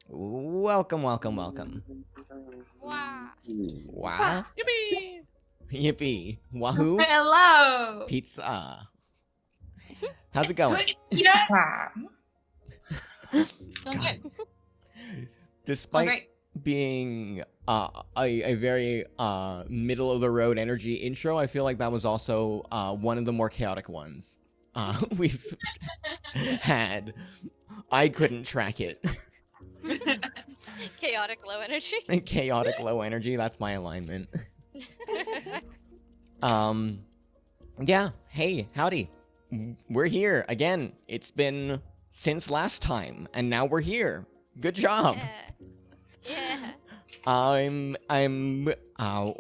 Welcome, welcome, welcome. Wow. Wow. Yippee! Yippee. Wahoo. Hello! Pizza. How's it going? Yeah! Okay. Despite Great. being a very middle of the road energy intro, I feel like that was also one of the more chaotic ones we've had. I couldn't track it. Chaotic low energy. Chaotic low energy, that's my alignment. Yeah, hey, howdy. We're here again. It's been since last time, and now we're here. Good job. Yeah.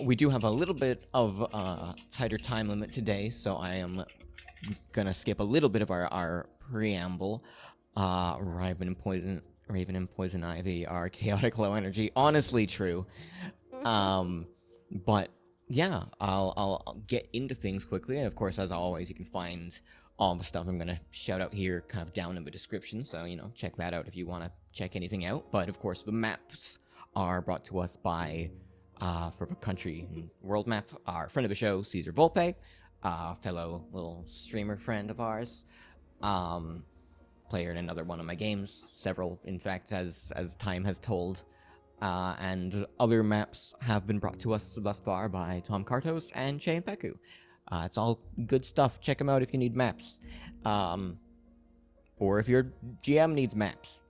We do have a little bit of tighter time limit today, so I am gonna skip a little bit of our preamble. Raven and Poison Ivy are chaotic low energy. Honestly true. But yeah, I'll get into things quickly, and of course, as always, you can find all the stuff I'm gonna shout out here kind of down in the description, so check that out if you want to check anything out. But of course, the maps are brought to us by for the country and world map, our friend of the show, Caesar Volpe, fellow little streamer friend of ours, player in another one of my games, several in fact, as time has told. And other maps have been brought to us thus far by Tom Cartos and Czepeku. It's all good stuff. Check them out if you need maps. Or if your GM needs maps.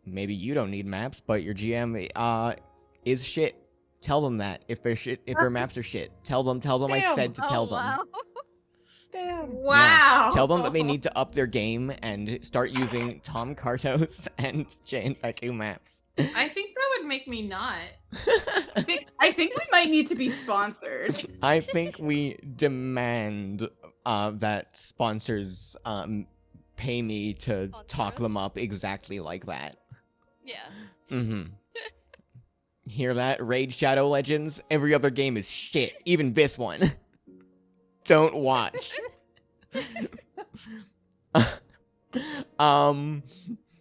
Maybe you don't need maps, but your GM is shit. Tell them that. If their maps are shit. Tell them I said to tell them. Wow. Damn. Yeah. Wow. Tell them that they need to up their game and start using Tom Cartos and Czepeku maps. I think that would make me not. I think we might need to be sponsored. I think we demand that sponsors pay me to talk them up exactly like that. Yeah. Mm-hmm. Hear that? Raid Shadow Legends? Every other game is shit. Even this one. Don't watch.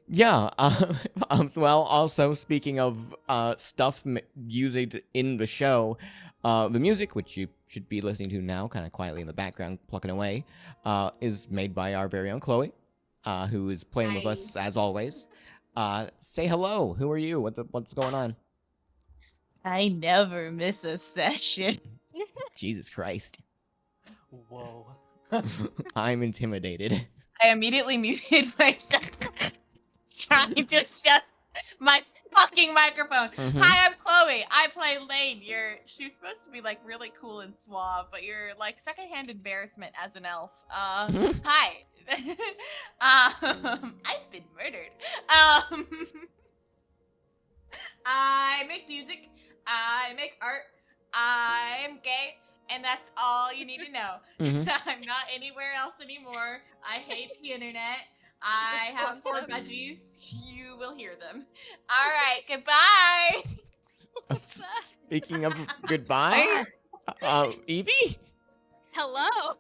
Yeah, well, also, speaking of stuff used in the show, the music, which you should be listening to now, kind of quietly in the background, plucking away, is made by our very own Chloe, who is playing with us, as always. Say hello. Who are you? What's going on? I never miss a session. Jesus Christ. Whoa. I'm intimidated. I immediately muted myself. Trying to adjust my fucking microphone. Mhm. Hi, I'm Chloe. I play Lane. She's supposed to be like really cool and suave, but you're like secondhand embarrassment as an elf. Hi. I've been murdered. I make music. I make art. I'm gay. And that's all you need to know. Mhm. I'm not anywhere else anymore. I hate the internet. I have 4 budgies. You will hear them. All right, goodbye. Speaking of goodbye, Evie? Hello.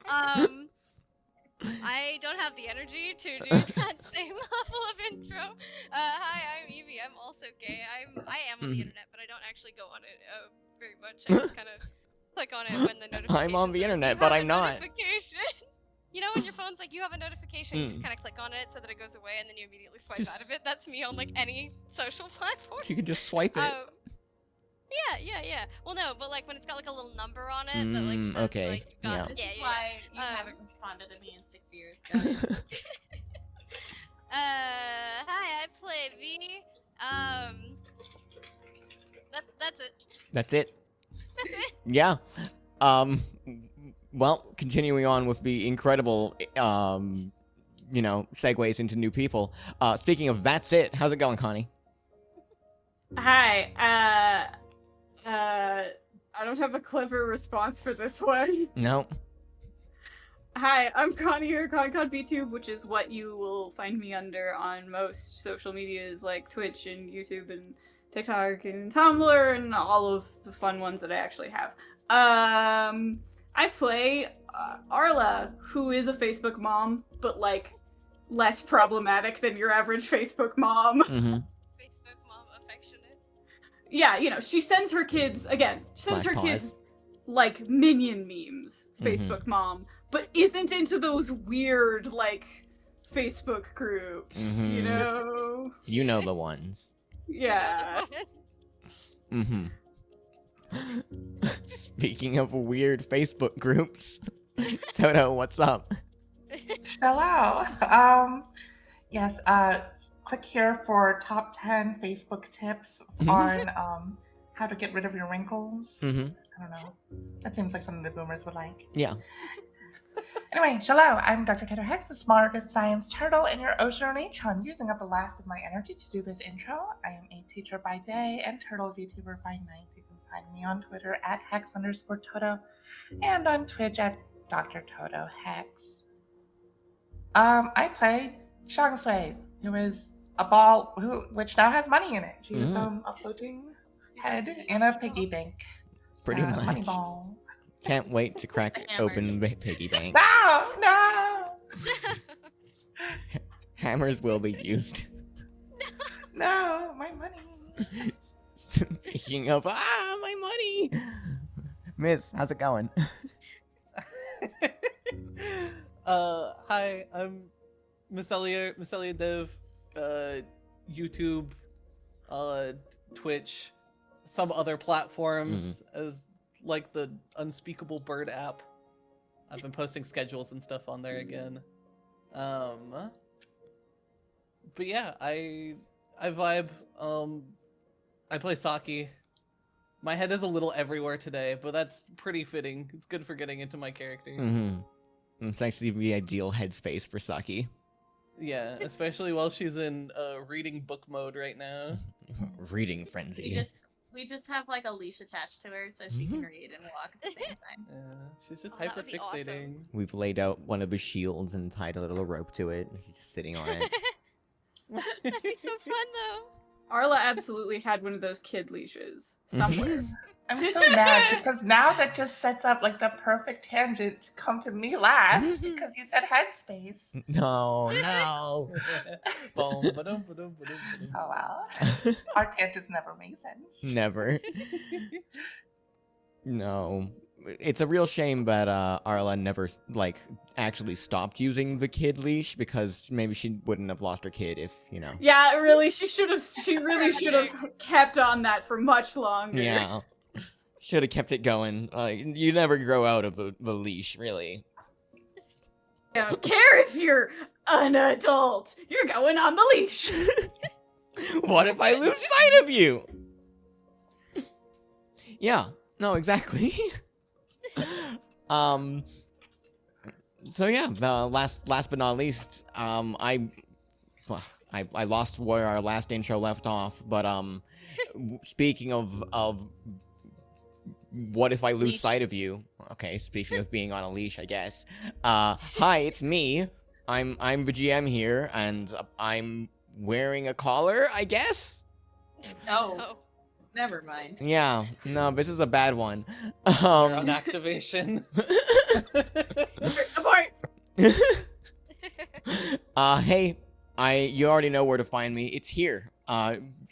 I don't have the energy to do that same level of intro. Hi, I'm Evie. I'm also gay. I am on the internet, but I don't actually go on it very much. I just kind of click on it when the notification. I'm on the internet, but I'm not. Notification. You know when your phone's like, you have a notification, you just kind of click on it so that it goes away, and then you immediately swipe out of it. That's me on like any social platform. You can just swipe it. Yeah. Well, no, but like when it's got like a little number on it that like says okay, like you got. This is why you haven't responded to me in 6 years, guys. Hi, I play V. That's it. That's it. Yeah. Well, continuing on with the incredible, segues into new people. Speaking of that's it, how's it going, Konnie? Hi. I don't have a clever response for this one. No. Hi, I'm Konnie or konkonvtube, which is what you will find me under on most social medias like Twitch and YouTube and TikTok and Tumblr and all of the fun ones that I actually have. I play Arla, who is a Facebook mom, but like less problematic than your average Facebook mom. Mm-hmm. Facebook mom affectionate. Yeah, you know, she sends her kids like minion memes, Facebook mom, but isn't into those weird like Facebook groups, you know? You know the ones. Yeah. Mm-hmm. Speaking of weird Facebook groups, Toto, what's up? Hello. Yes, click here for top 10 Facebook tips on how to get rid of your wrinkles. Mm-hmm. I don't know. That seems like something the boomers would like. Yeah. Anyway, hello. I'm Dr. Catographer, the smartest science turtle in your ocean I'm using up the last of my energy to do this intro. I am a teacher by day and turtle VTuber by night. You can find me on Twitter at hex_Toto and on Twitch at drtotohex. I play Shang Sui, who is a ball which now has money in it. She's a floating head in a piggy bank. Pretty much. Money ball. Can't wait to crack open piggy bank. No! Hammers will be used. No, my money. Speaking of my money. Miss, how's it going? Hi, I'm miseliadev, YouTube, Twitch, some other platforms as like the Unspeakable Bird app. I've been posting schedules and stuff on there again. But yeah, I vibe. I play Saki. My head is a little everywhere today, but that's pretty fitting. It's good for getting into my character. It's actually the ideal headspace for Saki. Yeah, especially while she's in reading book mode right now. Reading frenzy. We just have like a leash attached to her so she can read and walk at the same time. Yeah, she's just That would be hyperfixating. awesome. We've laid out one of his shields and tied a little rope to it. She's just sitting on it. That'd be so fun though. Arla absolutely had one of those kid leashes somewhere. I'm so mad because now that just sets up like the perfect tangent to come to me last because you said headspace. No. Oh well. Our tangents never make sense. Never. No. It's a real shame that Arla never actually stopped using the kid leash because maybe she wouldn't have lost her kid if, you know. Yeah, really, she really should have kept on that for much longer. Yeah. Should have kept it going. You never grow out of the leash, really. I don't care if you're an adult. You're going on the leash. What if I lose sight of you? Yeah. No, exactly. So yeah, the last but not least, I lost where our last intro left off, but speaking of what if I lose sight of you? Okay, speaking of being on a leash, I guess. Hi, it's me. I'm the GM here, and I'm wearing a collar, I guess. Oh, never mind. Yeah, no, this is a bad one. You're on activation. Abort. Hey, you already know where to find me. It's here.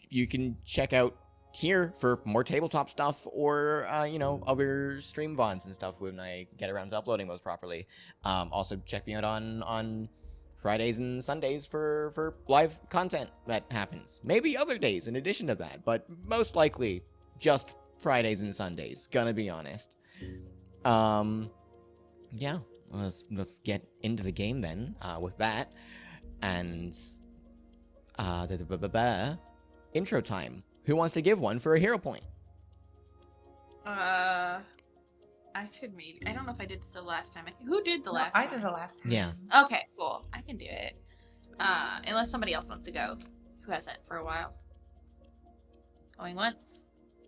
You can check out here for more tabletop stuff or, other stream VODs and stuff when I get around to uploading those properly. Also, check me out on Fridays and Sundays for live content that happens. Maybe other days in addition to that, but most likely just Fridays and Sundays, gonna be honest. Yeah, let's get into the game then, with that. And, intro time. Who wants to give one for a hero point? I should maybe. I don't know if I did this the last time. Who did the last I one? did the last time. Yeah. Okay, cool. I can do it. Unless somebody else wants to go. Who has it for a while? Going once.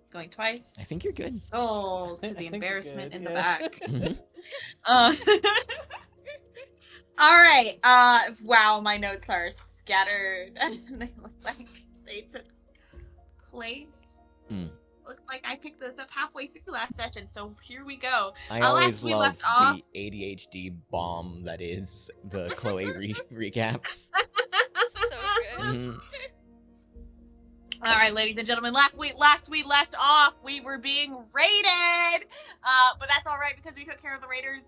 Going twice. I think you're good. Sold I to the think you're embarrassment good, in the yeah. back. Mhm. All right. Wow, my notes are scattered. They look like they took place looks like I picked this up halfway through last session, so here we go. I Last always we love left off- the ADHD bomb that is the Chloe recaps. So good. Mhm. All right, ladies and gentlemen, last we left off, we were being raided, but that's all right because we took care of the raiders,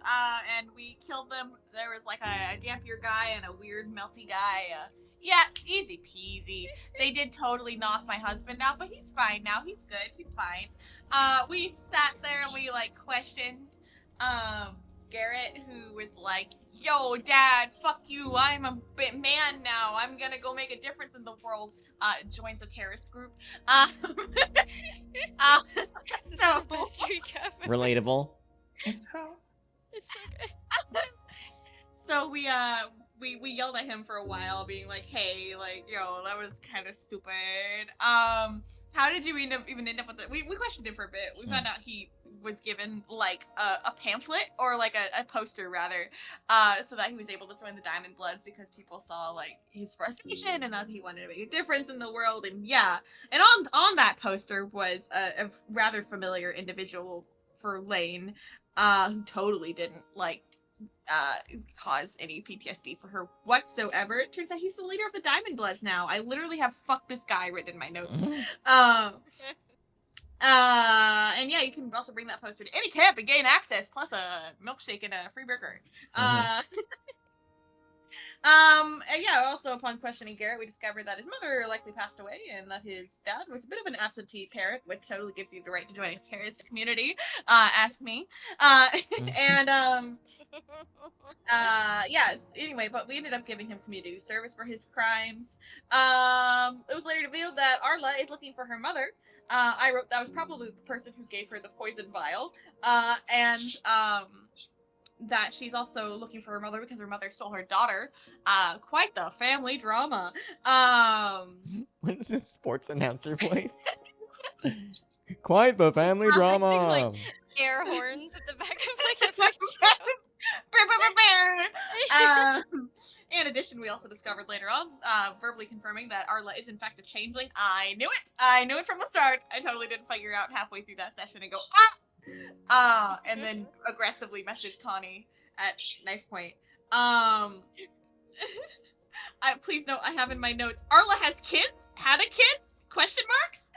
and we killed them. There was like a dampier guy and a weird melty guy. Yeah, easy peasy. They did totally knock my husband out, but he's fine now. He's good. He's fine. We sat there and we like questioned Garrett, who was like, "Yo, Dad, fuck you. I'm a bit man now. I'm gonna go make a difference in the world." Joins a terrorist group. This is So the best recap ever. Relatable. It's true. It's so good. So we yelled at him for a while, being like, "Hey, like, yo, that was kind of stupid. How did you even end up with it?" We questioned him for a bit. We found out he was given like a pamphlet or like a poster rather, so that he was able to join the Diamond Bloods because people saw like his frustration and that he wanted to make a difference in the world. And yeah, and on that poster was a rather familiar individual for Lane, who totally didn't like cause any PTSD for her whatsoever. It turns out he's the leader of the Diamond Bloods now. I literally have "fuck this guy" written in my notes. And yeah, you can also bring that poster to any camp and gain access, plus a milkshake and a free burger. And yeah, also upon questioning Garrett, we discovered that his mother likely passed away and that his dad was a bit of an absentee parent, which totally gives you the right to join a terrorist community. Ask me. Yes, anyway, but we ended up giving him community service for his crimes. It was later revealed that Arla is looking for her mother. I wrote that was probably the person who gave her the poison vial. And that she's also looking for her mother because her mother stole her daughter. Quite the family drama. What is this sports announcer voice? Quite the family I think, drama. like, air horns at the back of like every show. In addition, we also discovered later on, verbally confirming that Arla is in fact a changeling. I knew it. I knew it from the start. I totally didn't figure out halfway through that session and go, and then aggressively message Konnie at knife point. Please note, I have in my notes, Arla has kids? Had a kid? Question marks?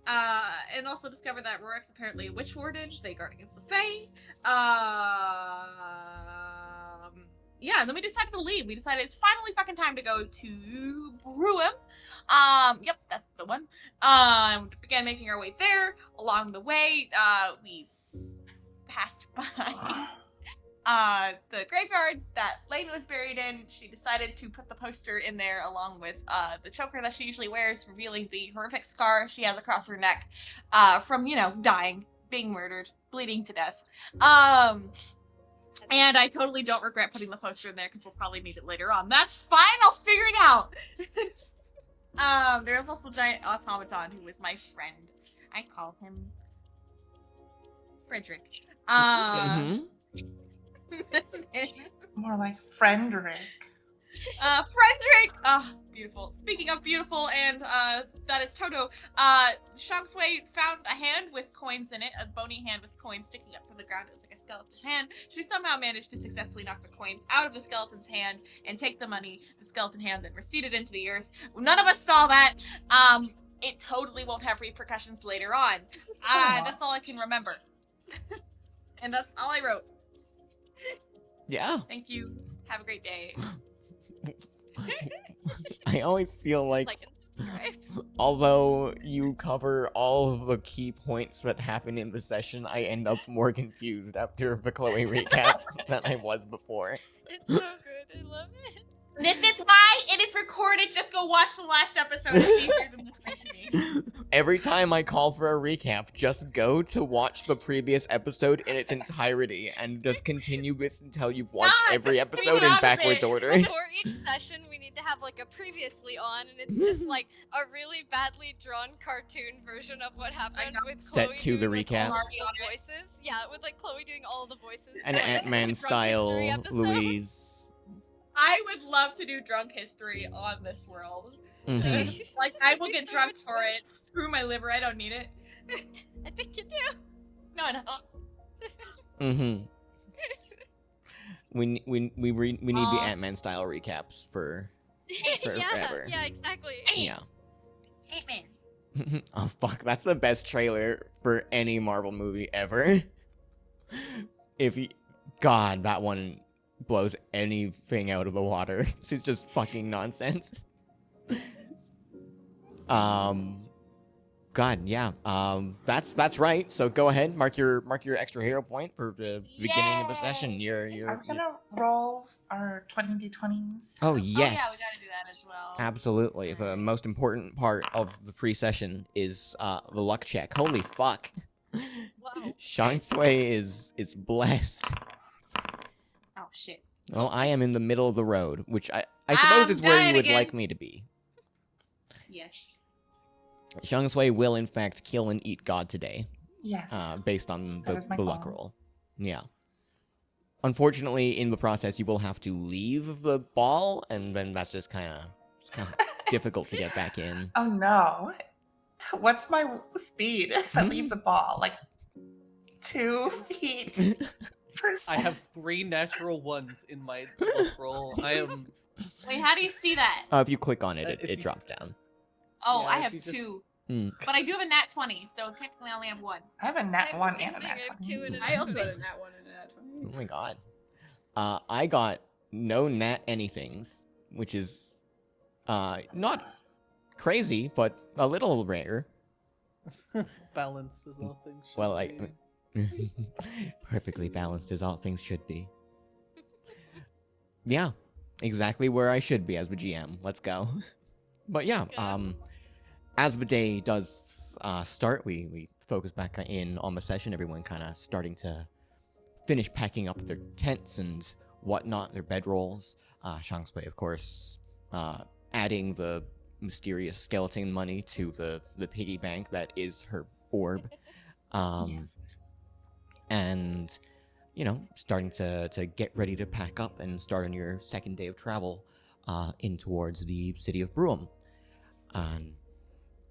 And also discovered that Rorik's apparently a witch warden. They guard against the Fae. Yeah, and then we decided to leave. We decided it's finally fucking time to go to Bruham. Yep, that's the one. Began making our way there. Along the way, we passed by the graveyard that Lane was buried in. She decided to put the poster in there along with the choker that she usually wears, revealing the horrific scar she has across her neck from, you know, dying, being murdered, bleeding to death. And I totally don't regret putting the poster in there because we'll probably need it later on. That's fine, I'll figure it out. There's also a giant automaton who was my friend. I call him Frederick. More like Friendrick. Frederick! Ah, beautiful. Speaking of beautiful, and that is Toto. Shamsway found a hand with coins in it, a bony hand with coins sticking up from the ground. It was like a skeleton hand. She somehow managed to successfully knock the coins out of the skeleton's hand and take the money. The skeleton hand then receded into the earth. None of us saw that. It totally won't have repercussions later on. That's all I can remember. And that's all I wrote. Yeah. Thank you. Have a great day. I always feel like Like and subscribe. although you cover all of the key points that happen in the session, I end up more confused after the Chloe recap than I was before. It's so good. I love it. This is why it is recorded. Just go watch the last episode. It's easier than listening. Every time I call for a recap, just go to watch the previous episode in its entirety and just continue this until you've watched every episode in backwards order. Before each session, we need to have like a previously on, and it's just like a really badly drawn cartoon version of what happened with Set Chloe to the doing, like, recap. all the voices. Yeah, with like Chloe doing all the voices. An for, like, Ant-Man the Drunk style History episode. Louise. I would love to do drunk history on this world. Mhm. Like, I will get drunk for it. Screw my liver, I don't need it. I think you do. No, I don't. Mm-hmm. We need the Aw. Ant-Man style recaps for yeah, forever. yeah, exactly. Yeah. Ant-Man. Oh fuck, that's the best trailer for any Marvel movie ever. God, that one blows anything out of the water. It's just fucking nonsense. God, yeah. That's right. So go ahead, mark your extra hero point for the beginning of the session. I'm gonna roll our 20d20s. Oh Oh yes. yeah, we gotta do that as well. Absolutely. The most important part of the pre-session is the luck check. Holy fuck. Wow. Shang Tsui is blessed. Oh shit. Well, I am in the middle of the road, which I suppose I'm is where you dying would again. like me to be. Yes. Shang Tsui will in fact kill and eat God today, Yes. based on That is my the luck goal. roll. Yeah. Unfortunately, in the process, you will have to leave the ball, and then that's just kind of difficult to get back in. Oh no. What's my speed if I leave the ball? Like 2 feet per I second. have 3 natural ones in my luck roll. I am. Wait, how do you see that? If you click on it, If it you- drops down. Oh, Yeah, I if have you just- 2. Hmm. But I do have a nat 20, so technically I only have 1. I have a nat I 1 have the and a same nat thing, I have 20. 2 and a I nat also 20. got a nat 1 and a nat 20. Oh my god. I got no nat anythings, which is not crazy, but a little rare. Balance is all things. Should Well, be. perfectly balanced as all things should be. Yeah, exactly where I should be as the GM. Let's go. But yeah, Good. as the day does start, we focus back in on the session. Everyone kind of starting to finish packing up their tents and whatnot, their bedrolls. Shang Tsui, of course, adding the mysterious skeleton money to the piggy bank that is her orb. Yes. And you know, starting to get ready to pack up and start on your second day of travel in towards the city of Bruum.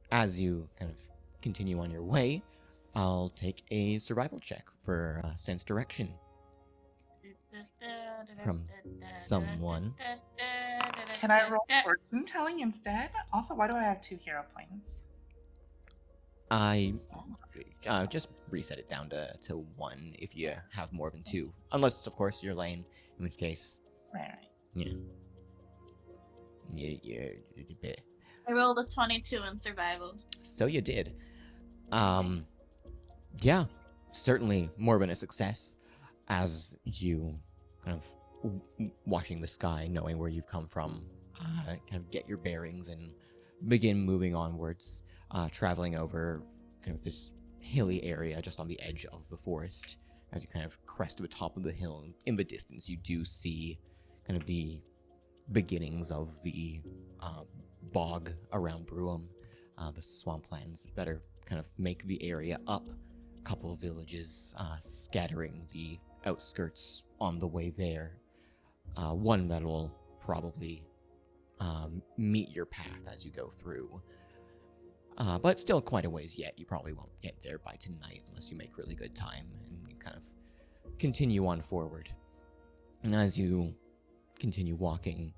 As you kind of continue on your way, I'll take a survival check for sense direction from someone. Can I roll fortune telling instead? Also, why do I have 2 hero points? I just reset it down to 1 if you have more than 2, unless of course you're lane, in which case, Right. yeah. I rolled a 22 in survival. So you did. Yeah, certainly more than a success as you kind of watching the sky, knowing where you've come from, kind of get your bearings and begin moving onwards, traveling over kind of this hilly area just on the edge of the forest. As you kind of crest to the top of the hill, in the distance you do see kind of the beginnings of the bog around Bruum, the swamplands that are kind of make the area up. A couple of villages scattering the outskirts on the way there. One that'll probably meet your path as you go through. But still quite a ways yet. You probably won't get there by tonight unless you make really good time and you kind of continue on forward. And as you continue walking,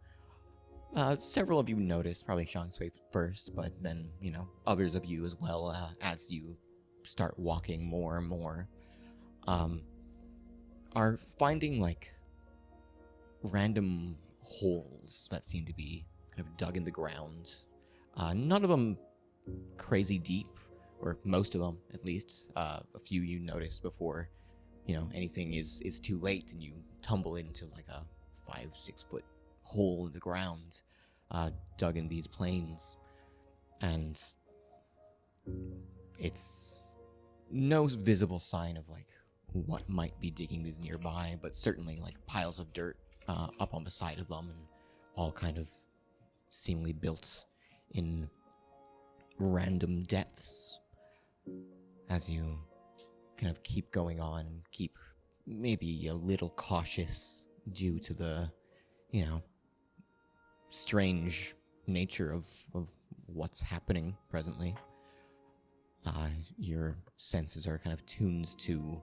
several of you notice, probably Shang Tsui first, but then, you know, others of you as well, as you start walking more and more, are finding, like, random holes that seem to be kind of dug in the ground. None of them crazy deep, or most of them, at least. A few you notice before, you know, anything is too late and you tumble into, like, a 5-6 foot hole in the ground, dug in these plains, and it's no visible sign of like what might be digging these nearby, but certainly like piles of dirt up on the side of them, and all kind of seemingly built in random depths. As you kind of keep going on, keep maybe a little cautious due to the, you know, strange nature of what's happening presently. Your senses are kind of tuned to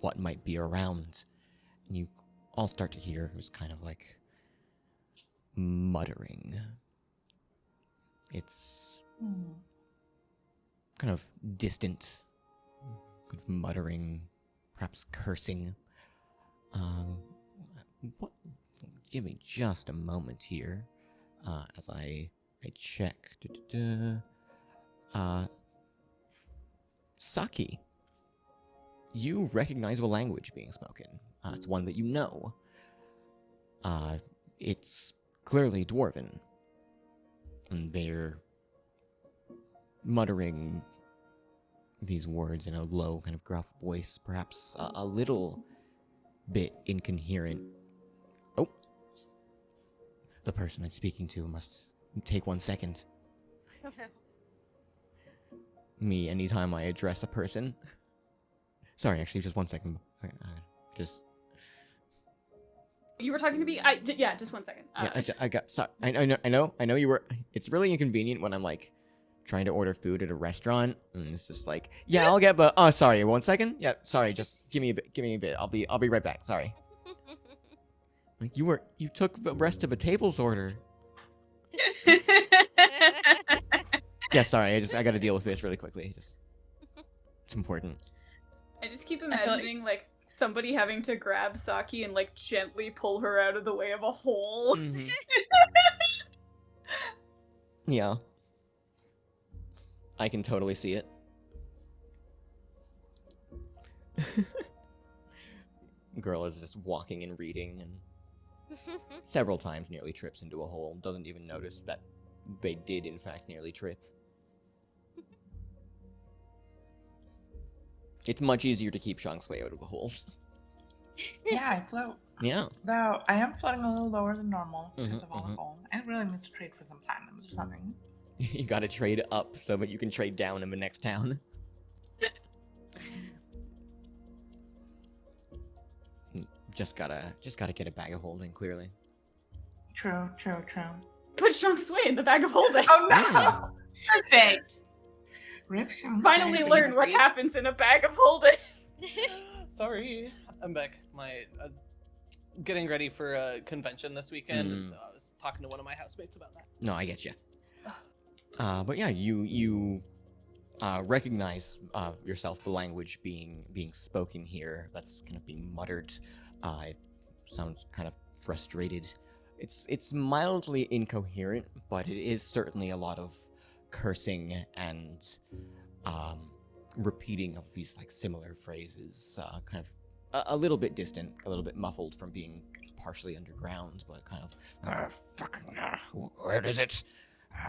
what might be around, and you all start to hear it was kind of like muttering. It's kind of distant, kind of muttering, perhaps cursing. What? Give me just a moment here, as I check. Saki, you recognize a language being spoken. It's one that you know. It's clearly Dwarven. And they're muttering these words in a low, kind of gruff voice, perhaps a little bit incoherent. Oh. The person I'm speaking to must take 1 second. Me, anytime I address a person. Sorry, actually, just 1 second. Just... You were talking to me? Yeah, just 1 second. Yeah, I got... Sorry, I know you were... It's really inconvenient when I'm, like, trying to order food at a restaurant, and it's just like, yeah, I'll get, but... Oh, sorry, 1 second? Yeah, sorry, just give me a bit. I'll be right back, sorry. Like, you took the rest of a table's order. Yeah, sorry, I gotta deal with this really quickly. It's important. I just keep imagining, like, somebody having to grab Saki and, like, gently pull her out of the way of a hole. Mm-hmm. Yeah. I can totally see it. Girl is just walking and reading, and several times nearly trips into a hole. Doesn't even notice that they did, in fact, nearly trip. It's much easier to keep Shank's way out of the holes. Yeah, I float. Yeah. Though I am floating a little lower than normal because of all the foam. I really need to trade for some platinums or something. You gotta trade up so that you can trade down in the next town. Just gotta get a bag of holding, clearly. True. Put Shank's way in the bag of holding. Oh no! Perfect. Rip Shank's Finally way. learn what happens in a bag of holding. Sorry, I'm back. My getting ready for a convention this weekend, and so I was talking to one of my housemates about that. No, I get you. But yeah, you recognize yourself the language being spoken here. That's kind of being muttered. It sounds kind of frustrated. It's mildly incoherent, but it is certainly a lot of cursing and repeating of these like similar phrases, kind of a little bit distant, a little bit muffled from being partially underground, but kind of fucking where is it?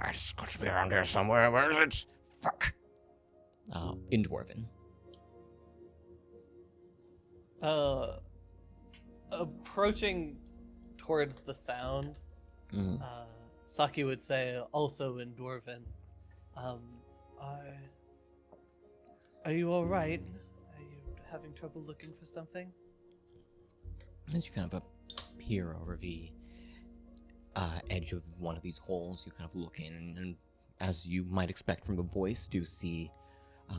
It's got to be around here somewhere. Where is it? Fuck. In Dwarven. Approaching towards the sound, Saki would say, also in Dwarven, are you all right? Are you having trouble looking for something? As you kind of peer over the edge of one of these holes, you kind of look in, and as you might expect from the voice, do see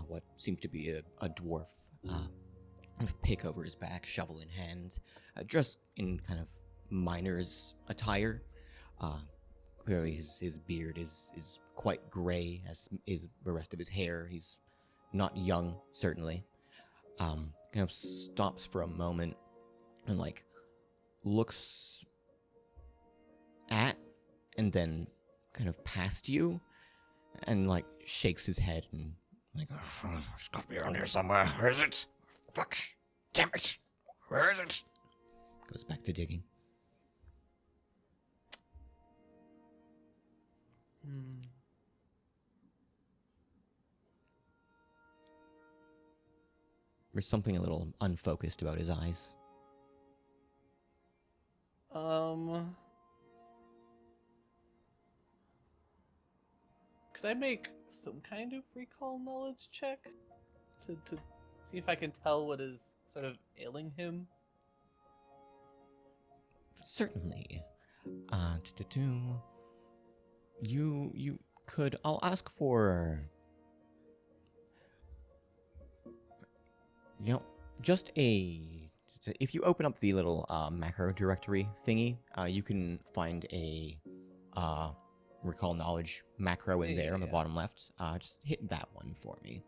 what seems to be a dwarf with pick over his back, shovel in hand, dressed in kind of miner's attire. Clearly his beard is quite gray, as is the rest of his hair. He's not young, certainly. Kind of stops for a moment and like looks at and then kind of past you and like shakes his head and like, it's gotta be around here somewhere. Where is it? Fuck. Damn it. Where is it? Goes back to digging. There's something a little unfocused about his eyes. Could I make some kind of recall knowledge check to see if I can tell what is sort of ailing him? Certainly. You could. I'll ask for. Just if you open up the little macro directory thingy, you can find a recall knowledge macro in there on the bottom left. Just hit that one for me.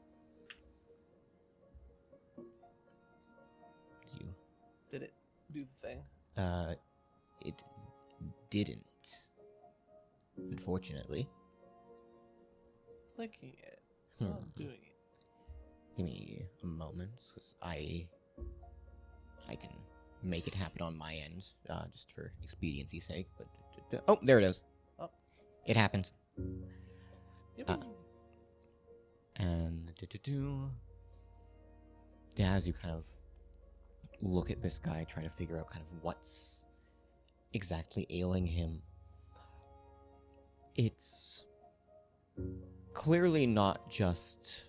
Did it do the thing? It didn't. Unfortunately. Clicking it. It's not doing it. Give me a moment, because I can make it happen on my end, just for expediency's sake. But oh, there it is. Oh. It happened. Yep. And yeah, as you kind of look at this guy, trying to figure out kind of what's exactly ailing him, it's clearly not just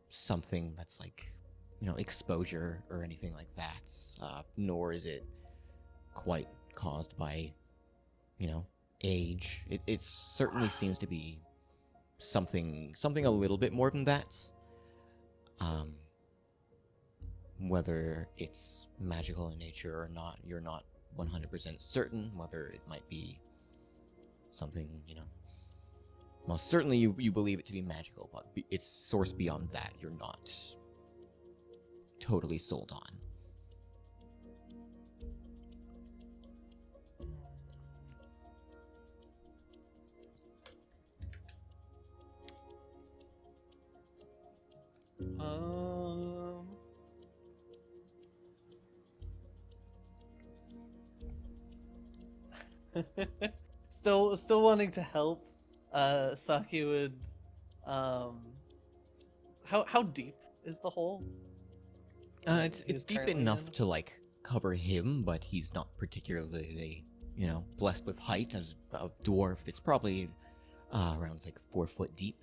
something that's like, exposure or anything like that, nor is it quite caused by, age. It certainly seems to be something a little bit more than that. Whether it's magical in nature or not, you're not 100% certain. Whether it might be something, well, certainly you believe it to be magical, but its source beyond that, you're not totally sold on. Still wanting to help. Saki would, how deep is the hole? It's deep enough to like cover him, but he's not particularly, blessed with height as a dwarf. It's probably around like 4 foot deep.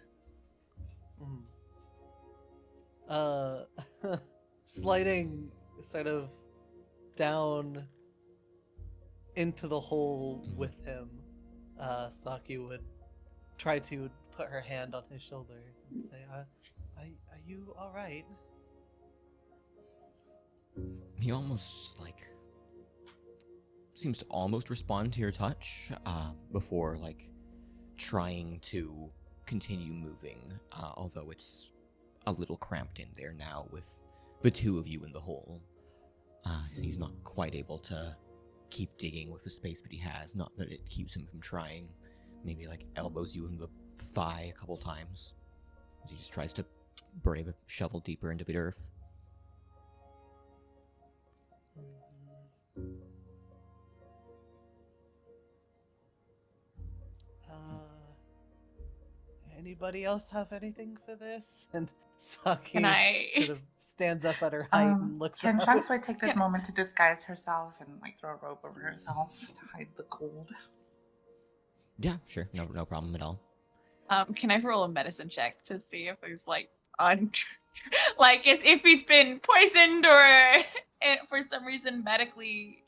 Sliding sort of down into the hole with him, Saki would try to put her hand on his shoulder and say, are you alright? He almost, seems to almost respond to your touch, before, trying to continue moving, although it's a little cramped in there now with the two of you in the hole. He's not quite able to keep digging with the space that he has, not that it keeps him from trying. Maybe, elbows you in the thigh a couple times, as he just tries to bury the shovel deeper into the earth. Anybody else have anything for this? And Saki Can I- sort of stands up at her height and looks Can around. Shanksway take this moment to disguise herself and throw a robe over herself to hide the cold? Yeah, sure, no problem at all. Can I roll a medicine check to see if he's on, if he's been poisoned or for some reason medically,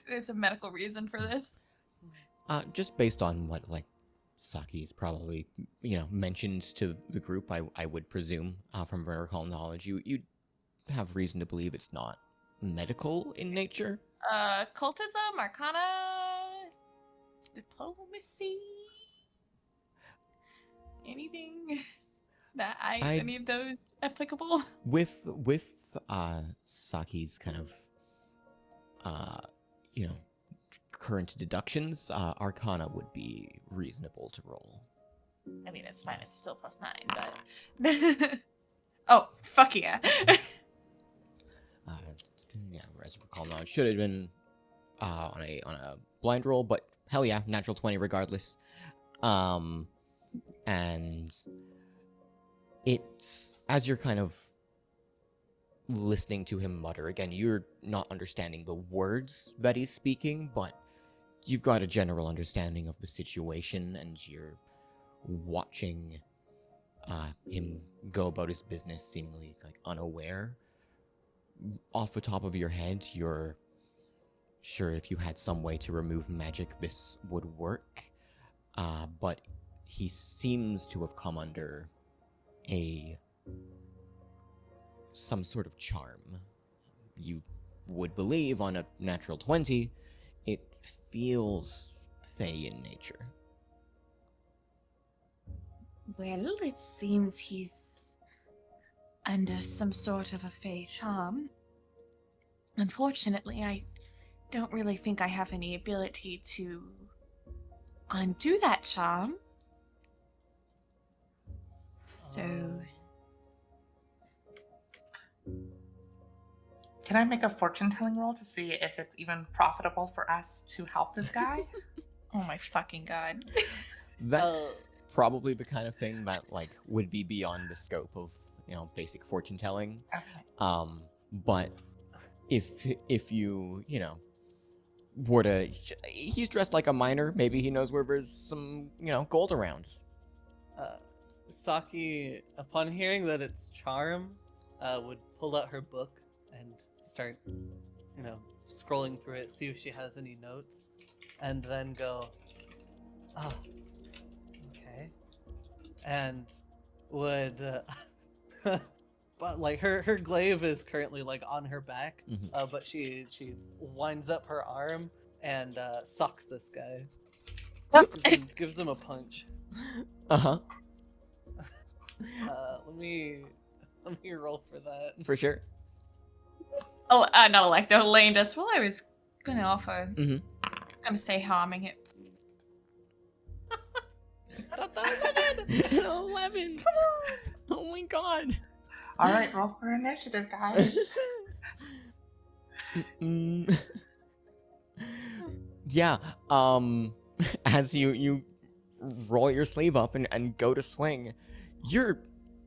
there's a medical reason for this? Just based on what Saki's probably mentioned to the group, I would presume from her recall knowledge, you'd have reason to believe it's not medical in nature. Cultism, Arcana, diplomacy, anything that any of those applicable? With Saki's kind of current deductions, Arcana would be reasonable to roll. I mean, it's fine. It's still +9, but oh, fuck yeah. Yeah, whereas recall knowledge should have been on a blind roll, but hell yeah, natural 20 regardless. And it's as you're kind of listening to him mutter again, you're not understanding the words that he's speaking, but you've got a general understanding of the situation, and you're watching him go about his business seemingly unaware. Off the top of your head, you're sure if you had some way to remove magic, this would work, but he seems to have come under some sort of charm. You would believe on a natural 20, it feels fey in nature. Well, it seems he's under some sort of a fey charm. Unfortunately, I don't really think I have any ability to undo that charm. So, Can I make a fortune-telling roll to see if it's even profitable for us to help this guy? oh my fucking god. That's probably the kind of thing that like would be beyond the scope of, you know, basic fortune telling. Okay. But if you, you know, were to, he's dressed like a miner, maybe he knows where there's some, you know, gold around. Saki, upon hearing that it's charm, would pull out her book and start, you know, scrolling through it, see if she has any notes, and then go, oh, okay, and would, but like her glaive is currently like on her back, but she winds up her arm and socks this guy, gives him a punch. Let me roll for that. For sure. Oh, not Electo, Lane does. Well, I was gonna offer. Gonna say harming it. 11. Come on. Oh my god. All right, roll for initiative, guys. Yeah. As you roll your sleeve up and go to swing, you're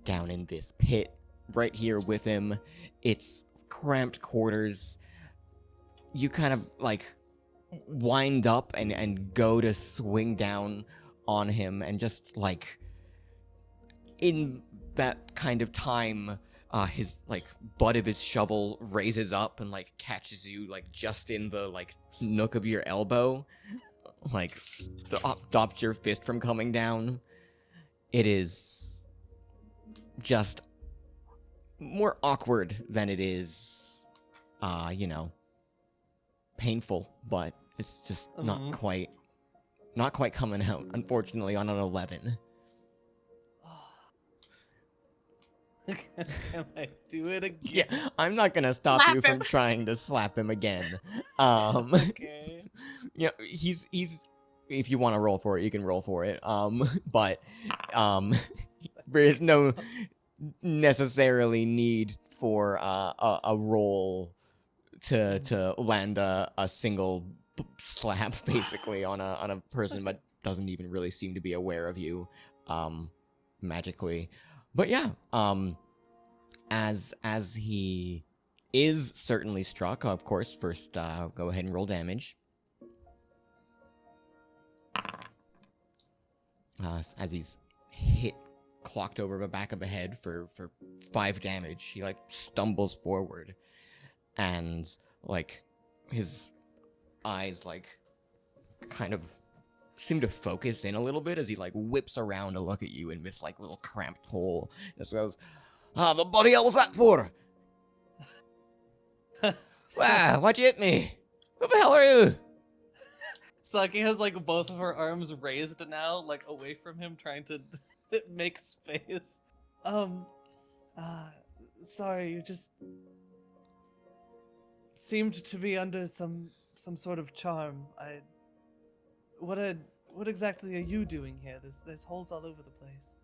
down in this pit right here with him. It's cramped quarters. You kind of like wind up and go to swing down on him, and just like in that kind of time, his like butt of his shovel raises up and like catches you like just in the like nook of your elbow, like stops your fist from coming down. It is just more awkward than it is, you know, painful, but it's just not quite coming out, unfortunately, on an 11. Can I do it again? Yeah, I'm not gonna stop Slap you from him. trying to slap him again. Okay. Yeah, he's if you want to roll for it, you can roll for it. But there is no necessarily need for a roll to land a single slap basically on a person that doesn't even really seem to be aware of you magically. But yeah, as he is certainly struck, of course, first go ahead and roll damage. As he's hit, clocked over the back of the head for 5 damage, he like stumbles forward, and like his eyes like kind of seem to focus in a little bit as he like whips around to look at you in this like little cramped hole. Just goes, the bloody hell was that for? Wow, why'd you hit me? Who the hell are you? Saki has like both of her arms raised now, like away from him, trying to make space. Sorry, you just seemed to be under some sort of charm. What exactly are you doing here? There's holes all over the place.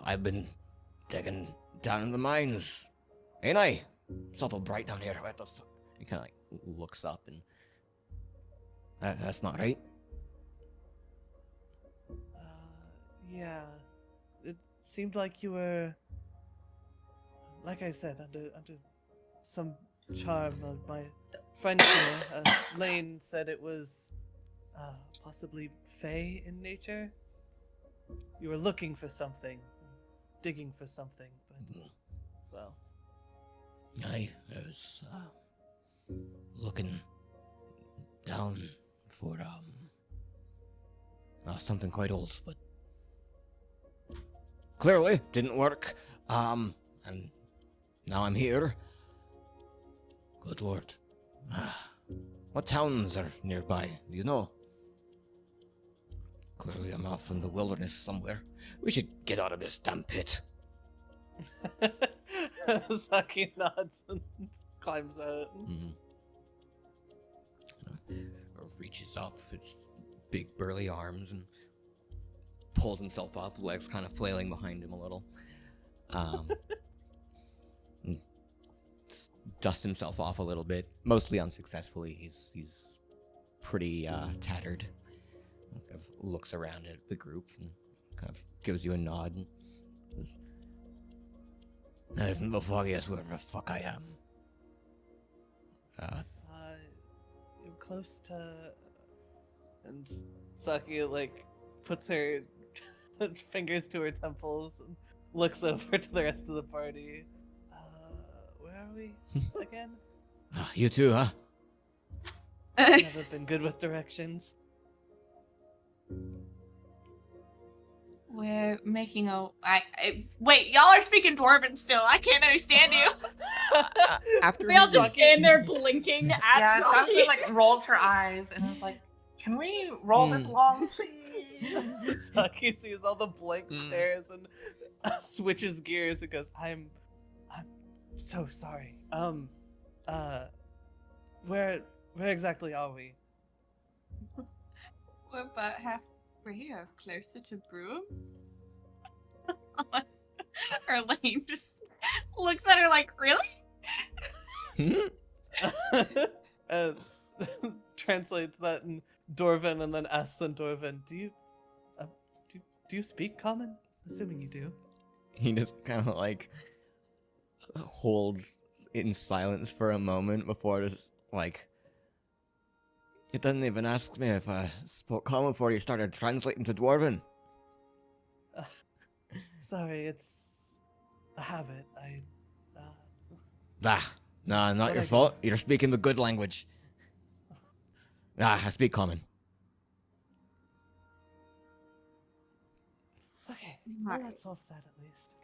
I've been digging down in the mines. Ain't I? It's awful bright down here. What the fuck? He kind of like looks up and... that's not right. Yeah. It seemed like you were, like I said, under some charm. My friend here, Lane, said it was possibly fey in nature. You were looking for something, digging for something, but, well. I was looking down for something quite old, but clearly didn't work. And now I'm here. Good lord. What towns are nearby? Do you know? Clearly I'm off in the wilderness somewhere. We should get out of this damn pit. Saki nods and climbs out. Reaches up its big burly arms and pulls himself up, legs kind of flailing behind him a little. Dusts himself off a little bit, mostly unsuccessfully. He's pretty tattered. Kind of looks around at the group and kind of gives you a nod. And says, "I haven't the foggiest where the fuck I am." You're close to... And Saki, like, puts her fingers to her temples and looks over to the rest of the party. Where are we again? You too, huh? Never been good with directions. We're making a. Wait, y'all are speaking Dwarven still. I can't understand you. After We all he's- just stand there blinking at Yeah, Saki. Saki like rolls her eyes and is like, "Can we roll this long, please?" Saki sees all the blank stares and switches gears and goes, I'm so sorry. Where exactly are we? We're about halfway here, closer to Broom. Erlane just looks at her like, really? And translates that in Dwarven and then asks in Dwarven, do you speak Common? Assuming you do. He just kind of like holds in silence for a moment before just like, "You didn't even ask me if I spoke Common before you started translating to Dwarven." Sorry, it's a habit. Nah, not what your I fault. You're speaking the good language. I speak Common. Okay, well, that solves that at least.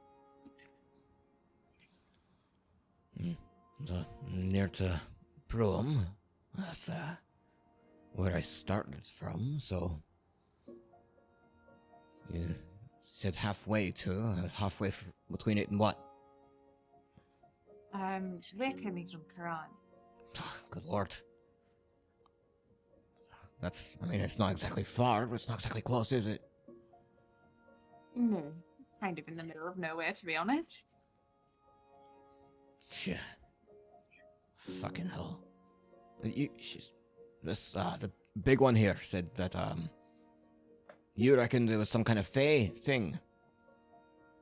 So, near to Broom. That's where I started from, so... You said halfway to, halfway between it and what? We're coming from Quran. Good lord. It's not exactly far, but it's not exactly close, is it? No, kind of in the middle of nowhere, to be honest. Phew. Fucking hell. The big one here said that, you reckoned it was some kind of fae thing.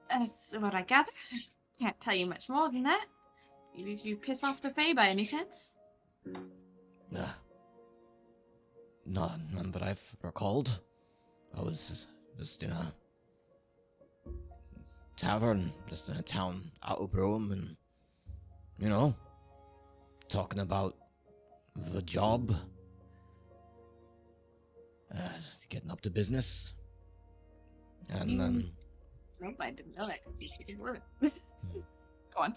That's what I gather. Can't tell you much more than that. Did you piss off the fae by any chance? None that I've recalled. I was just in a tavern, just in a town out of Broome, and, you know, talking about the job, getting up to business, and then... Nope, I didn't know that because he's speaking Dwarven. Go on.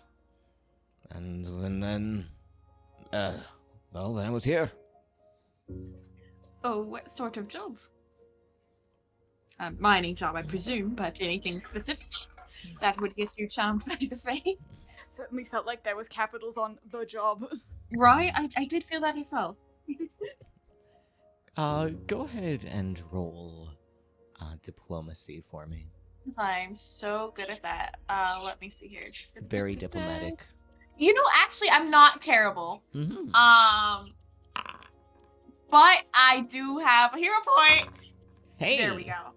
And then I was here. Oh, what sort of job? Mining job, I presume, but anything specific that would get you charmed by the fae? Certainly felt like there was capitals on the job. Right, I did feel that as well. Go ahead and roll diplomacy for me. I'm so good at that. Let me see here. Very diplomatic. You know, actually, I'm not terrible. Mm-hmm. But I do have a hero point. Hey! There we go.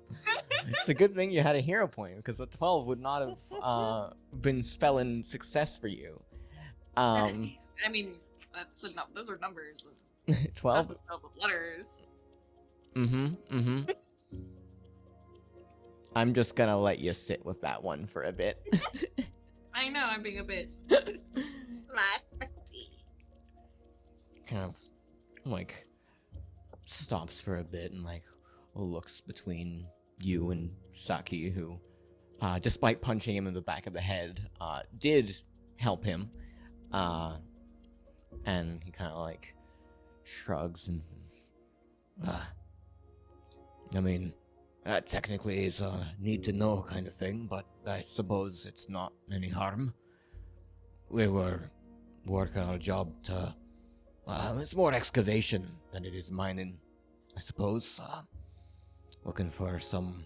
It's a good thing you had a hero point, because a 12 would not have been spelling success for you. I mean, those are numbers. 12? That's spelled with letters. Mm-hmm. I'm just gonna let you sit with that one for a bit. I know, I'm being a bitch. Kind of, like, stops for a bit and, like, looks between you and Saki, who, despite punching him in the back of the head, did help him. And he kind of like shrugs and says, I mean, that technically is a need to know kind of thing, but I suppose it's not any harm. We were working on a job to, it's more excavation than it is mining, I suppose. Looking for some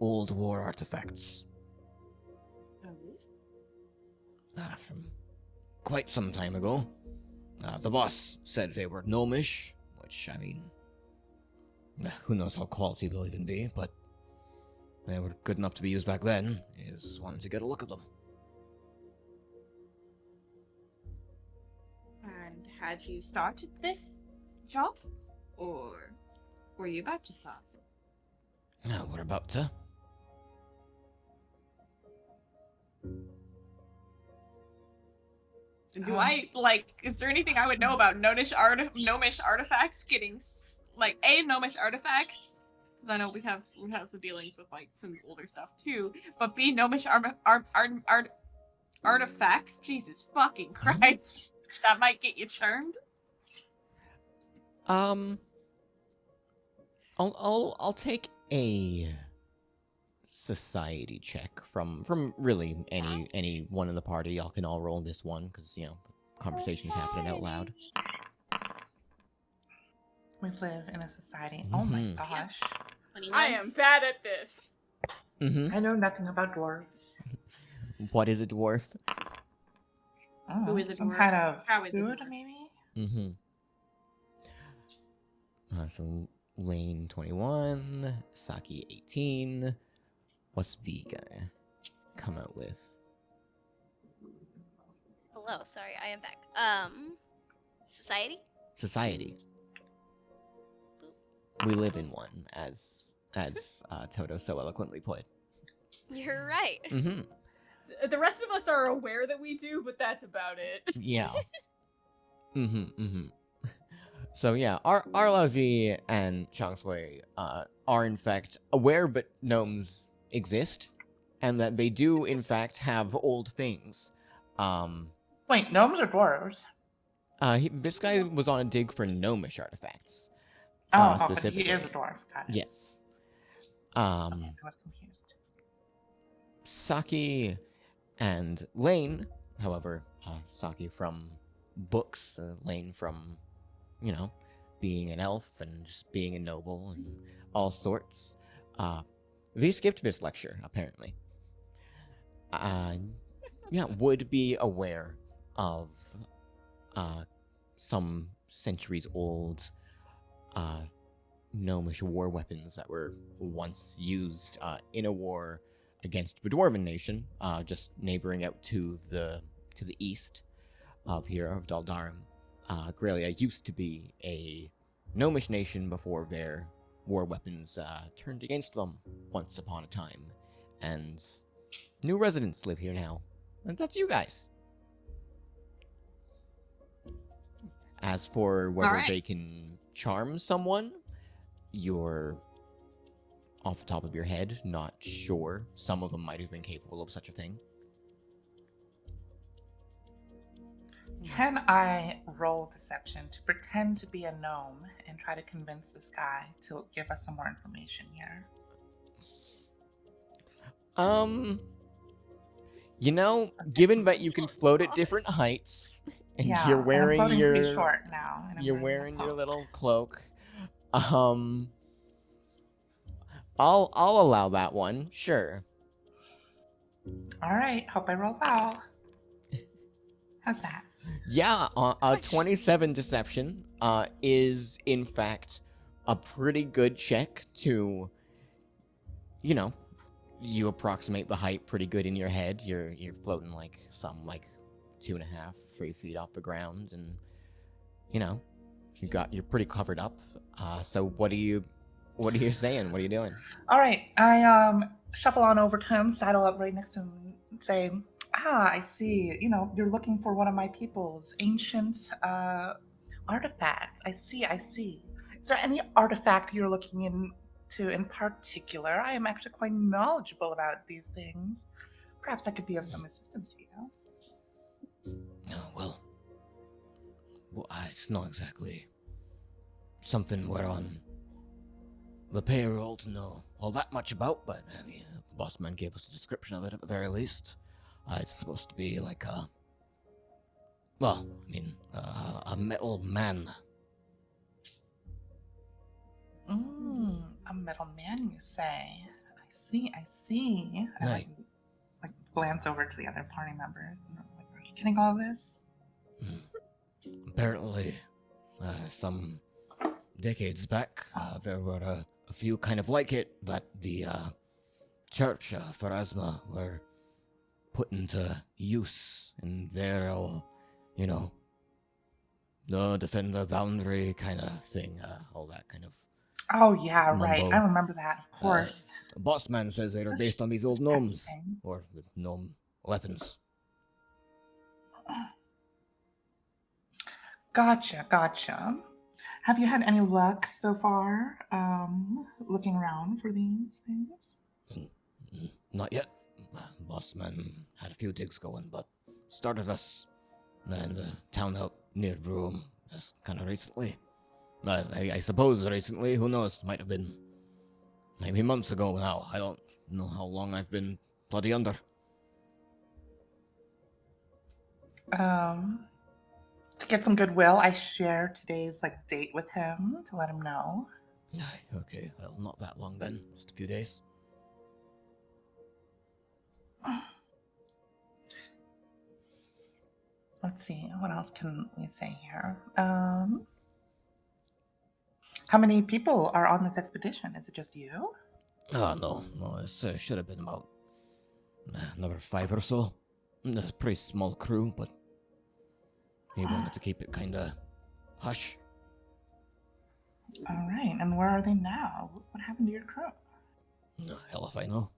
old war artifacts. From quite some time ago. The boss said they were gnomish, which, I mean, who knows how quality they'll even be, but they were good enough to be used back then. I just wanted to get a look at them. And have you started this job? Or were you about to start? Now we're about to. Do I, like, is there anything I would know about gnomish artifacts getting, like, A, gnomish artifacts? Because I know we have some dealings with, like, some older stuff, too. But B, gnomish artifacts? Jesus fucking Christ. That might get you charmed. I'll take a society check from really any one in the party. Y'all can all roll this one because conversation's happening out loud. We live in a society. Oh my gosh. I am bad at this. I know nothing about dwarves. What is a dwarf? Oh, Who is a some dwarf? kind of How is a food, dwarf? maybe? So Lane 21, Saki 18. What's V gonna come out with? Hello, sorry, I am back. Society? Society. We live in one, as Toto so eloquently put. You're right. The rest of us are aware that we do, but that's about it. Yeah. So yeah, Arla V and Changswei are in fact aware that gnomes exist, and that they do in fact have old things. Wait, gnomes or dwarves? This guy was on a dig for gnomish artifacts. Oh, but he specifically. is a dwarf. Got it. Yes. Okay, I was confused. Saki and Lane, however, Saki from books, Lane from, being an elf and just being a noble and all sorts. They skipped this lecture, apparently. Would be aware of some centuries old gnomish war weapons that were once used in a war against the Dwarven nation, just neighboring out to the east of here, of Daldarim. Graelia used to be a gnomish nation before their war weapons turned against them once upon a time. And new residents live here now. And that's you guys. As for whether they can charm someone, you're off the top of your head not sure. Some of them might have been capable of such a thing. Can I roll deception to pretend to be a gnome and try to convince this guy to give us some more information here? Given that you can float at different heights, and Yeah, you're wearing I'm floating your pretty short now. And I'm you're wearing a your cloak. little cloak, I'll allow that one, sure. All right, hope I roll well. How's that? Yeah, a 27 deception is in fact a pretty good check to, you approximate the height pretty good in your head. You're floating like 2.5, 3 feet off the ground, and you're pretty covered up. So what are you saying? What are you doing? All right, I shuffle on over to him, saddle up right next to him, and say, I see. You're looking for one of my people's ancient artifacts. I see. Is there any artifact you're looking into in particular? I am actually quite knowledgeable about these things. Perhaps I could be of some assistance to you. Well, it's not exactly something we're on the payroll to know all that much about, but I mean, the boss man gave us a description of it at the very least. It's supposed to be like a metal man. A metal man, you say? I see. I Right. like glance over to the other party members. And I'm like, are you getting all this? Apparently, some decades back, there were a few kind of like it that the church, Pharasma, were put into use, and they're all, the defend the boundary kind of thing, all that kind of. Oh yeah, right. Mumbo. I remember that, of course. The boss man says they were Such- based on these old such hefty gnomes, thing. or the gnome weapons. Gotcha. Have you had any luck so far looking around for these things? Not yet. Boss man had a few digs going, but started us in the town out near Broome just kind of recently. I suppose recently, who knows, might have been maybe months ago now. I don't know how long I've been bloody under. To get some goodwill, I share today's date with him to let him know. Aye, okay, well, not that long then, just a few days. Let's see, what else can we say here? How many people are on this expedition? Is it just you? No, this should have been about another 5 or so. It's a pretty small crew, but he wanted to keep it kind of hush. All right, and where are they now? What happened to your crew? Hell if I know.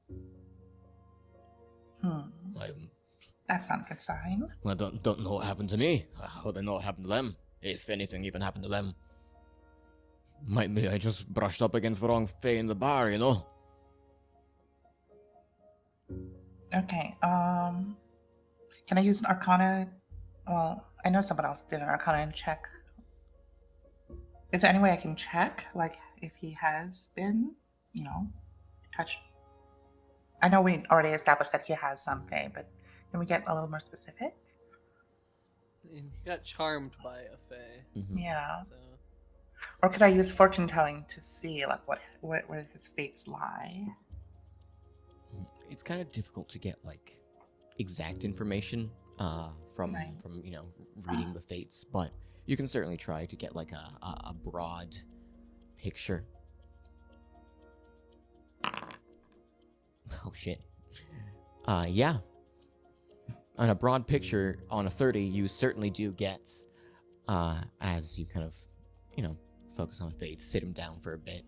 That's not a good sign. I don't know what happened to me. How would I know what happened to them? If anything even happened to them. Might be I just brushed up against the wrong Fae in the bar, you know? Okay, can I use an Arcana? Well, I know someone else did an Arcana check. Is there any way I can check, if he has been, touched? I know we already established that he has some Fae, but can we get a little more specific? He got charmed by a fae. Mm-hmm. Yeah. So Or could I use fortune telling to see where his fates lie? It's kind of difficult to get exact information from Right. reading the fates, but you can certainly try to get a broad picture. Oh shit. Yeah. On a broad picture, on a 30, you certainly do get, as you kind of, focus on fates, sit him down for a bit,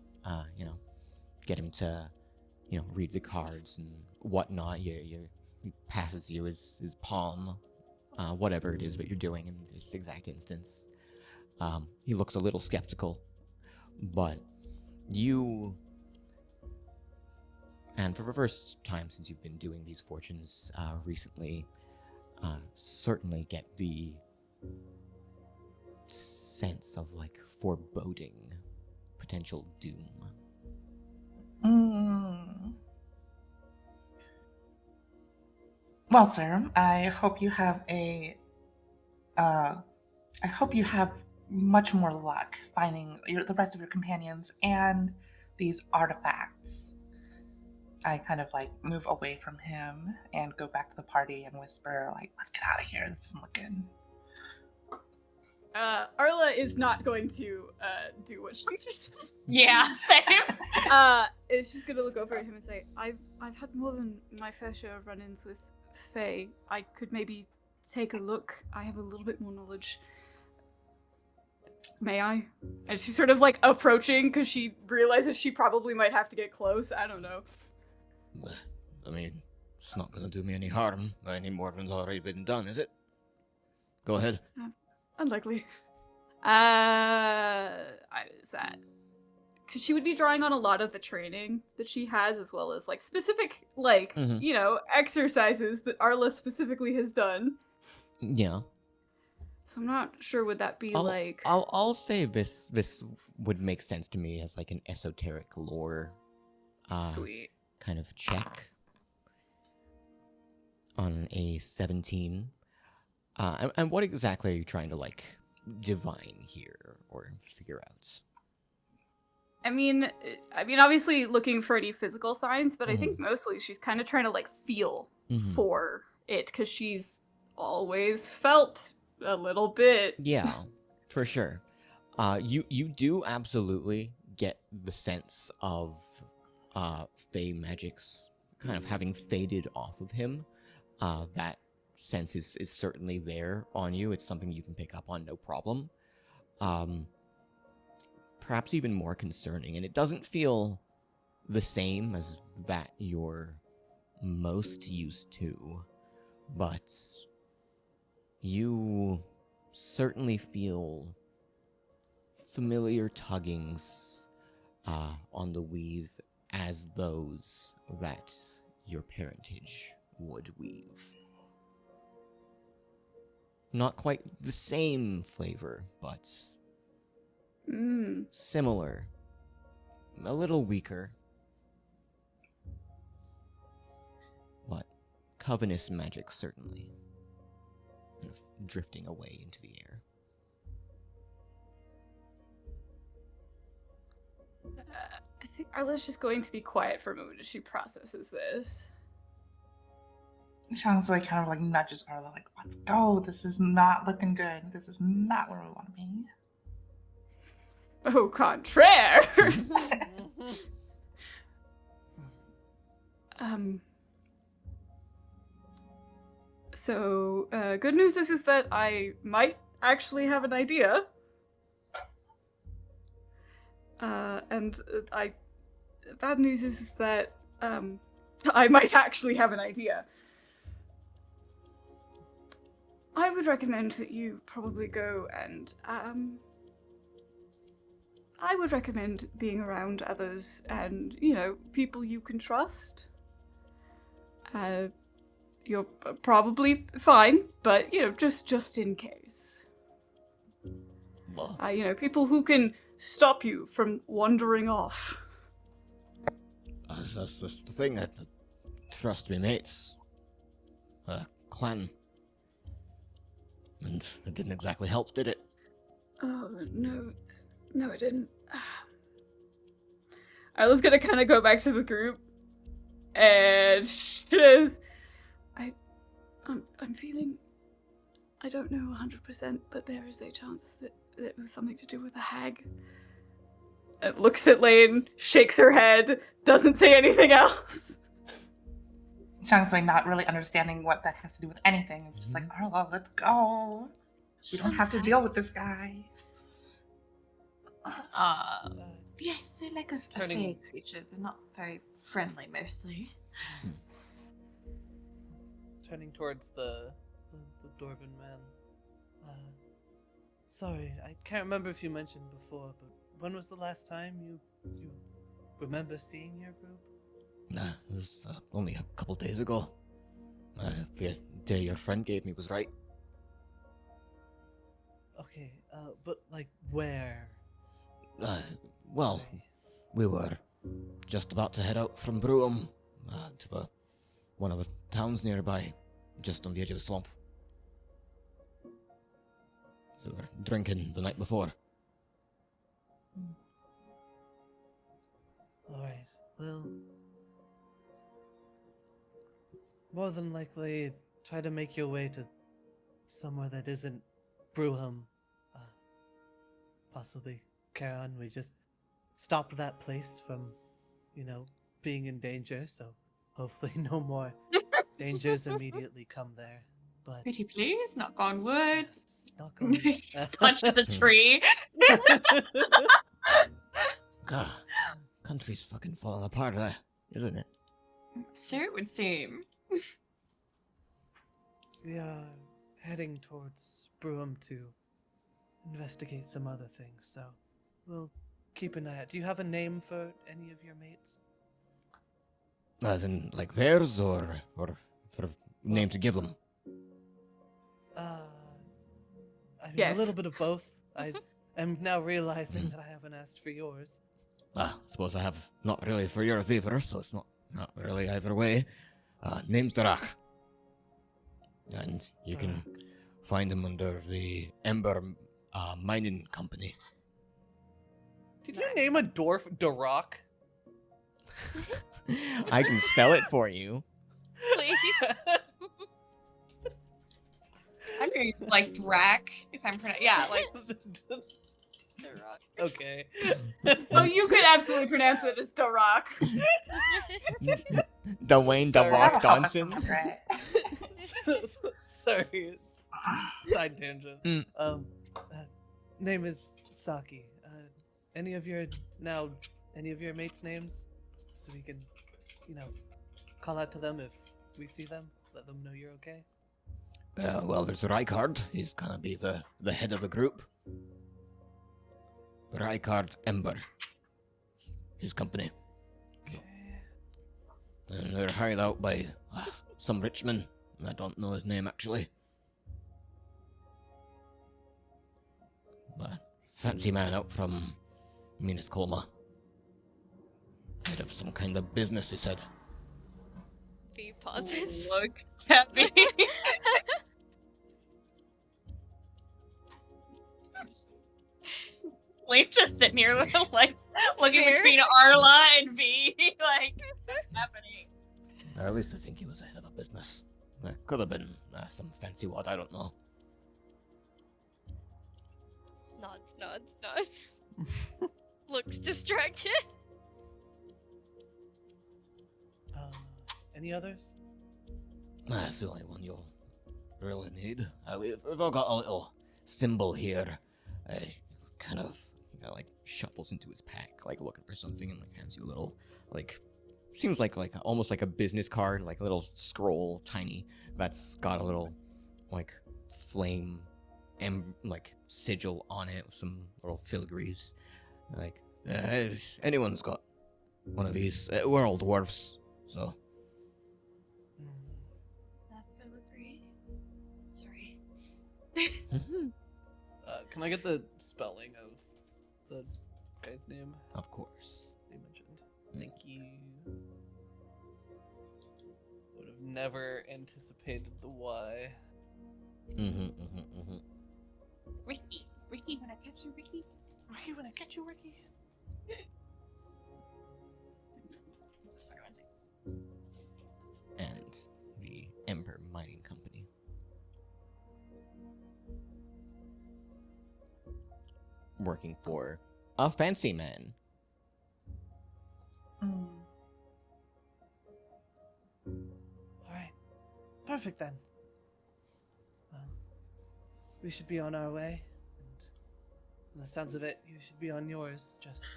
get him to, read the cards and whatnot. He passes you his palm, whatever it is that you're doing in this exact instance. He looks a little skeptical, but you, and for the first time since you've been doing these fortunes recently, certainly get the sense of foreboding potential doom. Well, sir, I hope you have much more luck finding the rest of your companions and these artifacts. I kind of move away from him and go back to the party and whisper let's get out of here. This doesn't look good. Arla is not going to do what she just said. Yeah, same. Is just gonna look over at him and say, I've had more than my fair share of run-ins with Fae. I could maybe take a look. I have a little bit more knowledge. May I? And she's sort of approaching because she realizes she probably might have to get close. I don't know. I mean, it's not gonna do me any harm. Any more than's already been done, is it? Go ahead. Unlikely. Is that? Because she would be drawing on a lot of the training that she has, as well as like specific, like exercises that Arla specifically has done. Yeah. So I'm not sure would that be like. I'll say this would make sense to me as like an esoteric lore. Sweet. Kind of check. On a 17. And what exactly are you trying to like divine here or figure out? I mean, obviously looking for any physical signs, but I think mostly she's kind of trying to like feel for it because she's always felt a little bit. Yeah, for sure. You do absolutely get the sense of Fey magics kind of having faded off of him. That sense is certainly there on you. It's something you can pick up on, no problem. Perhaps even more concerning, and it doesn't feel the same as that you're most used to, but you certainly feel familiar tuggings on the weave as those that your parentage would weave. Not quite the same flavor, but similar. A little weaker. But Covenus magic certainly kind of drifting away into the air. I think Arla's just going to be quiet for a moment as she processes this. Shangsway kind of like nudges Arla, like, let's go. This is not looking good. This is not where we want to be. Au contraire! So, good news is that I might actually have an idea. Bad news is that, I might actually have an idea. I would recommend that you probably go and, I would recommend being around others and, people you can trust. You're probably fine, but, just in case. People who can stop you from wandering off. That's the thing. I trust me mates. Clan. And it didn't exactly help, did it? Oh, no. No, it didn't. Isla's gonna kind of go back to the group. And I'm feeling... I don't know 100%, but there is a chance that it was something to do with a hag. It looks at Lane, shakes her head, doesn't say anything else. Shangsway not really understanding what that has to do with anything. It's just like, Arla, let's go. We don't have to deal with this guy. Yes, they're like a fey creature. They're not very friendly, mostly. Turning towards the Dwarven man. Sorry, I can't remember if you mentioned before, but when was the last time you remember seeing your group? It was only a couple days ago. The day your friend gave me was right. Okay, but like where? Well, we were just about to head out from Broom to one of the towns nearby, just on the edge of the swamp. We were drinking the night before. Alright, well... More than likely, try to make your way to somewhere that isn't Brewham. Possibly Charon. We just stopped that place from, being in danger, so hopefully no more dangers immediately come there. But Pretty please, knock on wood. Knock on wood. Punches a tree. God, country's fucking falling apart there, isn't it? So it would seem. We are heading towards Brewham to investigate some other things, so we'll keep an eye out. Do you have a name for any of your mates? As in, like theirs, or for name to give them? I mean, Yes. a little bit of both. I am now realizing that I haven't asked for yours. I suppose I have not really for yours either, so it's not really either way. Name's Drach. And you can find him under the Ember Mining Company. Did you name a dwarf Darak? I can spell it for you. Please. I'm hearing like Drac, if I'm pronouncing. Yeah, like Okay. Oh, you could absolutely pronounce it as Darak. Dwayne Sorry. DeRock That'll help us Johnson. remember it. Sorry. Side tangent. Mm. Name is Saki. Any of your mates' names, so we can, call out to them if we see them. Let them know you're okay. Well, there's Rykard. He's gonna be the head of the group. Rykard Ember. His company. Okay. And they're hired out by some rich man. I don't know his name actually. But fancy man out from Milkisgoodmaam. Head of some kind of business, he said. Be pauses. look at me. Lane's just sitting here like looking Fair. between Arla and V, like what's happening? Or at least I think he was the head of a business. Could have been some fancy what, I don't know. Nods. Looks distracted. Any others? That's the only one you'll really need. We've all got a little symbol here. Kind of, like shuffles into his pack, like looking for something, and like hands you a little, like, seems like almost like a business card, like a little scroll, tiny, that's got a little, like, flame and like sigil on it with some little filigrees. Like, anyone's got one of these. We're all dwarfs, so. That's filigree. Sorry. Can I get the spelling of the guy's name Of course. you mentioned? Thank you. Would have never anticipated the Y. Ricky, when I catch you, Ricky. Ricky, when I get you, Ricky. Sorry, one second. And the Ember Mining Company. Working for a fancy man. Mm. Alright. Perfect then. Well, we should be on our way. And from the sounds of it, you should be on yours. Just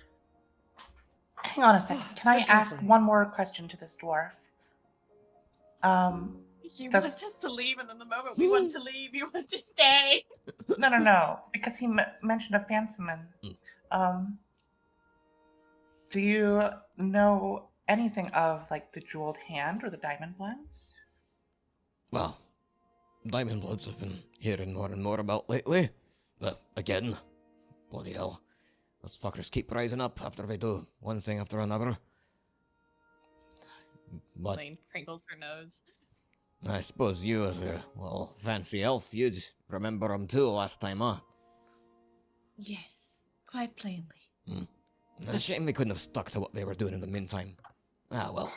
Hang on a second. Can I Tread ask carefully. one more question to this dwarf? You Does- want us to leave, and then the moment we want to leave, you want to stay. No, because he mentioned a fancy man. Do you know anything of like the jeweled hand or the diamond blends? Well, Diamond Bloods have been hearing more and more about lately. But again, bloody hell. Those fuckers keep rising up after they do one thing after another. But Lane crinkles her nose. I suppose you, as a, well, fancy elf, you'd remember them too last time, huh? Yes, quite plainly. A shame they couldn't have stuck to what they were doing in the meantime. Ah, well.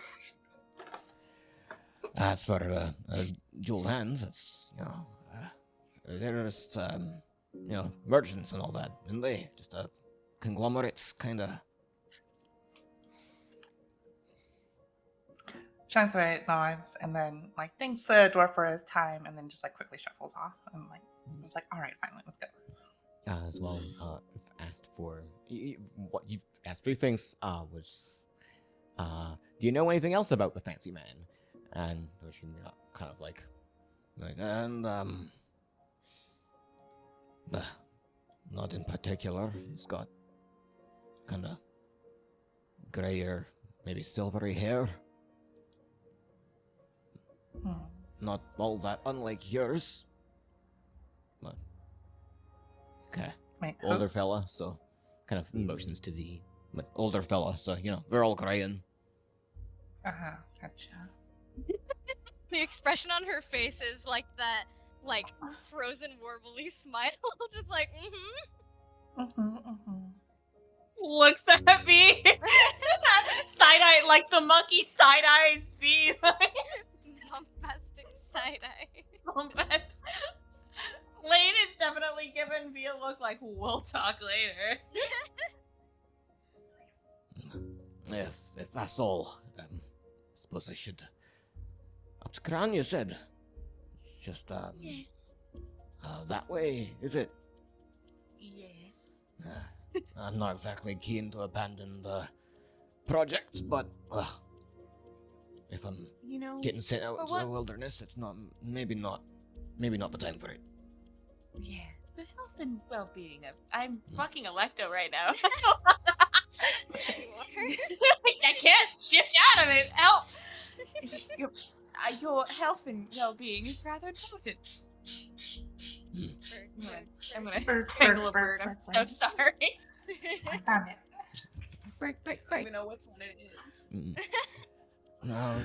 As for jeweled hands, it's, they're just, merchants and all that, and they just conglomerates, kinda. Chanceway nods and then like thanks the dwarf for his time and then just like quickly shuffles off and like it's like all right, finally, let's go. As well, I've asked for what you've asked 3 things. Was do you know anything else about the fancy man? And she kind of like, and Not in particular. He's got kind of grayer, maybe silvery hair. Not all that unlike yours. But okay. Wait, Older fella, so kind of motions to V. But older fella, so you know, they're all crying. Gotcha. The expression on her face is like that, like, frozen warbly smile. Just like, Looks at me. Side-eye, like the monkey side-eyes me. bombastic side-eye. Lane is definitely giving me a look like, we'll talk later. If that's all, I suppose I should. Up to Kran, you said. It's just Yes. that way, is it? Yes. I'm not exactly keen to abandon the project, but if I'm You know, getting sent out for into the what- wilderness, it's not maybe not the time for it. yeah. The health and well-being of... I'm fucking Electo right now. I can't shift out of it. Help! Your health and well-being is rather important. I'm gonna strangle a bird. I'm so sorry. I found it. Break. I don't even know which one it is. No,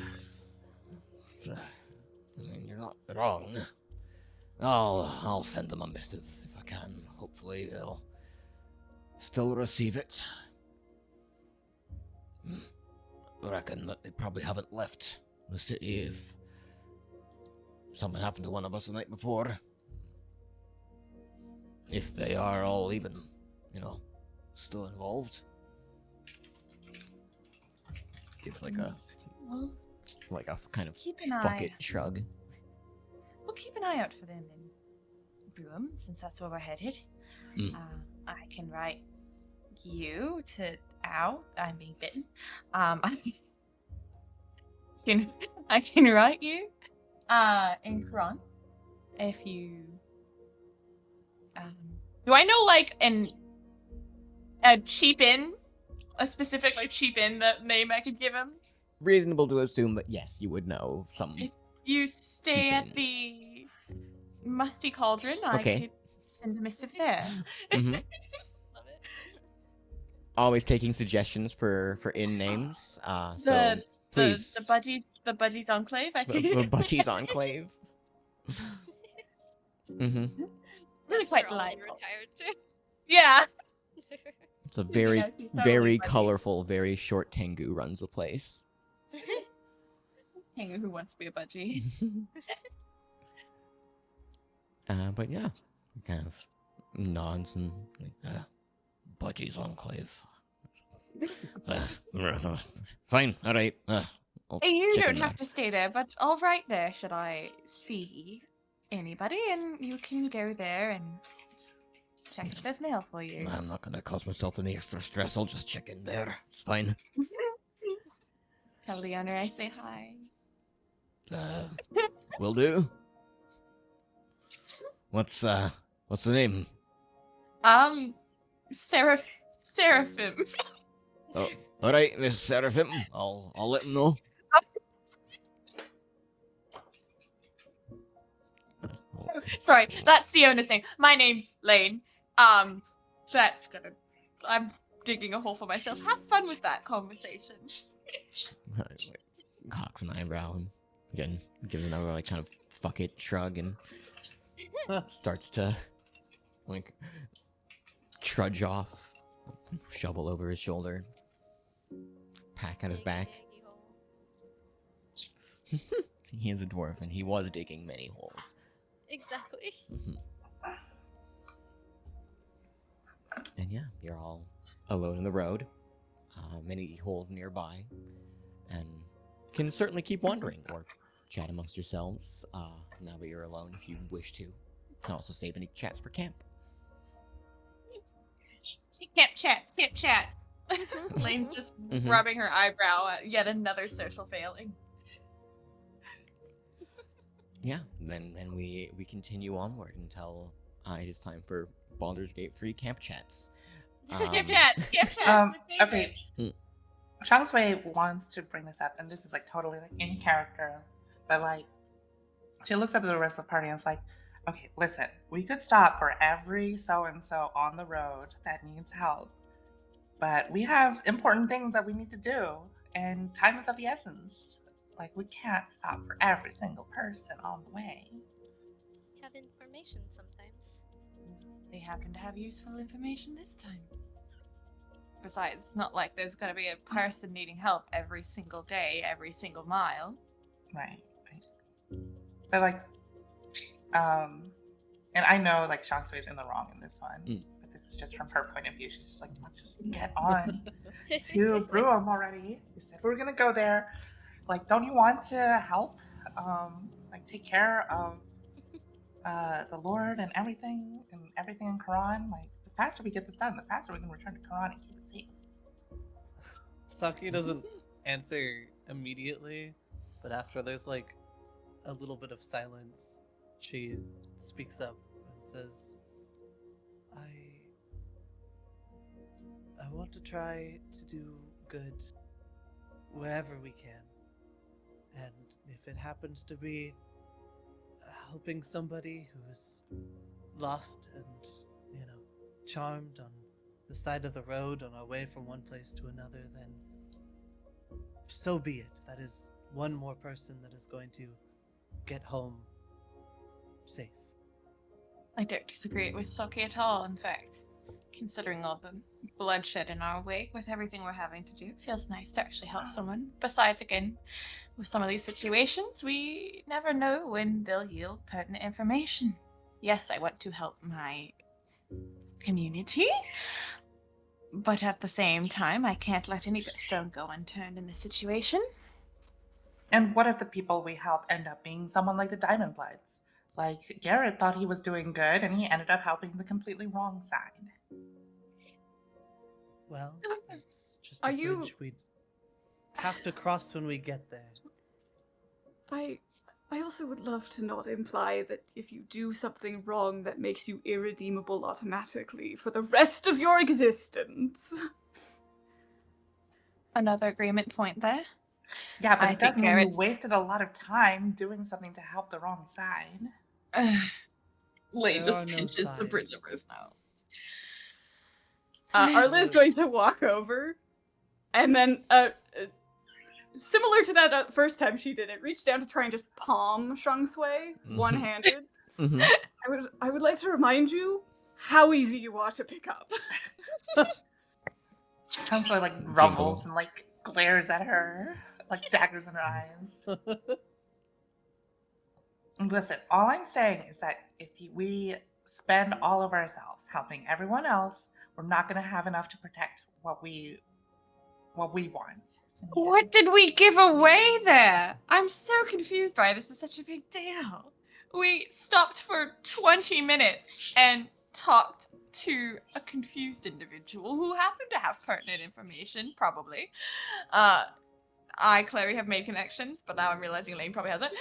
I mean you're not wrong. I'll send them a missive if I can. Hopefully they'll still receive it. I reckon that they probably haven't left the city if something happened to one of us the night before. If they are all even, still involved. Gives like a kind of Keep an fuck eye. it shrug. We'll keep an eye out for them in Broom, since that's where we're headed. Mm. I can write you to ow, I'm being bitten. I can write you in Kron if you Do I know, like, a cheap inn? A specific, like, cheap inn that name I could give him? Reasonable to assume that yes, you would know some. You stay Cheap at inn. the Musty Cauldron. Okay. I could send a missive there. Mhm. Love it. Always taking suggestions for inn names. So The please, the Budgies Enclave. I could. the Bushy's Enclave. Mm-hmm. Really That's quite where Ollie delightful. retired to. Yeah. It's a very, Yeah, she's totally very Budgie. colorful, very short Tengu runs the place. Hang on, who wants to be a Budgie? But yeah, kind of nods and Budgie's Enclave. Fine, all right. I'll You check don't in have there. to stay there, but I'll write there should I see anybody, and you can go there and check if there's mail for you. I'm not gonna cause myself any extra stress. I'll just check in there. It's fine. Tell the owner I say hi. Will do. What's the name? Seraphim. Oh, all right, Miss Seraphim. I'll let him know. Sorry, that's the owner's name. My name's Lane. That's gonna. I'm digging a hole for myself. Have fun with that conversation. Cocks an eyebrow and again gives another like kind of fuck it shrug and starts to like trudge off, shovel over his shoulder, pack on his back. He is a dwarf and he was digging many holes. Exactly. Mhm. And yeah, you're all alone in the road. Many holes nearby, and can certainly keep wandering or chat amongst yourselves. Now that you're alone, if you wish to, can also save any chats for camp. Camp chats, camp chats. Lane's just Mhm. rubbing her eyebrow at yet another social failing. Yeah, then we continue onward until it is time for Baldur's Gate 3 camp chats. Skip chat. Okay. Shangshui wants to bring this up, and this is like totally like in character, but like she looks at the rest of the party and it's like, okay, listen, we could stop for every so and so on the road that needs help, but we have important things that we need to do, and time is of the essence. Like, we can't stop for every single person on the way. Have information sometimes. They happen to have useful information this time. Besides, it's not like there's gonna be a person needing help every single day, every single mile. Right. But like, and I know like Shangshui is in the wrong in this one, but this is just from her point of view. She's just like, let's just get on to Bruum already. We said we were gonna go there. Like, don't you want to help? Like, take care of the Lord and everything in Quran. Like, the faster we get this done, the faster we can return to Quran and keep it safe. Saki doesn't answer immediately, but after there's like a little bit of silence, she speaks up and says, I want to try to do good wherever we can. And if it happens to be helping somebody who's lost and, charmed on the side of the road on our way from one place to another, then so be it. That is one more person that is going to get home safe. I don't disagree with Saki at all, in fact. Considering all the bloodshed in our wake with everything we're having to do, it feels nice to actually help someone. Besides, again, with some of these situations, we never know when they'll yield pertinent information. Yes, I want to help my community, but at the same time, I can't let any stone go unturned in this situation. And what if the people we help end up being someone like the Diamond Bloods? Like, Garrett thought he was doing good, and he ended up helping the completely wrong side. Well, it's just Are a you- bridge we'd have to cross when we get there. I also would love to not imply that if you do something wrong that makes you irredeemable automatically for the rest of your existence. Another agreement point there. Yeah, but I it think doesn't mean you Garrett's- wasted a lot of time doing something to help the wrong side. Lane There just are no pinches the bridge sides. of his nose. Arla's going to walk over and then, similar to that first time she did it, reach down to try and just palm Shangshui, one-handed. Mm-hmm. I would like to remind you how easy you are to pick up. Shangshui like rumbles and like glares at her, like daggers in her eyes. Listen, all I'm saying is that if we spend all of ourselves helping everyone else, we're not going to have enough to protect what we want. What did we give away there? I'm so confused why this is such a big deal. We stopped for 20 minutes and talked to a confused individual who happened to have pertinent information, probably. I clearly have made connections, but now I'm realizing Lane probably hasn't.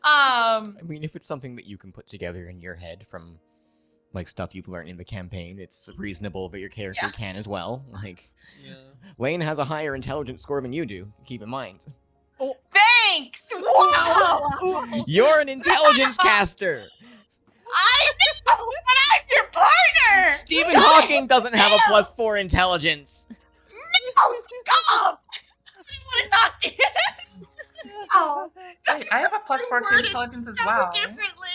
I mean, if it's something that you can put together in your head from, like, stuff you've learned in the campaign, it's reasonable that your character can as well. Like, Yeah. Lane has a higher intelligence score than you do, keep in mind. Thanks! Wow! You're an intelligence caster! I know, but I'm your partner! Stephen Hawking doesn't have a +4 intelligence! No, stop! I want to talk to you! Oh, wait, I have a +4 to Worded intelligence as so well. differently.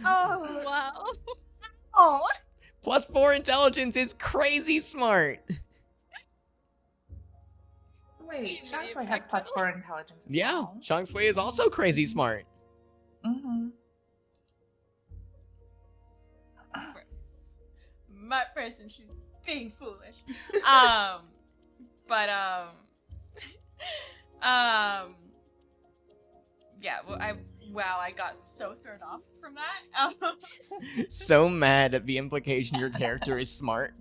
Oh, Wow. oh. +4 intelligence is crazy smart! Wait, Maybe Shangshui has effective. +4 intelligence as Yeah, well. Shangshui is also crazy smart. Mm-hmm. My person, she's being foolish. Yeah, well, I got so thrown off from that. So mad at the implication your character is smart.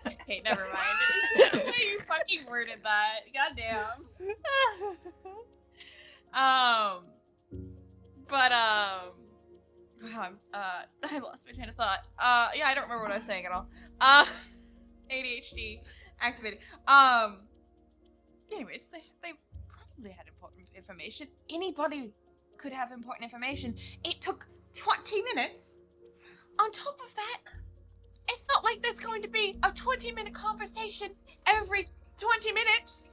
Okay, never mind. The way you fucking worded that. Goddamn. Wow, I lost my train of thought. Yeah, I don't remember what I was saying at all. ADHD activated. Anyways, they probably had important information. Anybody could have important information. It took 20 minutes. On top of that, it's not like there's going to be a 20-minute conversation every 20 minutes.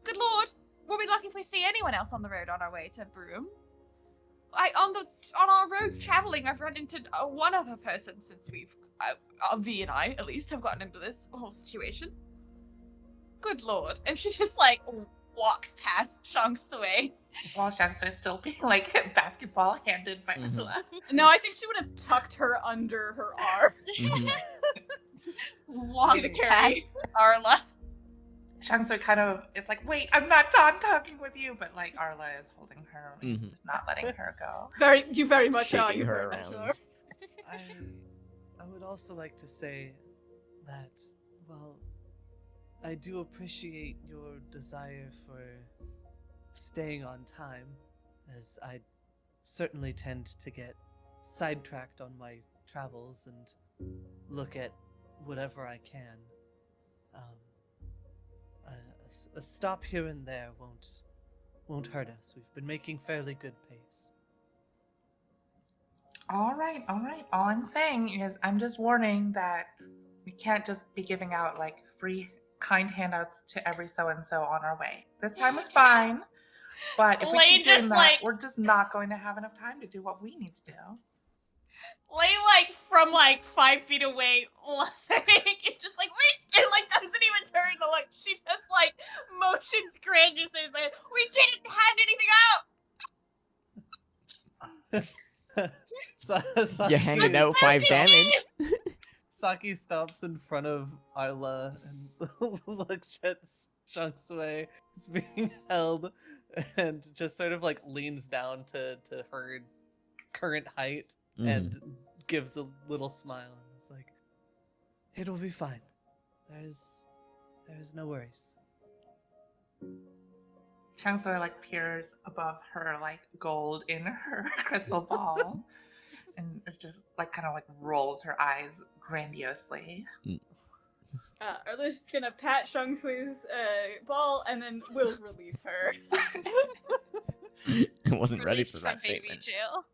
Good lord, we'll be lucky if we see anyone else on the road on our way to Broome. On our roads traveling, I've run into one other person since we've, V and I at least, have gotten into this whole situation. Good lord. And she just like walks past Shang Tsui. While Shangsu is still being like basketball handed by Mhm. Ula. No, I think she would have tucked her under her arm. Mhm. Walks Need to past carry. Arla. Shangsu kind of is like, wait, I'm not done talking with you, but like Arla is holding her, Mhm. not letting her go. You very much are. Shaking You her very much around. are. I would also like to say that, well, I do appreciate your desire for staying on time, as I certainly tend to get sidetracked on my travels and look at whatever I can. A stop here and there won't hurt us. We've been making fairly good pace. All right. All I'm saying is I'm just warning that we can't just be giving out like free kind handouts to every so-and-so on our way. This time was fine, but if we Lane keep doing just, that, like- we're just not going to have enough time to do what we need to do. Lane, like, from, like, 5 feet away, like, it's just like, wait, and, like, doesn't even turn to look. She just, like, motions Grandeur says, like, we didn't hand anything out! You handed out 5 damage. Saki stops in front of Arla and looks at Shang Tsui. It's being held and just sort of like leans down to her current height and gives a little smile and is like, "It'll be fine. There's no worries." Shangsu like peers above her like gold in her crystal ball and it's just like kind of like rolls her eyes grandiosely. Arla's just gonna pat Shang Tsui's ball and then will release her. I wasn't ready Released for from that baby statement. jail.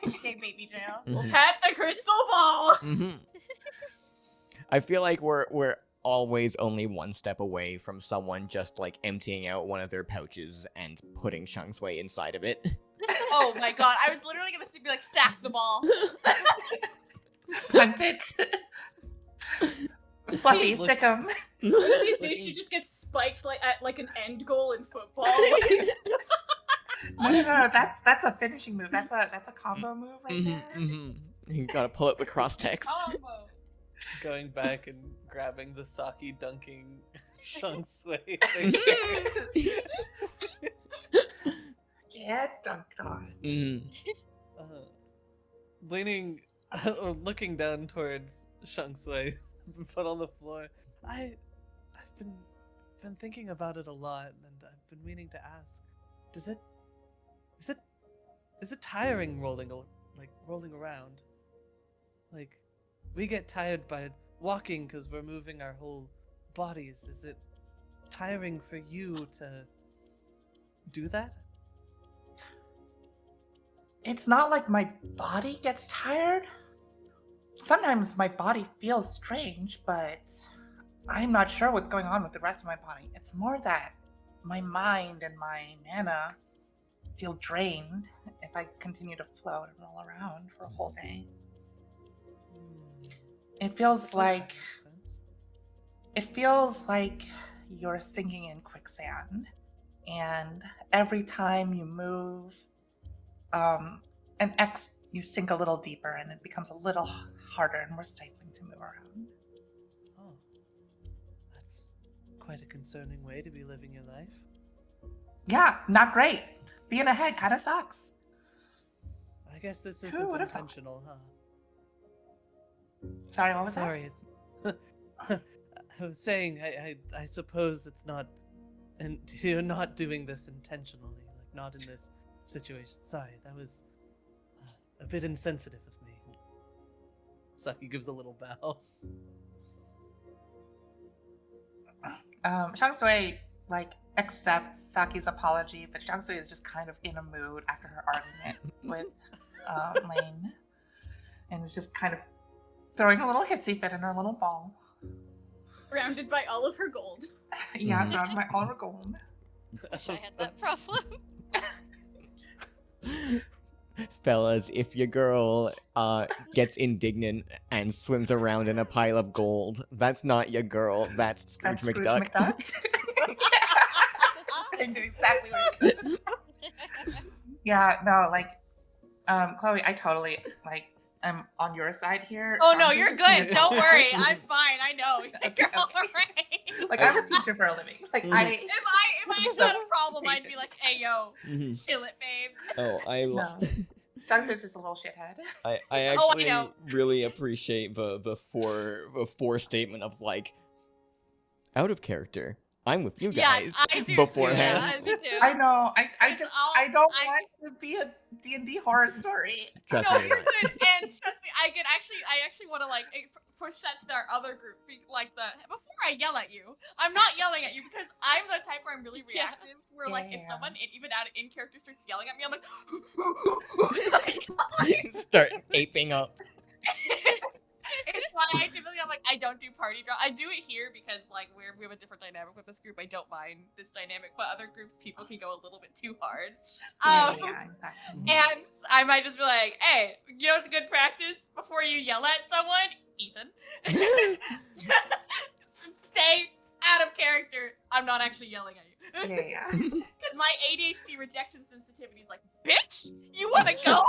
Okay, baby jail. Mhm. Pat the crystal ball! Mhm. I feel like we're always only one step away from someone just like emptying out one of their pouches and putting Shang Tsui inside of it. Oh my god, I was literally gonna be like, sack the ball. Punt it. Fluffy, Look- stick 'em. One of these days she just gets spiked like at like an end goal in football. No. That's a finishing move. That's a combo move right there. You gotta pull up the cross text. Combo. Going back and grabbing the Saki dunking Shang Tsui. Get dunked on. Leaning or looking down towards Shang Tsui, put on the floor. I've been thinking about it a lot, and I've been meaning to ask. Is it tiring rolling around? Like, we get tired by walking because we're moving our whole bodies. Is it tiring for you to do that? It's not like my body gets tired. Sometimes my body feels strange, but I'm not sure what's going on with the rest of my body. It's more that my mind and my mana feel drained if I continue to float and roll around for a whole day. It feels like you're sinking in quicksand, and every time you move, you sink a little deeper, and it becomes a little harder and more stifling to move around. Oh, that's quite a concerning way to be living your life. Yeah, not great. Being ahead kind of sucks. I guess this Who isn't would've thought? intentional, huh? Sorry, what was that? Sorry. I was saying, I suppose it's not, and you're not doing this intentionally, like not in this situation. Sorry, that was A bit insensitive of me. Saki gives a little bow. Shangsui like accepts Saki's apology, but Shangsui is just kind of in a mood after her argument with Lane, and is just kind of throwing a little hissy fit in her little ball. Surrounded by all of her gold. Yeah, surrounded by all her gold. Wish I had that problem. Fellas, if your girl gets indignant and swims around in a pile of gold, that's not your girl. That's Scrooge That's McDuck. I knew exactly what it was. Yeah, no, like, Chloe, I totally like. I'm on your side here. Oh no, Shangsui you're just needs good. to- Don't worry. I'm fine. I know. Okay, You're all okay. right. Like, I'm a teacher for a living. Like, Mhm. I. If I had a problem, I'd be like, "Hey, yo, Mhm. chill it, babe." Oh, No. Shangsui's just a little shithead. I Oh, I actually know. really appreciate the four statement of like out of character. I'm with you Yeah, guys I do beforehand. Yeah, me too. I know. I It's just all- I don't I- want to be a D&D horror story. Trust No, me. you're good. And trust me, I actually want to like push that to our other group. Like before I yell at you, I'm not yelling at you because I'm the type where I'm really Yeah. reactive. Where like if Yeah. someone even out in character starts yelling at me, I'm like, Start aping up. it's why I typically I'm like I don't do party drama. I do it here because like we have a different dynamic with this group. I don't mind this dynamic, but other groups people can go a little bit too hard. Yeah, exactly. And I might just be like, hey, you know what's a good practice before you yell at someone? Ethan. Say out of character, I'm not actually yelling at you. Yeah. Because my ADHD rejection sensitivity is like, bitch, you wanna go?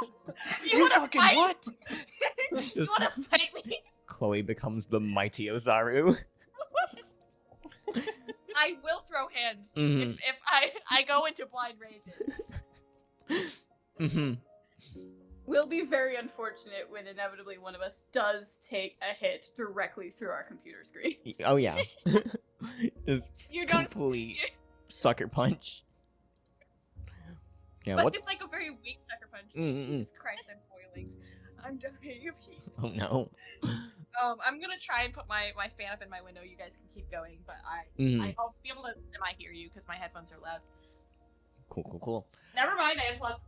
You wanna fucking fight? what? You Just- wanna fight me? Chloe becomes the mighty Ozaru. I will throw hands Mhm. if I go into blind rage. hmm Will be very unfortunate when inevitably one of us does take a hit directly through our computer screen. Oh yeah. Just You don't. complete sucker punch. Yeah. But What? it's like a very weak sucker punch. Mm-mm-mm. Jesus Christ, I'm boiling. I'm dying of heat. Oh no. I'm gonna try and put my fan up in my window. You guys can keep going, but Mhm. I'll be able to semi-hear you because my headphones are loud. Cool. Never mind, I unplugged.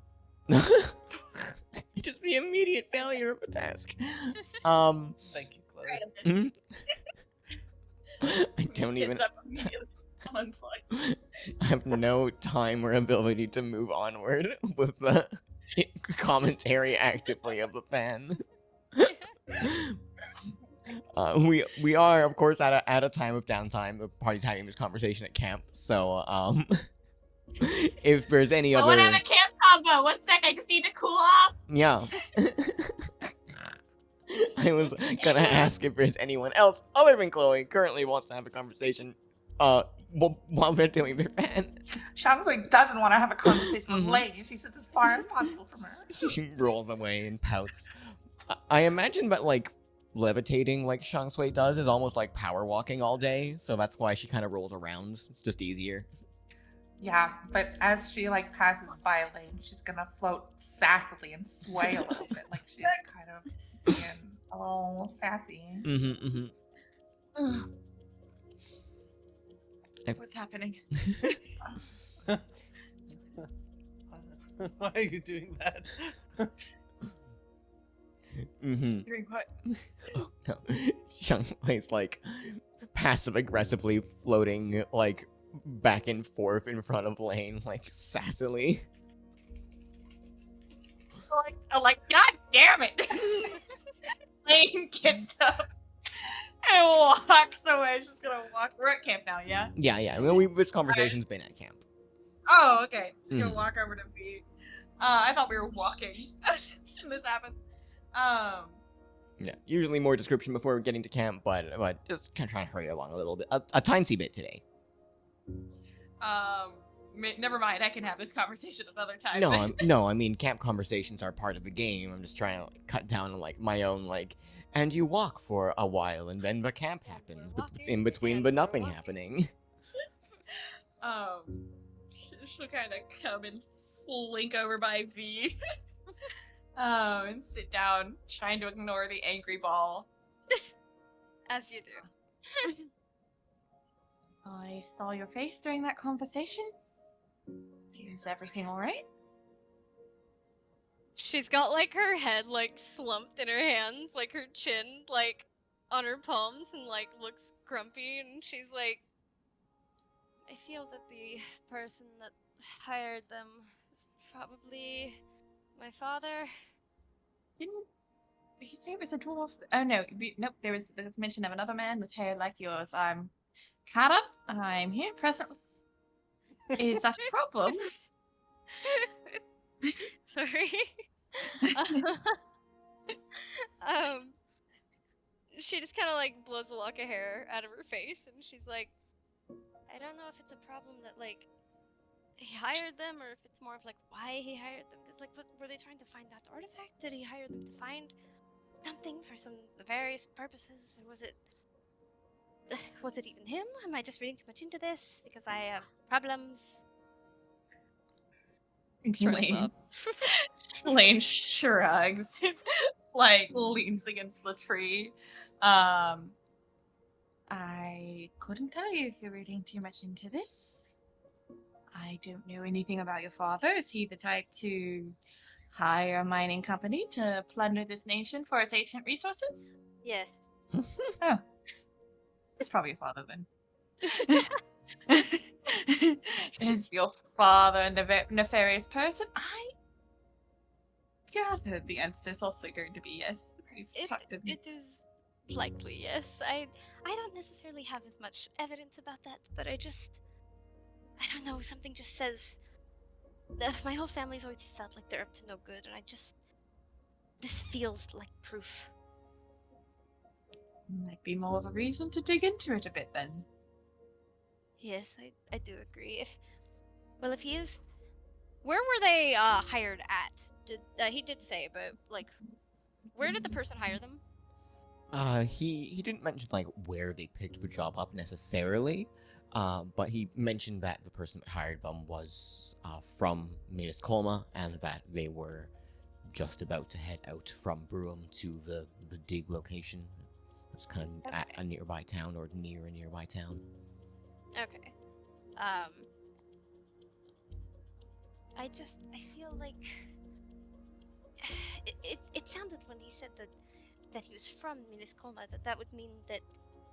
Just the immediate failure of a task. Thank you, Chloe. Right, I'm Mhm. I don't Sits even. up immediately, unplugged. I have no time or ability to move onward with the commentary actively of the fan. We are of course at a time of downtime. The party's having this conversation at camp, so if there's any I other, wanna have a camp combo. 1 sec, I just need to cool off. yeah. I was gonna ask if there's anyone else other than Chloe currently wants to have a conversation. While they're doing their fan. Shangsui doesn't want to have a conversation with Mhm. Lane. She sits as far as possible from her. She rolls away and pouts. I imagine that like levitating like Shangsui does is almost like power walking all day, so that's why she kind of rolls around. It's just easier. Yeah, but as she like passes by Lane, she's gonna float sassily and sway a little bit, like she's kind of being a little sassy. Mm-hmm. What's happening? Why are you doing that? Mm-hmm. Doing what? No. Shangwei's like passive aggressively floating like back and forth in front of Lane, like sassily. Like, God damn it! Lane gets up and walks away. She's gonna walk. We're at camp now, yeah? Yeah. I mean, this conversation's been at camp. Oh, okay. She's Mhm. gonna walk over to me. I thought we were walking. This happened. Yeah, usually more description before getting to camp, but just kind of trying to hurry along a little bit, a tiny bit today. Never mind. I can have this conversation another time. No, I mean camp conversations are part of the game. I'm just trying to like, cut down on like my own like, and you walk for a while, and then the camp happens, but Walking, in between, and but nothing walking. happening. She'll kind of come and slink over by V And sit down, trying to ignore the angry ball. As you do. I saw your face during that conversation. Is everything alright? She's got like her head like slumped in her hands, like her chin like on her palms, and like looks grumpy, and she's like, I feel that the person that hired them is probably my father. Didn't he say it was a dwarf? Oh no, nope. There was mention of another man with hair like yours. I'm Cartor. I'm here present. Is that a problem? Sorry. She just kind of like blows a lock of hair out of her face, and she's like, I don't know if it's a problem that like he hired them, or if it's more of like why he hired them. Because like, what were they trying to find that artifact? Did he hire them to find something for some various purposes, or was it even him? Am I just reading too much into this because I have problems? Lane shrugs, like leans against the tree. I couldn't tell you if you're reading too much into this. I don't know anything about your father. Is he the type to hire a mining company to plunder this nation for its ancient resources? Yes. Oh. It's probably your father then. Is your father a nefarious person? I gathered the answer is also going to be yes. We've talked to It is likely, yes. I don't necessarily have as much evidence about that, but I don't know, something just says my whole family's always felt like they're up to no good, and this feels like proof. Might be more of a reason to dig into it a bit then. Yes, I do agree. If he is, where were they hired at? He did say, but like, where did the person hire them? He didn't mention like where they picked the job up necessarily, but he mentioned that the person that hired them was from Milkisgoodmaam, and that they were just about to head out from Broom to the dig location. It's kind of at a nearby town or near a nearby town. Okay. I feel like it sounded when he said that he was from Milkisgoodmaam that would mean that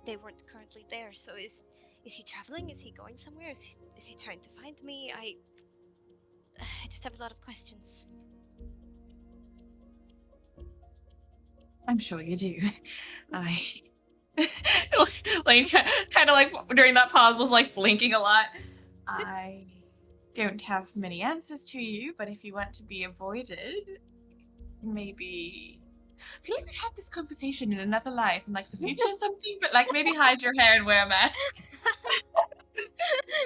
they weren't currently there. So is he traveling? Is he going somewhere? Is he trying to find me? I just have a lot of questions. I'm sure you do. Like kind of like during that pause was like blinking a lot. I don't have many answers to you, but if you want to be avoided, maybe I feel like we've had this conversation in another life, in like the future or something, but like maybe hide your hair and wear a mask.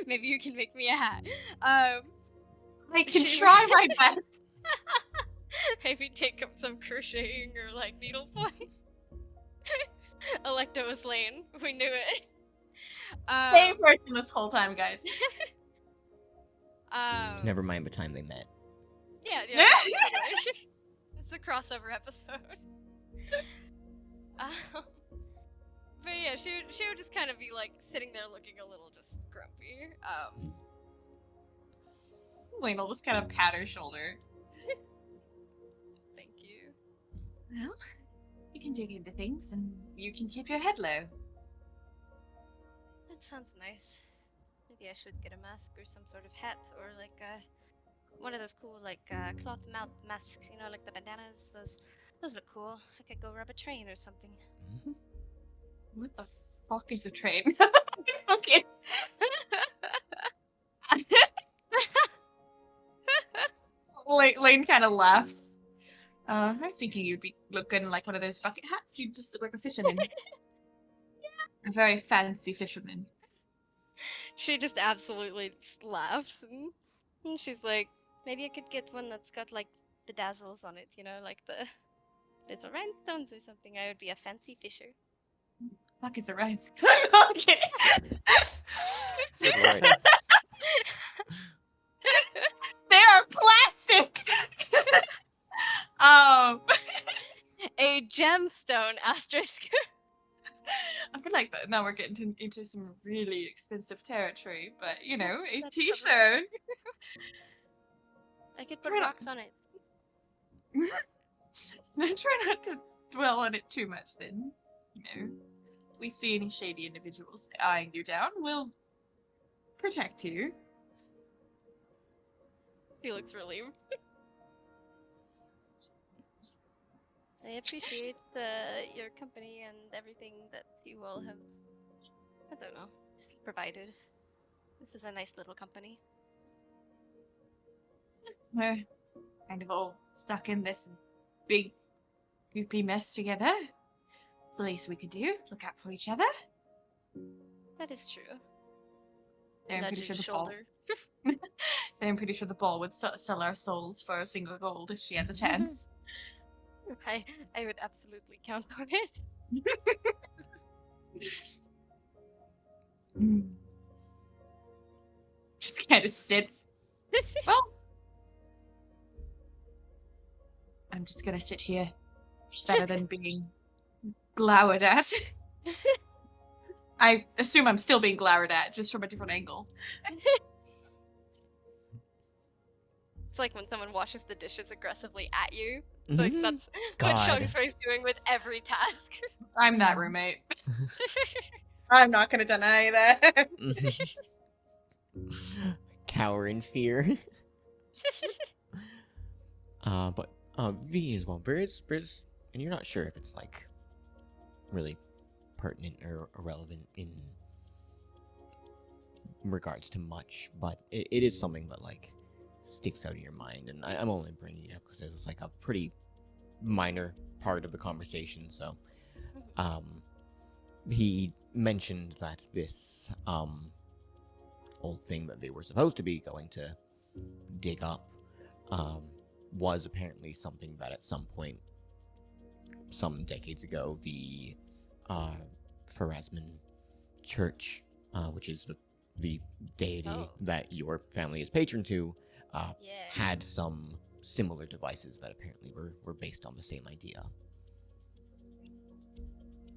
Maybe you can make me a hat. I can try my best. Maybe take up some crocheting or like needlepoint. Electo was Lane. We knew it. Same person this whole time, guys. Never mind the time they met. Yeah. It's a crossover episode. But yeah, she would just kind of be like sitting there looking a little just grumpy. Lane will just kind of pat her shoulder. Thank you. Well, you can dig into things and you can keep your head low. That sounds nice. Maybe I should get a mask or some sort of hat, or like one of those cool like cloth mouth masks, you know, like the bandanas. Those look cool. I could go rub a train or something. What the fuck is a train? Okay. Lane kind of laughs. I was thinking you'd look good in like one of those bucket hats. You'd just look like a fisherman. A very fancy fisherman. She just absolutely just laughs, and she's like, maybe I could get one that's got like bedazzles on it, you know, like the little rhinestones or something. I would be a fancy fisher. Fuck is a rhinestone? Okay. Good lord. They are plastic. gemstone asterisk. I feel like that now we're getting into some really expensive territory, but you know, a That's t-shirt. I could put Try not rocks on it. I try not to dwell on it too much then. You know, if we see any shady individuals eyeing you down, we'll protect you. He looks relieved. I appreciate your company and everything that you all have, I don't know, just provided. This is a nice little company. We're kind of all stuck in this big, goopy mess together. It's the least we could do. Look out for each other. That is true. I'm Nudge pretty sure his the ball. shoulder. I'm pretty sure the ball would sell our souls for a single gold if she had the chance. I would absolutely count on it. Just kind of sits. Well, I'm just gonna sit here. It's better than being glowered at. I assume I'm still being glowered at, just from a different angle. It's like when someone washes the dishes aggressively at you. Like that's what God. Shungsway's doing with every task. I'm that roommate. I'm not gonna deny that. Cower in fear. But V as well. There's, and you're not sure if it's like really pertinent or relevant in regards to much, but it is something that like sticks out of your mind, and I'm only bringing it up because it was like a pretty minor part of the conversation. So, he mentioned that this old thing that they were supposed to be going to dig up was apparently something that at some point, some decades ago, the Pharasman Church, which is the deity that your family is patron to, had some similar devices that apparently were based on the same idea.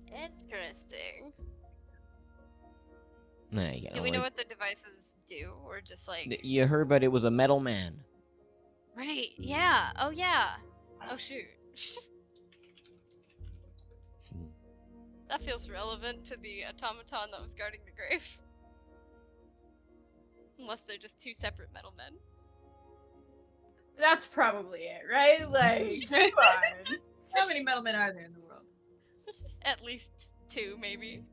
Interesting. You Do we know what the devices do, or just like? You heard that it was a metal man. Right. Yeah. Oh yeah. Oh shoot. That feels relevant to the automaton that was guarding the grave. Unless they're just two separate metal men. That's probably it, right? Like, come on. How many metal men are there in the world? At least two, maybe.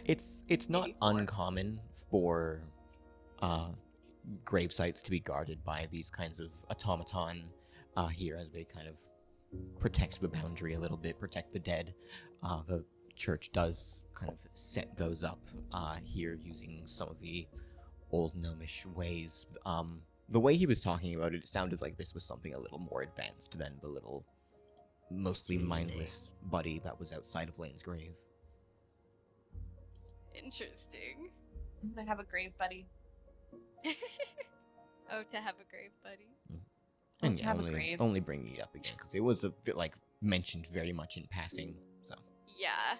It's not Maybe four. uncommon for grave sites to be guarded by these kinds of automaton here, as they kind of protect the boundary a little bit, protect the dead. The church does kind of set those up here using some of the old gnomish ways. The way he was talking about it, it sounded like this was something a little more advanced than the little, mostly mindless buddy that was outside of Lane's grave. Interesting. I have a grave buddy. Oh, to have a grave buddy. And to have a only, grave. only bringing it up again because it was a bit like mentioned very much in passing. So Yeah.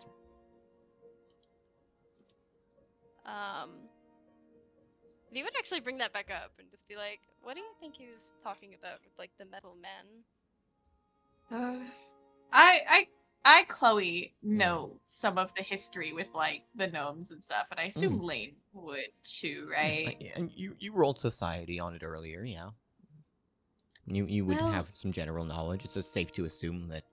If you would actually bring that back up and just be like, what do you think he was talking about with like the metal men? I Chloe know some of the history with like the gnomes and stuff, and I assume Lane would too, right? yeah, and you rolled society on it earlier, yeah. You would Well- have some general knowledge. It's just safe to assume that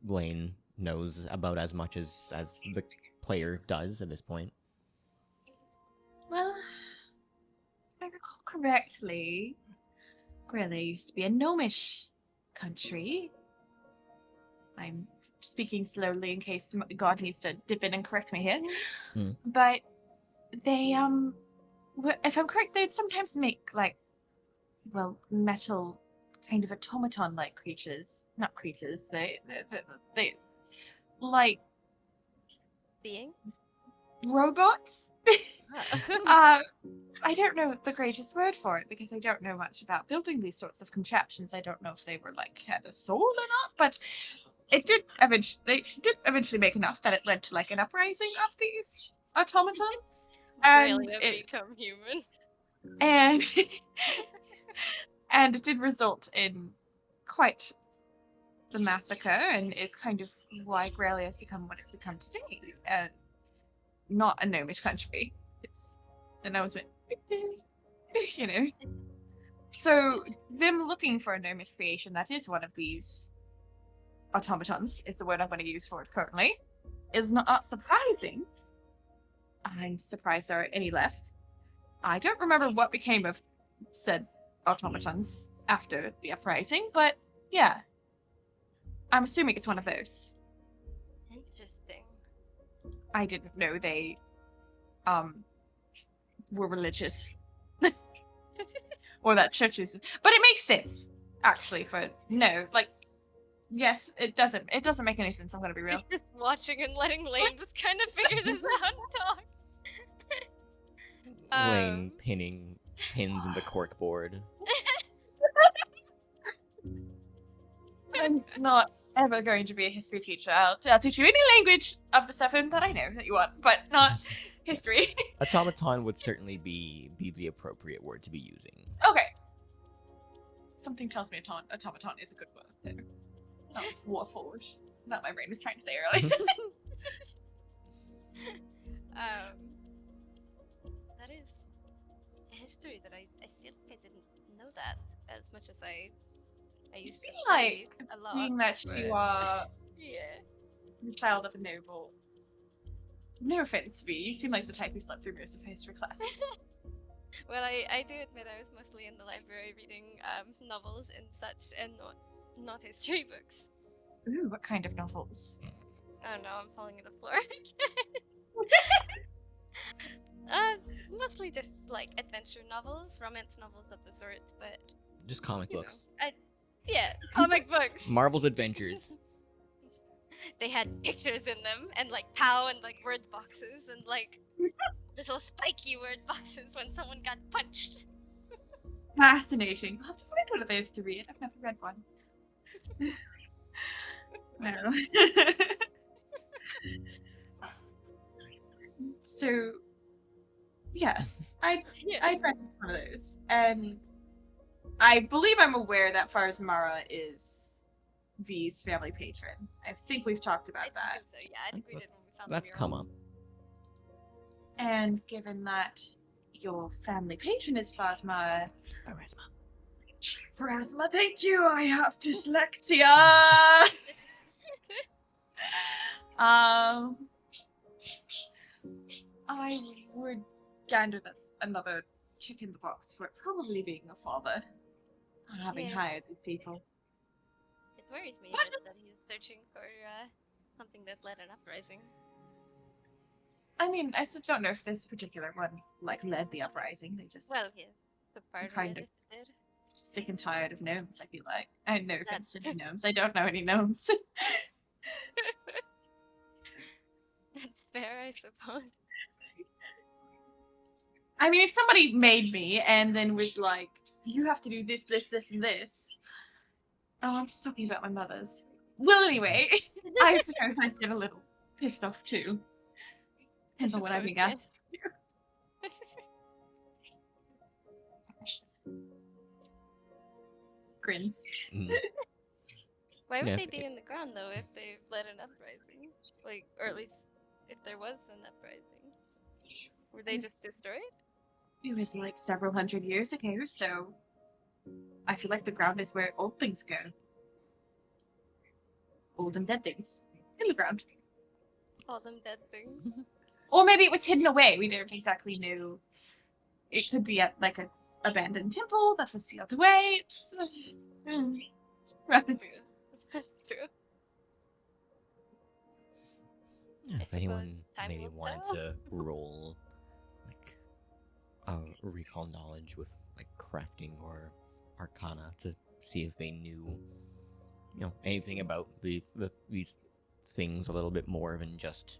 Lane knows about as much as the player does at this point. Well, if I recall correctly, Grilla used to be a gnomish country. I'm speaking slowly in case God needs to dip in and correct me here. But they, if I'm correct, they'd sometimes make, like, well, metal kind of automaton-like creatures. Not creatures, they like, Being? robots? I don't know the greatest word for it because I don't know much about building these sorts of contraptions. I don't know if they were like had a soul or not, but It did they did eventually make enough that it led to like an uprising of these automatons. And Miselia it, become human. and and it did result in quite the massacre, and is kind of why Gralia has become what it's become today. Not a gnomish country. It's the gnomes went, you know. So them looking for a gnomish creation that is one of these automatons, is the word I'm going to use for it currently, is not surprising. I'm surprised there are any left. I don't remember what became of said automatons after the uprising, but yeah. I'm assuming it's one of those. Interesting. I didn't know they were religious. Or that churches, but it makes sense actually. For no, like, yes, it doesn't make any sense. I'm gonna be real. Just watching and letting Lane just kind of figure this out and talk. Lane pinning pins in the corkboard. I'm not ever going to be a history teacher. I'll teach you any language of the 7 that I know that you want, but not history. Automaton would certainly be the appropriate word to be using. Okay. Something tells me automaton is a good word there. It's not warforged. That my brain was trying to say earlier. That is a history that I feel like I didn't know that as much as I used to like study a lot. being that you are Yeah. the child of a noble. No offense to me, you seem like the type who slept through most of history classes. Well, I do admit I was mostly in the library reading novels and such, and not history books. Ooh, what kind of novels? Oh no, I'm falling to the floor. Mostly just like adventure novels, romance novels of the sort, but Just comic you know, books. yeah, comic books. Marvel's Adventures. They had pictures in them, and like POW and like word boxes, and like little spiky word boxes when someone got punched. Fascinating. I'll have to find one of those to read. I've never read one. No. So, yeah, I'd read one of those, and I believe I'm aware that Farzamara is V's family patron. I think we've talked about that. So yeah, I think we did when we found That's the come mural. up. And given that your family patron is Farzamara, Pharasma, thank you. I have dyslexia. I would gander that's another tick in the box for it probably being a father, having Yes. hired these people. It worries me that he's searching for something that led an uprising. I mean, I still don't know if this particular one like led the uprising. They just Well, yeah, took part kind of of it. Did. sick and tired of gnomes. I feel like. I had no offense That's to any gnomes. I don't know any gnomes. That's fair, I suppose. I mean, if somebody made me and then was like, "You have to do this, this, this, and this," oh, I'm just talking about my mother's. Well, anyway, I suppose I'd get a little pissed off too. Depends on what I'm being Suppose, asked to do. Grins. Mm. Why would Yeah, they if- be in the ground though if they led an uprising? Like, or at least if there was an uprising, were they just destroyed? It was like several hundred years ago, so I feel like the ground is where old things go. Old and dead things in the ground. All them dead things. Or maybe it was hidden away. We don't exactly know. It could be at like an abandoned temple that was sealed away. It's, rabbits. That's true. Yeah, I if anyone suppose time maybe will wanted tell. to roll like recall knowledge with like crafting or arcana to see if they knew, you know, anything about these things a little bit more than just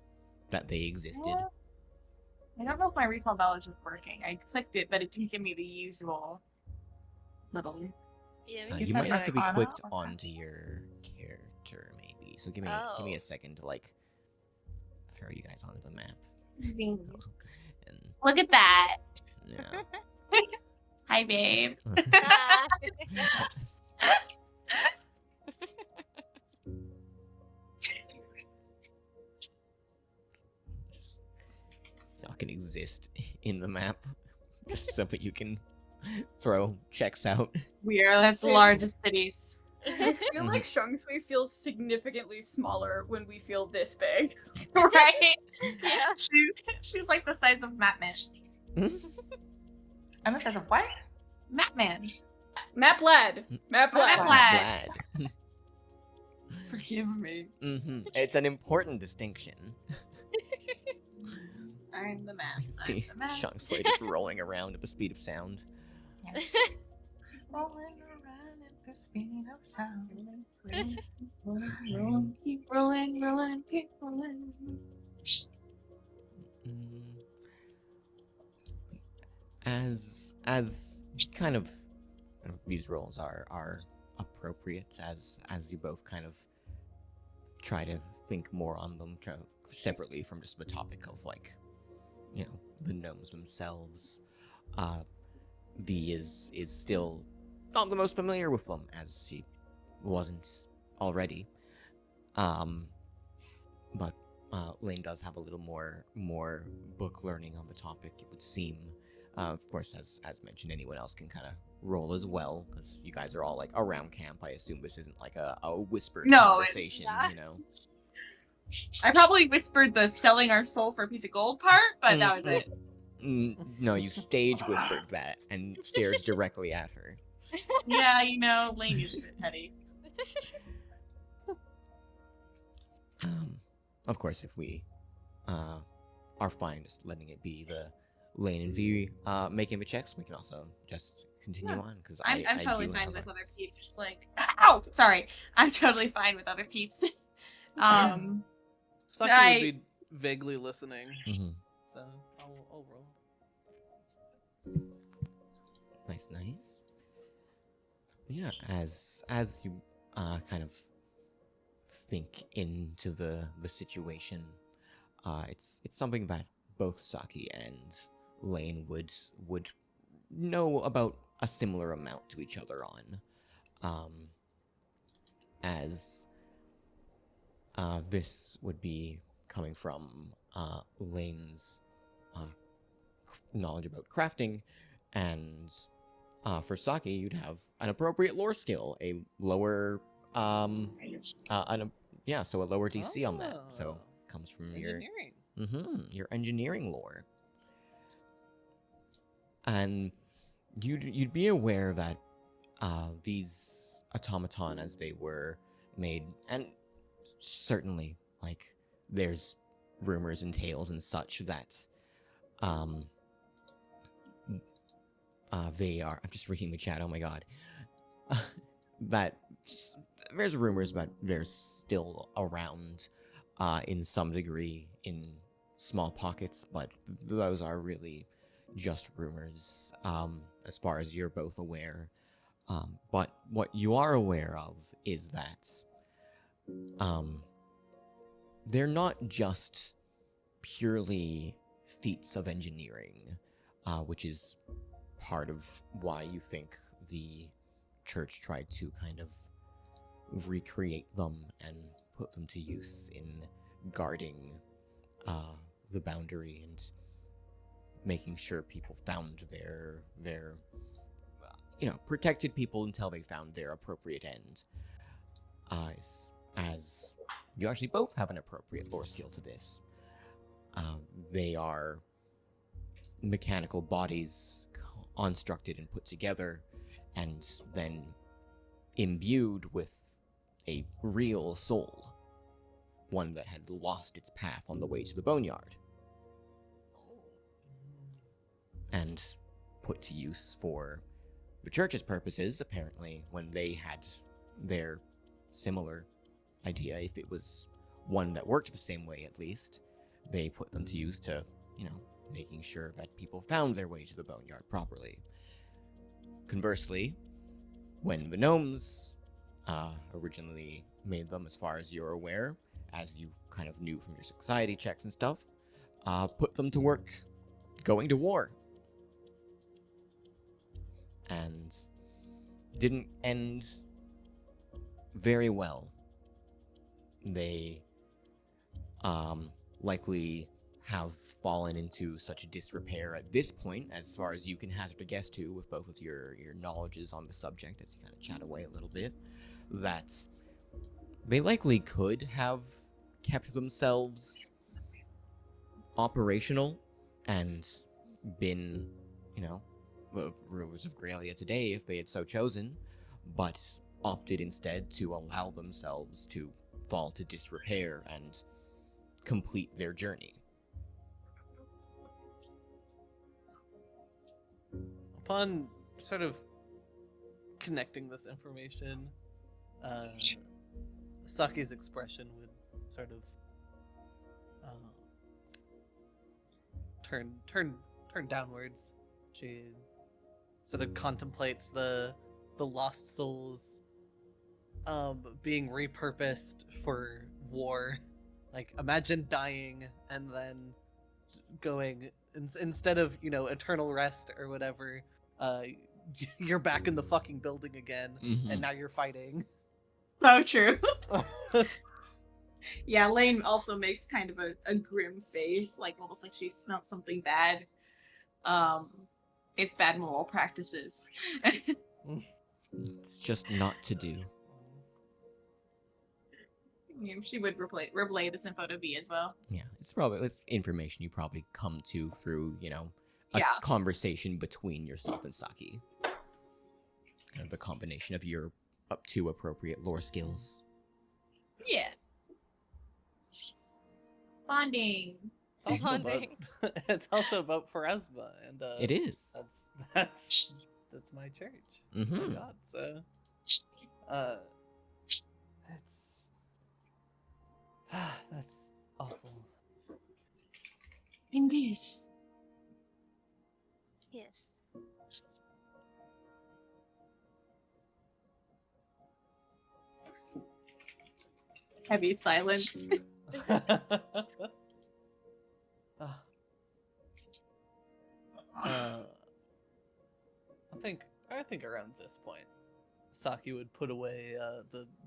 that they existed. Yeah. I don't know if my recall knowledge is working. I clicked it, but it didn't give me the usual little. Yeah, You we can said might do have to be arcana? clicked Okay. onto your character, maybe. So give me Oh. a second to like throw you guys onto the map. Thanks. And Look at that. yeah. Hi, babe. Ah. Just y'all can exist in the map just so that you can throw checks out. We are the largest cities. I feel like Shui feels significantly smaller when we feel this big. Right? Yeah. She's like the size of Matman. And the size of what? Matman. Map lad. Map lad. Map lad. Glad. Forgive me. It's an important distinction. I'm the map. I see I'm the map. Shunksley just rolling around at the speed of sound. Rolling around at the speed of sound. Keep rolling, rolling, keep rolling. As kind of these roles are appropriate as you both kind of try to think more on them separately from just the topic of like, you know, the gnomes themselves. V is still not the most familiar with them, as she wasn't already. But Lane does have a little more book learning on the topic, it would seem. Of course, as mentioned, anyone else can kind of roll as well, because you guys are all like around camp. I assume this isn't like a whispered conversation, you know. I probably whispered the selling our soul for a piece of gold part, but that was it. No, you stage whispered that and stared directly at her. Yeah, you know, Lane is a bit petty. Of course, if we are fine just letting it be the Lane and V making the checks, we can also just continue on, because I'm I totally do fine have with a... other peeps. Like, ow, sorry, I'm totally fine with other peeps. Saki I- would be vaguely listening, Mhm. so I'll roll. Nice. Yeah, as you kind of think into the situation, it's something that both Saki and Lane would know about a similar amount to each other on. As this would be coming from Lane's knowledge about crafting, and for Saki, you'd have an appropriate lore skill, a lower, so a lower DC on that. So comes from Engineering. your engineering lore, and you'd be aware that these automaton, as they were made, and certainly like there's rumors and tales and such that they are... I'm just reading the chat, oh my god. That there's rumors that they're still around in some degree in small pockets, but those are really just rumors as far as you're both aware. But what you are aware of is that they're not just purely feats of engineering, which is part of why you think the church tried to kind of recreate them and put them to use in guarding the boundary and making sure people found their protected people until they found their appropriate end. As you actually both have an appropriate lore skill to this. They are mechanical bodies constructed and put together, and then imbued with a real soul, one that had lost its path on the way to the boneyard, and put to use for the church's purposes, apparently, when they had their similar idea. If it was one that worked the same way, at least, they put them to use to, making sure that people found their way to the boneyard properly. Conversely, when the gnomes originally made them, as far as you're aware, as you kind of knew from your society checks and stuff, put them to work going to war. And didn't end very well. They likely have fallen into such a disrepair at this point, as far as you can hazard a guess to, with both of your knowledges on the subject, as you kind of chat away a little bit, that they likely could have kept themselves operational and been, the rulers of Graelia today if they had so chosen, but opted instead to allow themselves to fall to disrepair and complete their journey. Upon sort of connecting this information, Saki's expression would sort of turn downwards. She sort of contemplates the lost souls being repurposed for war. Like, imagine dying and then going instead of eternal rest or whatever. You're back in the fucking building again, and now you're fighting. So true. Yeah, Lane also makes kind of a grim face, like almost like she smelled something bad. It's bad moral practices. It's just not to do. She would relay this info to V as well. Yeah, it's information you probably come to through, a Yeah. conversation between yourself and Saki. Kind of a combination of your up to appropriate lore skills. Yeah. Bonding. It's also about, it's also about Pharasma, and It is. That's my church. Oh my god, so that's awful. Indeed. Yes. Heavy silence. I think around this point, Saki would put away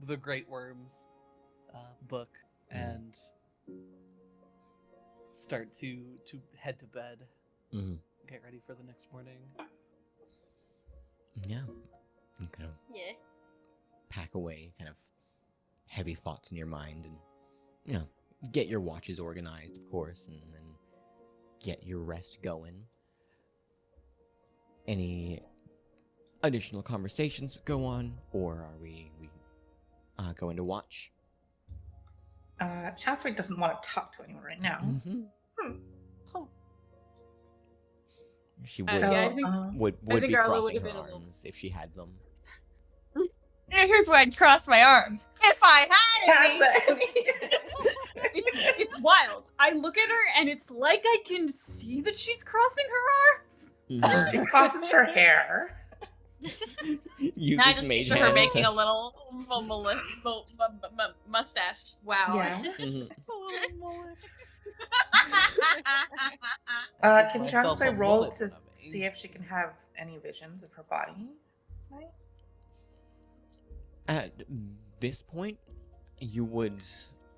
the Great Worms book and start to head to bed. Get ready for the next morning. Yeah. You kind of pack away kind of heavy thoughts in your mind and, get your watches organized, of course, and then get your rest going. Any additional conversations go on, or are we going to watch? Chaswick doesn't want to talk to anyone right now. She would Yeah, would I think be Arlo crossing would've her been a little- arms if she had them. Here's where I'd cross my arms. If I had any. It's wild. I look at her and it's like I can see that she's crossing her arms. She crosses her hair. Use Now I this just mage picture her hand making to- a little mustache. Wow. Yeah. Mhm. Can Myself Chancellor a roll mullet to when I'm eating. see if she can have any visions of her body? Right? At this point, you would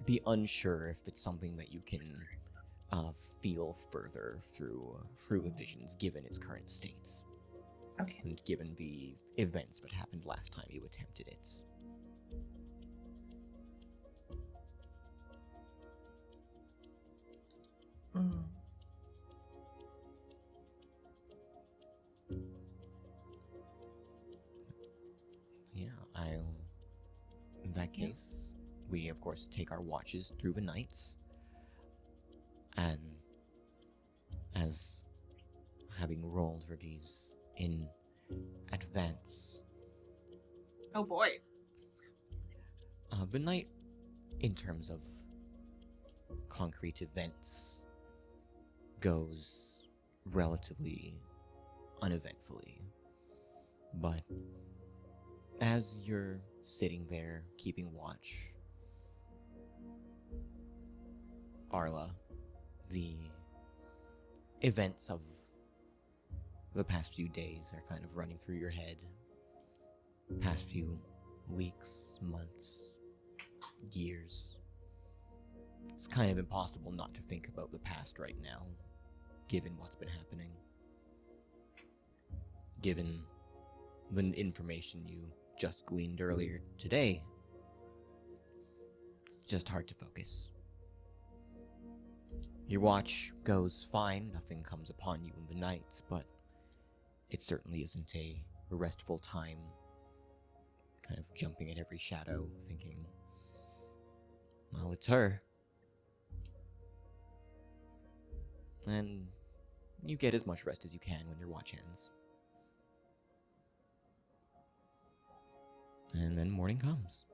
be unsure if it's something that you can feel further through the visions, given its current state, Okay. and given the events that happened last time you attempted it. Yeah, in that case, we of course take our watches through the nights, and as having rolled for these in advance, Oh boy. the night, in terms of concrete events, goes relatively uneventfully, but as you're sitting there, keeping watch. Arla, the events of the past few days are kind of running through your head. Past few weeks, months, years. It's kind of impossible not to think about the past right now, given what's been happening. Given the information you just gleaned earlier today, it's just hard to focus. Your watch goes fine, nothing comes upon you in the night, but it certainly isn't a restful time, kind of jumping at every shadow, thinking, well, it's her. And you get as much rest as you can when your watch ends. And then morning comes.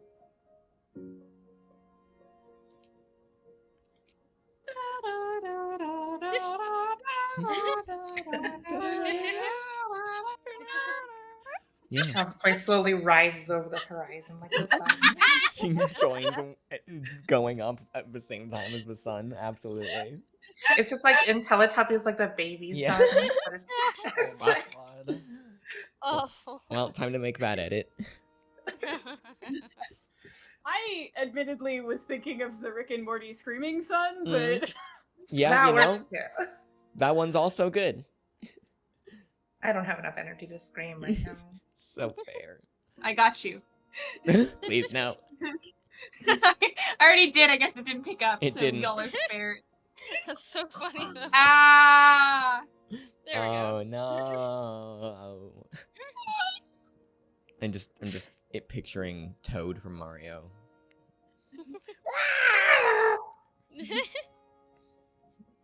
Yeah. Shongsway slowly rises over the horizon like the sun. She joins going up at the same time as the sun, absolutely. It's just like in Teletubbies, like the baby Yeah. sun. But it's Oh my god. Awful. Well, time to make that edit. I admittedly was thinking of the Rick and Morty screaming sun, Mhm. but Yeah, that you know, works too. that one's also good. I don't have enough energy to scream right now. So fair. I got you. Please, no. I already did. I guess it didn't pick up. It so didn't. Y'all are spared. That's so funny though. Ah! There we go. Oh no. I'm just picturing Toad from Mario.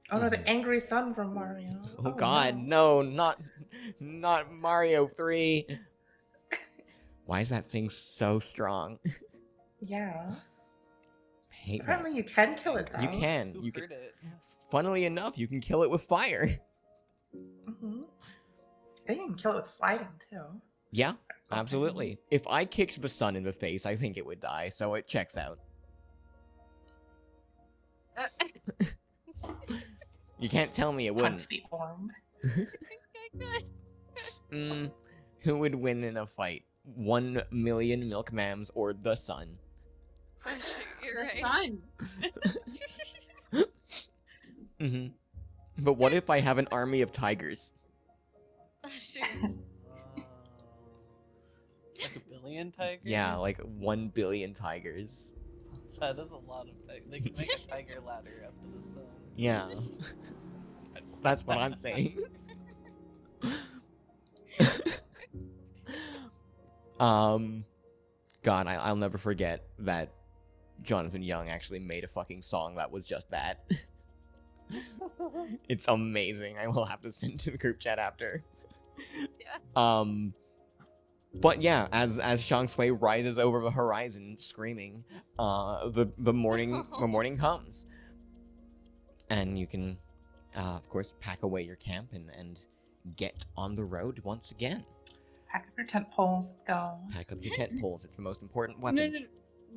Oh no, the angry sun from Mario. Oh god, no, not Mario 3. Why is that thing so strong? Yeah. Hate Apparently that. you can kill it though. You can. Who You can. heard it? Funnily enough, you can kill it with fire. Mm-hmm. I think you can kill it with sliding too. Yeah, absolutely. If I kicked the sun in the face, I think it would die, so it checks out. You can't tell me it wouldn't. Punch the orb. Who would win in a fight? 1 million Milkmams or the sun? Oh, shoot, you're That's right. fun. Mm-hmm. But what if I have an army of tigers? Oh, shoot. Like a billion tigers? Yeah, like 1 billion tigers. That is a lot of tigers. They could make a tiger ladder up to the sun. Yeah. That's what I'm saying. God, I'll never forget that Jonathan Young actually made a fucking song that was just that. It's amazing. I will have to send to the group chat after. Yeah. But yeah, as Shangshui rises over the horizon screaming, the morning comes. And you can of course pack away your camp and get on the road once again. Pack up your tent poles, let's go. Pack up your tent poles. It's the most important no, weapon. no, no.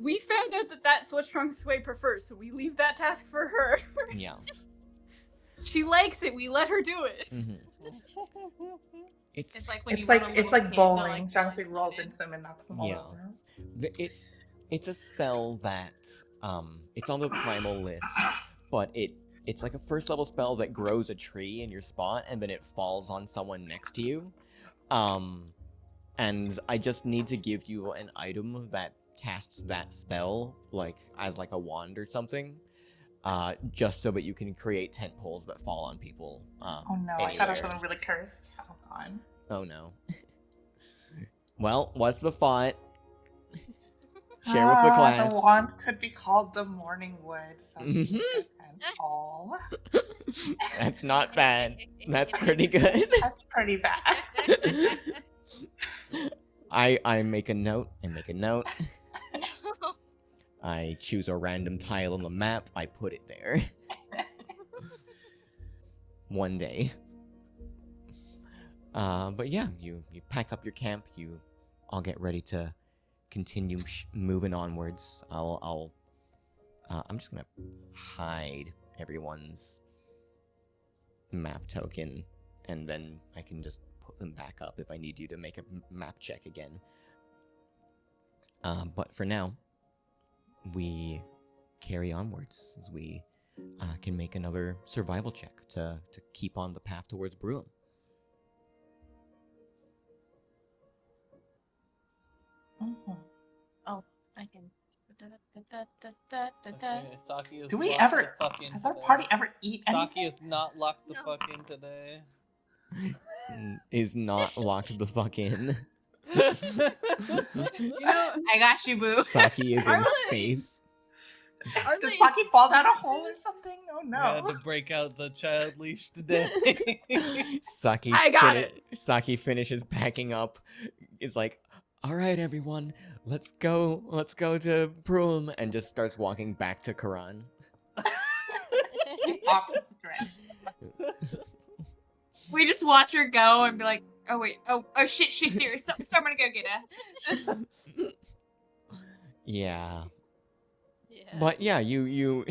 We found out that that's what Trunksway prefers, so we leave that task for her. Yeah. She likes it. We let her do it. hmm It's It's like when you It's want like a it's little like kid to, bowling. like, Shangsui rolls into them and knocks them all Yeah. over. it's a spell that it's on the primal list, but it's like a first level spell that grows a tree in your spot and then it falls on someone next to you. And I just need to give you an item that casts that spell, like as like a wand or something, just so that you can create tent poles that fall on people. Oh no, I thought it anywhere. was something really cursed. Oh god. Oh no. Well, what's the thought? Share with the class. The wand could be called the Morning Wood. Mhm. Tent pole. That's not bad. That's pretty good. That's pretty bad. I make a note. I choose a random tile on the map. I put it there. One day. But yeah, you pack up your camp. You all get ready to continue moving onwards. I'm just gonna hide everyone's map token, and then I can just put them back up if I need you to make a map check again. But for now, we carry onwards as we can make another survival check to keep on the path towards Bruham. Oh, I can. Okay, Saki is Do we locked ever? the fuck in Does our today. party ever eat Saki anything? is not locked the No. fuck in today. Is not locked the fuck in. You know, I got you, boo. Saki is in Really? space. Does Saki fall down a hole or something? Oh We had no. to break out the child leash today. Saki, I got it. Saki finishes packing up. Is like, all right, everyone, let's go to Bruham, and just starts walking back to Karan. Opposite direction. We just watch her go and be like, oh wait, oh shit, she's serious. So I'm gonna go get her. Yeah. Yeah. But yeah, you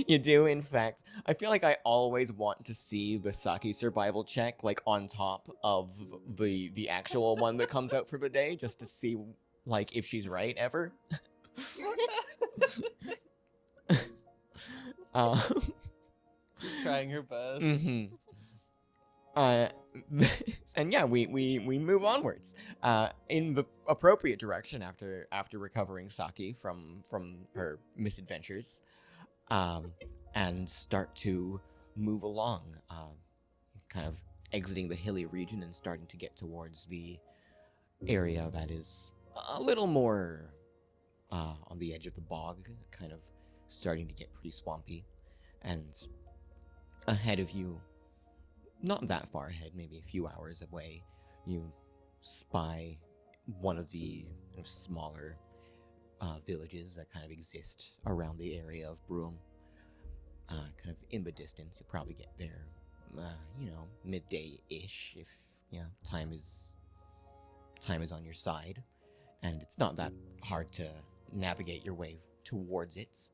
you do in fact. I feel like I always want to see the Saki survival check like on top of the actual one that comes out for the day, just to see like if she's right ever. um, Trying her best. mhm. And yeah, we move onwards in the appropriate direction after recovering Saki from her misadventures, and start to move along, kind of exiting the hilly region and starting to get towards the area that is a little more on the edge of the bog, kind of starting to get pretty swampy, and ahead of you, not that far ahead, maybe a few hours away, you spy one of the kind of smaller villages that kind of exist around the area of Bruham. Kind of in the distance, you'll probably get there, midday-ish, if time is on your side, and it's not that hard to navigate your way towards it.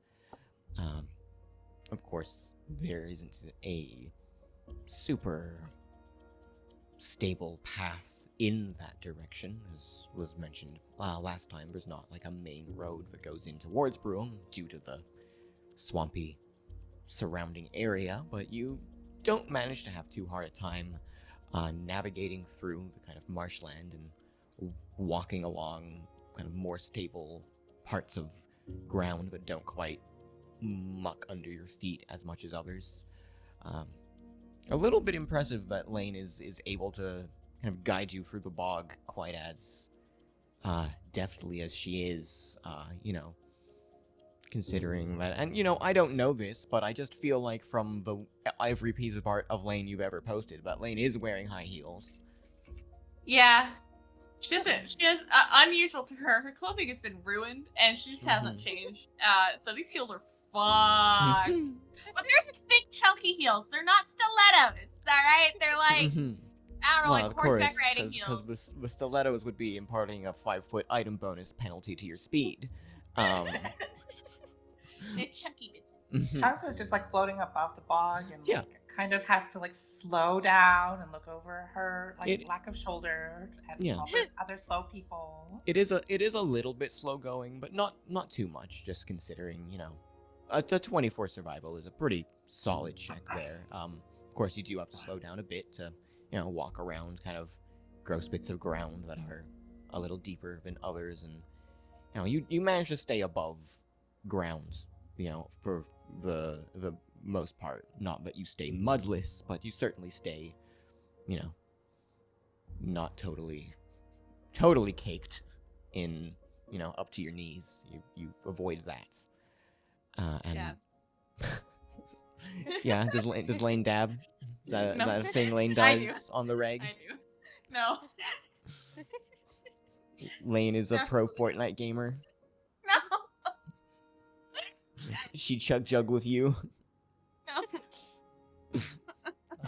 Of course, there isn't a super stable path in that direction, as was mentioned last time. There's not like a main road that goes in towards Bruham due to the swampy surrounding area, but you don't manage to have too hard a time navigating through the kind of marshland and walking along kind of more stable parts of ground that don't quite muck under your feet as much as others. A little bit impressive that Lane is able to kind of guide you through the bog quite as deftly as she is, considering that. And, I don't know this, but I just feel like from every piece of art of Lane you've ever posted, but Lane is wearing high heels. Yeah. She has, unusual to her, her clothing has been ruined, and she just hasn't changed. So these heels are fucked. But they're thick, chunky heels. They're not stilettos, alright? They're like, I don't know, Well, like of course, horseback riding heels. because the stilettos would be imparting a 5-foot item bonus penalty to your speed. They're chunky bitches. Shanks was just like floating above the bog and Yeah. like, kind of has to like slow down and look over her like It- lack of shoulder and Yeah. other slow people. It is a little bit slow going, but not too much. Just considering, the 24 survival is a pretty solid check there. Of course, you do have to slow down a bit to, walk around kind of gross bits of ground that are a little deeper than others, and you manage to stay above ground, for the most part. Not that you stay mudless, but you certainly stay, not totally caked in, up to your knees. You avoid that. And Dabs. yeah, does Lane dab? Is that No. a thing Lane I does do. on the reg? I do. No. Lane is a pro Absolutely. Fortnite gamer. No. She chug jug with you. No.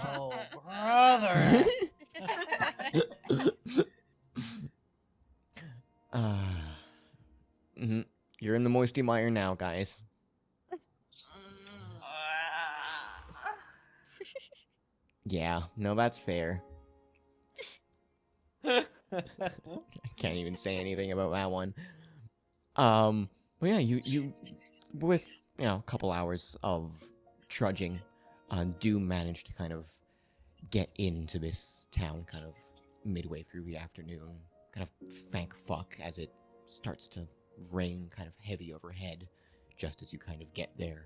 Oh, brother. Moisty Mire now, guys. Yeah, no, that's fair. I can't even say anything about that one. But yeah, you with a couple hours of trudging, do manage to kind of get into this town kind of midway through the afternoon. Kind of thank fuck as it starts to rain kind of heavy overhead, just as you kind of get there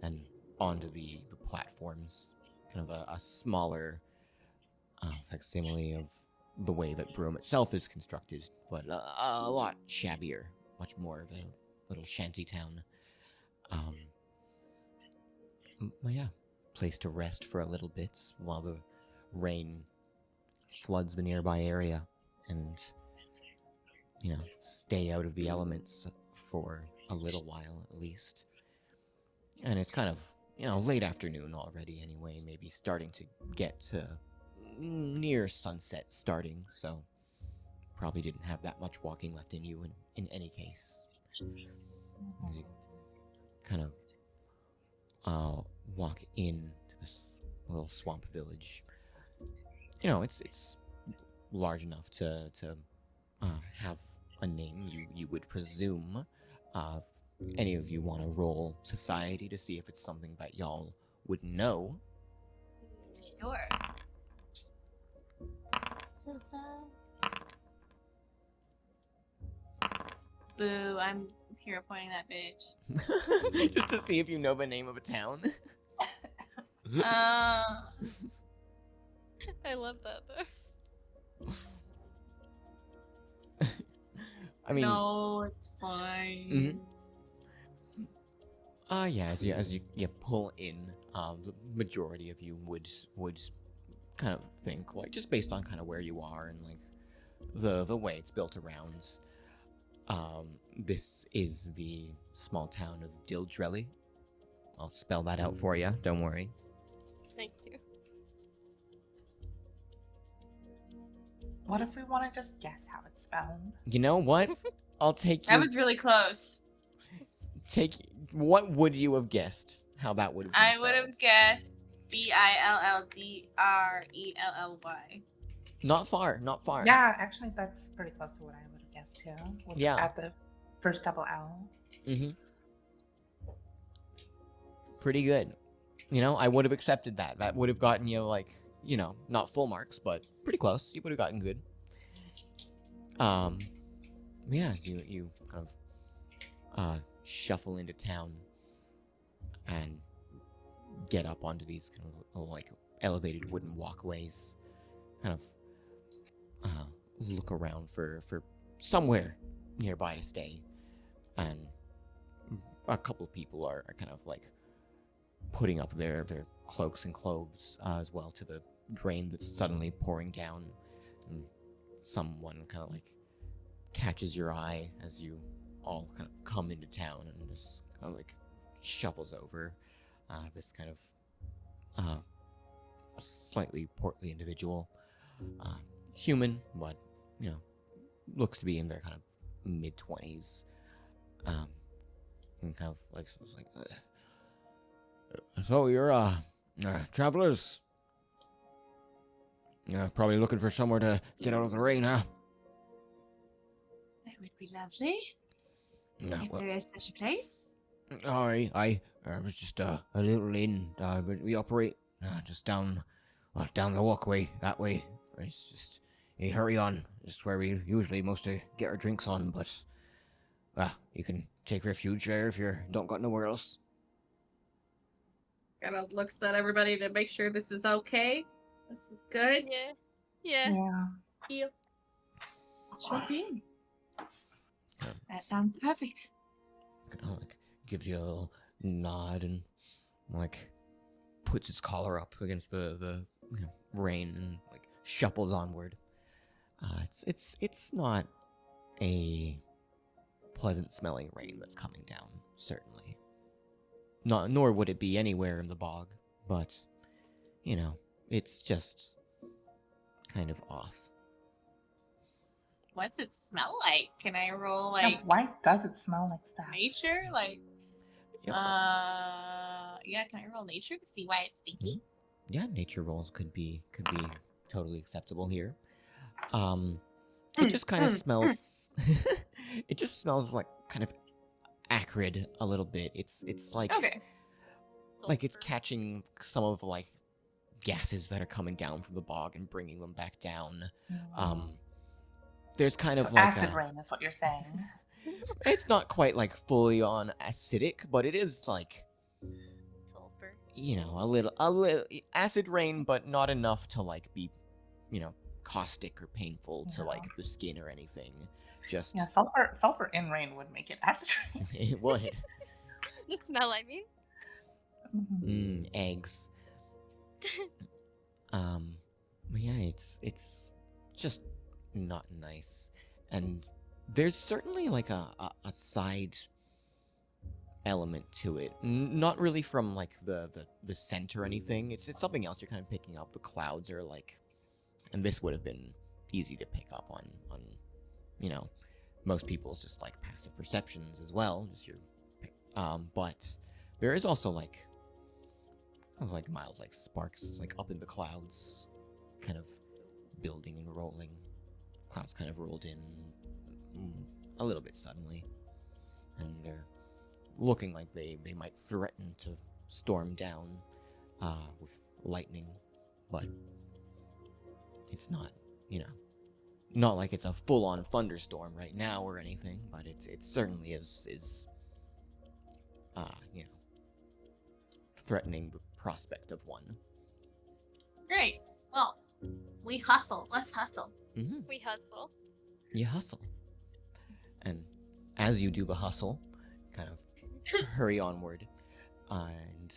and onto the platforms. Kind of a smaller facsimile of the way that Broome itself is constructed, but a lot shabbier, much more of a little shanty town. Well, yeah, place to rest for a little bit while the rain floods the nearby area, and stay out of the elements for a little while at least. And it's kind of late afternoon already anyway, maybe starting to get to near sunset starting, so probably didn't have that much walking left in you in any case. As you kind of walk into this little swamp village, it's large enough to have a name. You would presume. Any of you want to roll society to see if it's something that y'all would know? Sure. Boo, I'm here pointing that bitch. Just to see if you know the name of a town. I love that though. I mean, no, it's fine. Yeah, as you pull in, the majority of you would kind of think, like, just based on kind of where you are and like the way it's built around. This is the small town of Dildrelly. I'll spell that out for you. Don't worry. Thank you. What if we want to just guess how it's spelled? You know what? I'll take you. That was really close. What would you have guessed? How that would have been I spelled? would have guessed Billdrelly. Not far, not far. Yeah, actually, that's pretty close to what I would have guessed too. Yeah. At the first double L. Mm-hmm. Pretty good. I would have accepted that. That would have gotten you, like, not full marks, but pretty close. You would have gotten good. Yeah, you kind of shuffle into town and get up onto these kind of like elevated wooden walkways. Kind of look around for somewhere nearby to stay, and a couple of people are kind of like putting up their cloaks and clothes as well to the rain that's suddenly pouring down, and someone kind of like catches your eye as you all kind of come into town and just kind of like shuffles over. This kind of slightly portly individual, human, but looks to be in their kind of mid-20s, and kind of like so you're travelers? Probably looking for somewhere to get out of the rain, huh? That would be lovely. No, If well, there is such a place. I was just a little inn. We operate just down the walkway that way. It's just you hurry on. Just where we usually mostly get our drinks on, but you can take refuge there if you don't got nowhere else. Kind of looks at everybody to make sure this is okay. This is good. Yeah. Yeah. Sure thing. That sounds perfect. Kind of like gives you a little nod and like puts its collar up against the rain and like shuffles onward. It's not a pleasant smelling rain that's coming down, certainly. Nor would it be anywhere in the bog, but it's just kind of off. What's it smell like? Can I roll Yeah, like why does it smell like stuff? nature? Like, Yep. yeah. Can I roll nature to see why it's stinky? Yeah, nature rolls could be totally acceptable here. It just kind of smells. It just smells like kind of acrid a little bit. It's like Okay. like it's catching some of like gases that are coming down from the bog and bringing them back down. There's kind So of like acid rain is what you're saying. it's not quite like fully on acidic, but it is like, Sulfur. you know, a little acid rain, but not enough to like be, you know, caustic or painful to like the skin or anything. Just Yeah, sulfur in rain would make it acid rain. it would. The smell, I mean. Eggs. But yeah, it's just not nice. And there's certainly like a side element to it. Not really from like the scent or anything. It's something else you're kind of picking up. The clouds are like, and this would have been easy to pick up on you know, most people's just like passive perceptions as well. Just your but there is also like mild like sparks like up in the clouds, kind of building and rolling. Clouds kind of rolled in a little bit suddenly, and they're looking like they might threaten to storm down with lightning, but it's not, you know, not like it's a full-on thunderstorm right now or anything, but it certainly is you know, threatening the prospect of one. Great. Well, we hustle. Let's hustle. We hustle. You hustle, and as you do the hustle, kind of hurry onward, and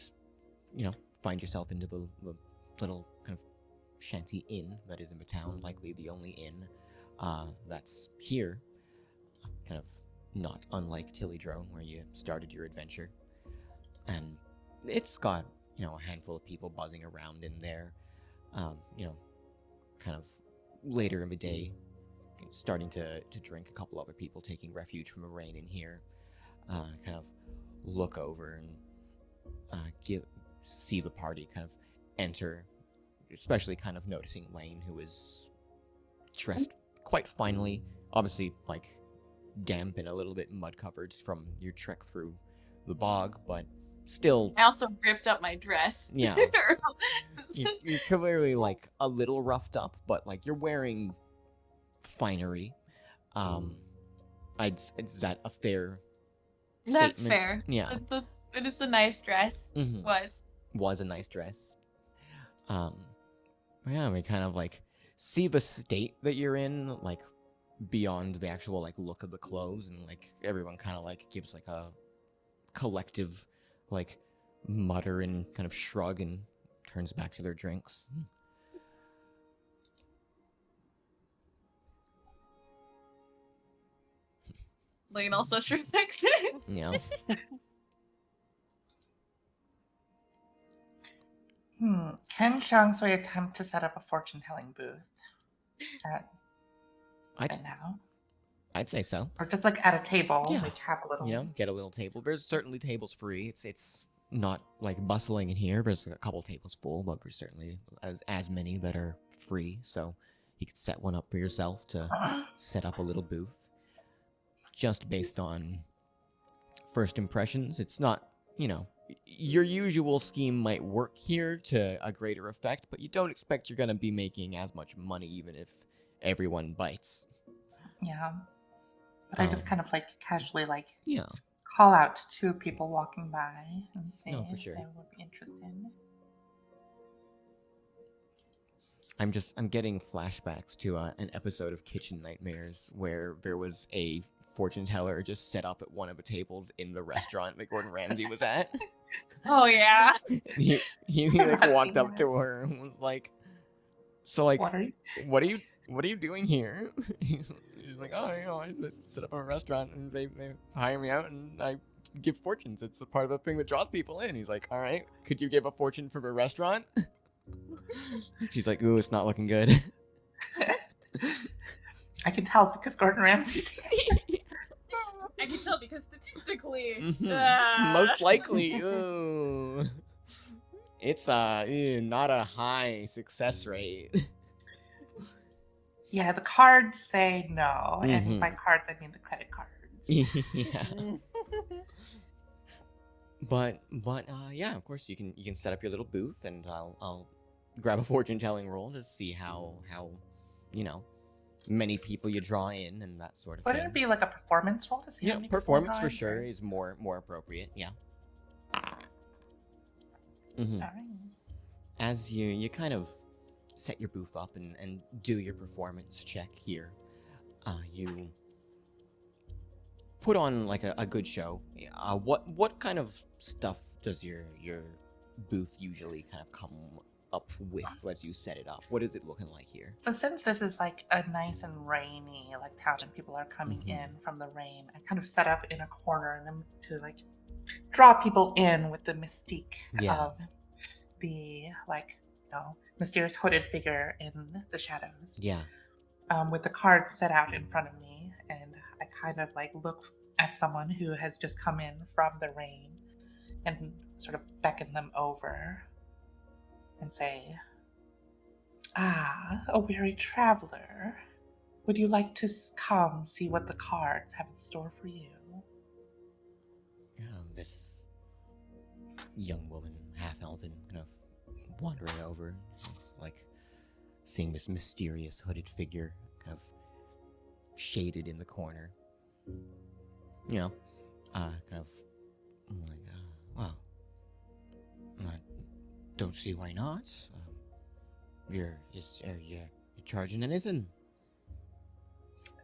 you know, find yourself into the little kind of shanty inn that is in the town, likely the only inn that's here, kind of not unlike Tillydrone, where you started your adventure. And it's got, you know, a handful of people buzzing around in there, you know, kind of later in the day, starting to drink. A couple other people taking refuge from the rain in here, kind of look over and see the party kind of enter, especially kind of noticing Lane, who is dressed quite finely, obviously like damp and a little bit mud covered from your trek through the bog, but still. I also ripped up my dress. Yeah. You're clearly like a little roughed up, but like you're wearing finery. Is that a fair statement? That's fair. Yeah. It is a nice dress. Was a nice dress. Yeah, we kind of like see the state that you're in, like beyond the actual like look of the clothes, and like everyone kind of like gives like a collective like mutter and kind of shrug and turns back to their drinks. Lane also shrugs it. Yeah. Can Shangsui attempt to set up a fortune-telling booth right now? I'd say so. Or just like at a table, Yeah. like have a little. You know, get a little table. There's certainly tables free. It's not like bustling in here. There's a couple tables full, but there's certainly as many that are free. So you could set one up for yourself to set up a little booth. Just based on first impressions, it's not, you know, your usual scheme might work here to a greater effect, but you don't expect you're going to be making as much money even if everyone bites. Yeah. But I just kind of like casually like Yeah. call out to people walking by and say No, for if sure. they would be interested. I'm getting flashbacks to an episode of Kitchen Nightmares where there was a fortune teller just set up at one of the tables in the restaurant that Gordon Ramsay was at. Oh yeah. he like walked up to her and was like, "So like, What are you? what are you doing here?" He's like, "Oh, you know, I set up a restaurant and they hire me out and I give fortunes. It's a part of the thing that draws people in." He's like, "All right, could you give a fortune for a restaurant?" She's like, "Ooh, it's not looking good." I can tell because Gordon Ramsay's here. I can tell because statistically, Most likely. Ooh. It's not a high success rate. Yeah, the cards say no, and Mhm. by cards I mean the credit cards. Yeah. But yeah, of course you can set up your little booth, and I'll grab a fortune telling roll to see how many people you draw in and that sort of Wouldn't thing. it be like a performance roll to see how many people are Performance for drawing, sure or- is more appropriate. Yeah. All right. As you kind of set your booth up and do your performance check here, you put on like a good show. What kind of stuff does your booth usually kind of come up with as you set it up? What is it looking like here? So since this is like a nice and rainy like town and people are coming Mhm. in from the rain, I kind of set up in a corner and then to like draw people in with the mystique Yeah. of the mysterious hooded figure in the shadows. Yeah. With the cards set out in front of me, and I kind of like look at someone who has just come in from the rain and sort of beckon them over and say, "Ah, a weary traveler. Would you like to come see what the cards have in store for you?" This young woman, half elven, kind of wandering over, like seeing this mysterious hooded figure kind of shaded in the corner. Kind of like, well, I don't see why not. Are you charging anything?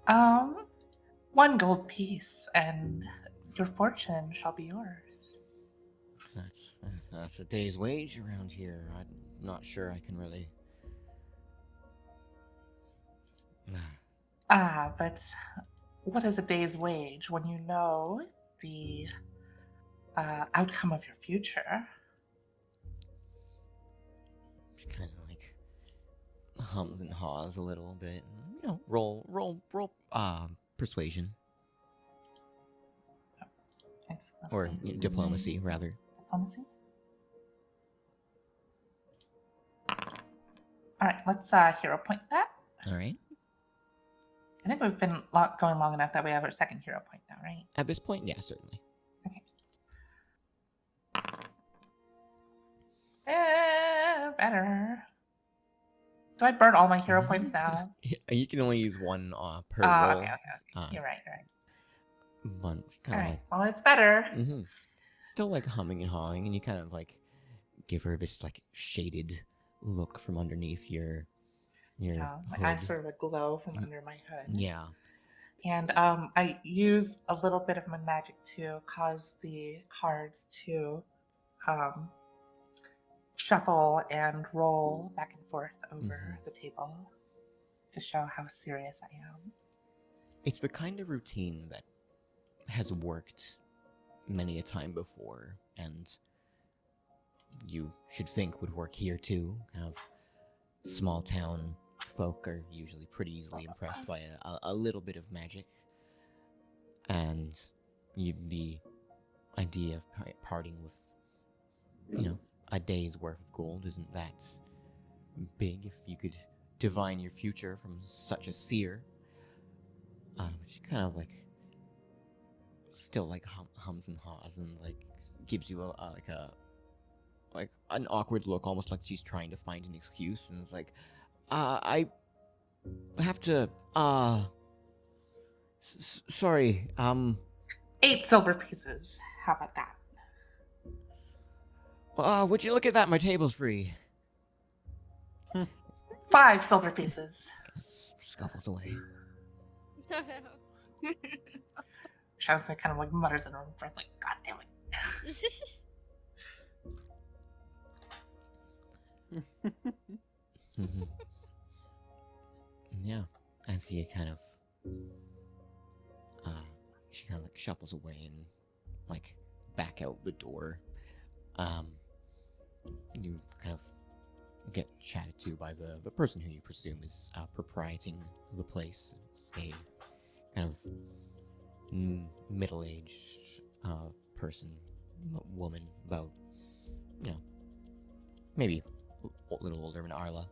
1 gold piece, and your fortune shall be yours. That's a day's wage around here. I'm not sure I can really. But what is a day's wage when you know the outcome of your future? She kind of like hums and haws a little bit. Roll persuasion Excellent. or diplomacy rather. Diplomacy? All right, let's hero point that. All right. I think we've been going long enough that we have our second hero point now, right? At this point, yeah, certainly. Okay. Better. Do I burn all my hero points now? You can only use one per Oh, roll. okay. You're right. But All kind of right. like Well, it's better. still like humming and hawing, and you kind of like give her this like shaded look from underneath your My eyes sort of a glow from under my hood. Yeah. And I use a little bit of my magic to cause the cards to shuffle and roll back and forth over the table to show how serious I am. It's the kind of routine that has worked many a time before, and you should think would work here too. Kind of small town folk are usually pretty easily impressed by a little bit of magic, and the idea of parting with a day's worth of gold isn't that big if you could divine your future from such a seer. She kind of like still like hums and haws and like gives you like an awkward look, almost like she's trying to find an excuse, and it's like, I have to sorry, 8 silver pieces. How about that? would you look at that? My table's free. 5 silver pieces. Scuffles away. No, no. Shadows kind of like mutters in her own breath, like, "God damn it." Yeah, as you kind of, she kind of like shuffles away and like back out the door. You kind of get chatted to by the person who you presume is proprieting the place. It's a kind of middle-aged person, woman, about, maybe a little older than Arla.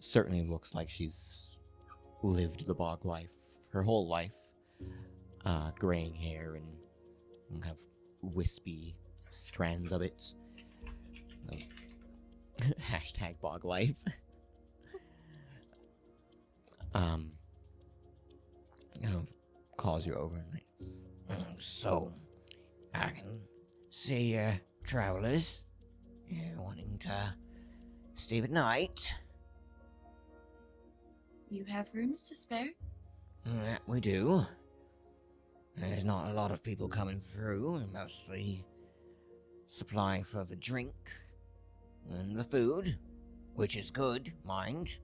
Certainly looks like she's lived the bog life her whole life. Graying hair and kind of wispy strands of it. Hashtag bog life. Kind of calls you over and like, so, I can see travelers wanting to stay the night. You have rooms to spare? That we do. There's not a lot of people coming through, and mostly supply for the drink and the food, which is good, mind.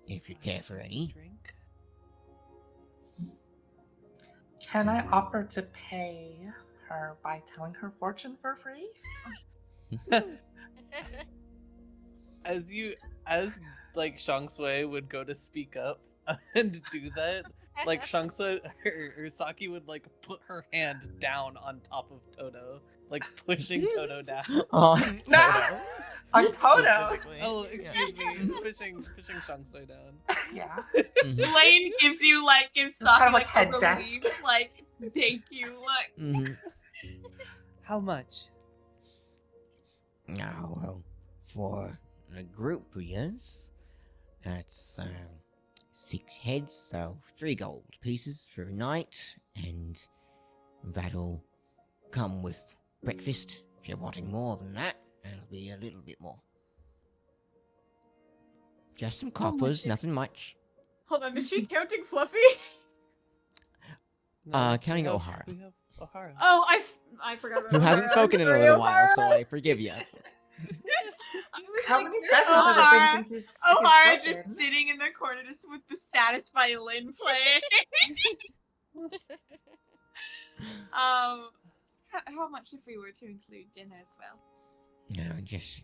If you care for any. Drink. Can I offer to pay her by telling her fortune for free? As like Shang Sui would go to speak up and do that, like Shang Sui or Saki would like put her hand down on top of Toto, like pushing Toto down. On Toto. On Toto. Specifically. Oh, excuse me, pushing Shang Sui down. Yeah. Mhm. Blaine gives Saki kind of like like a head desk. relief, like thank you, like. Mhm. How much? Oh, well, for a group, yes. That's 6 heads, so 3 gold pieces for a night, and that'll come with breakfast. If you're wanting more than that, that'll be a little bit more. Just some coppers, nothing much. Hold on, is she counting Fluffy? Counting we have- O'Hara. We have O'Hara. Oh, I forgot about Who hasn't O'Hara. spoken in a Sorry, little while, so O'Hara. I forgive you. How many sessions have there been since you've O'Hara spoken? just sitting in the corner just with the saddest violin playing. How much if we were to include dinner as well? No, just,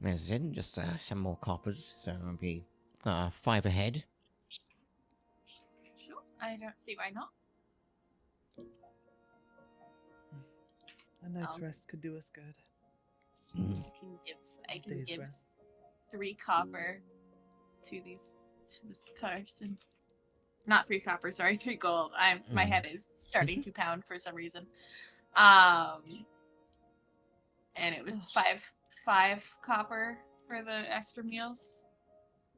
as I said, just some more coppers, so it'll be 5 a head. Sure. I don't see why not. A night's rest could do us good. Mm. I can Day's give rest. 3 copper to this person. Not 3 copper, sorry, 3 gold. My head is starting to pound for some reason. And it was 5 copper for the extra meals.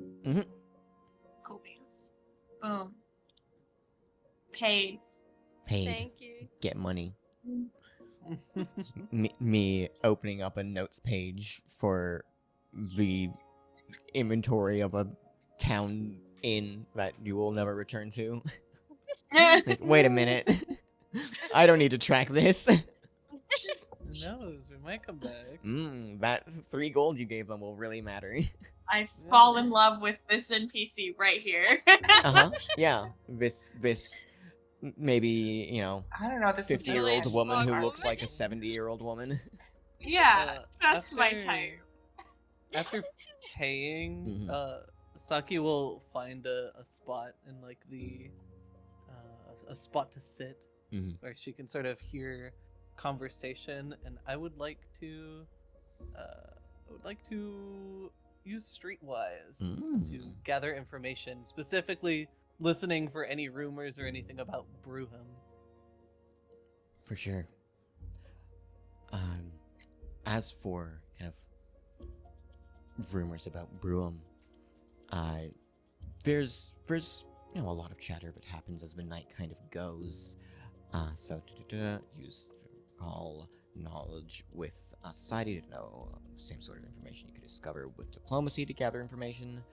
Mhm. Cool beans. Boom. Paid. Paid. Thank you. Get money. Me opening up a notes page for the inventory of a town inn that you will never return to. Like, wait a minute. I don't need to track this. Who knows? We might come back. That 3 gold you gave them will really matter. I fall in love with this NPC right here. Yeah. This maybe, I don't know. This is 50-year-old Middle-aged woman who blonde looks woman? like a 70-year-old woman. Yeah, that's my after- type. After paying, Saki will find a spot in like the a spot to sit Mhm. where she can sort of hear conversation, and I would like to use Streetwise to gather information, specifically listening for any rumors or anything about Bruham. For sure. As for kind of rumors about Bruham, there's a lot of chatter that happens as the night kind of goes. So use all knowledge with society to know the same sort of information you could discover with diplomacy to gather information.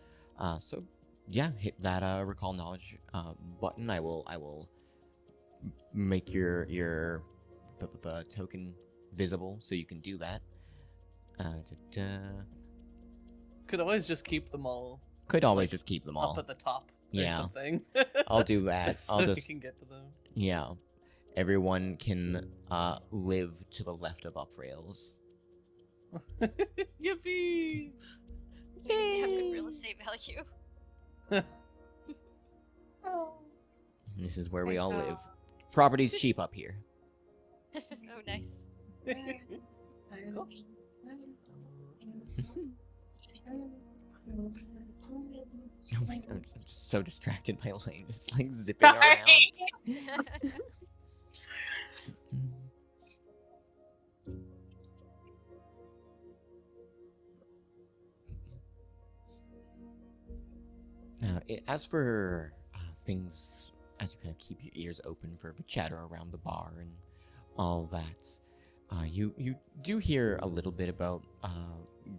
So yeah, hit that recall knowledge button. I will make your token visible so you can do that. Could always just keep them all Could always just keep them all. up at the top. Yeah. Or something. I'll do that. Just so I'll we just can get to them. Everyone can live to the left of up rails. Yippee! They have good real estate value. This is where we Thank all God. live. Property's cheap up here. Oh, nice. Oh my god, I'm just so distracted by Elaine just like zipping around. Now, as for things, as you kind of keep your ears open for the chatter around the bar and all that, you do hear a little bit about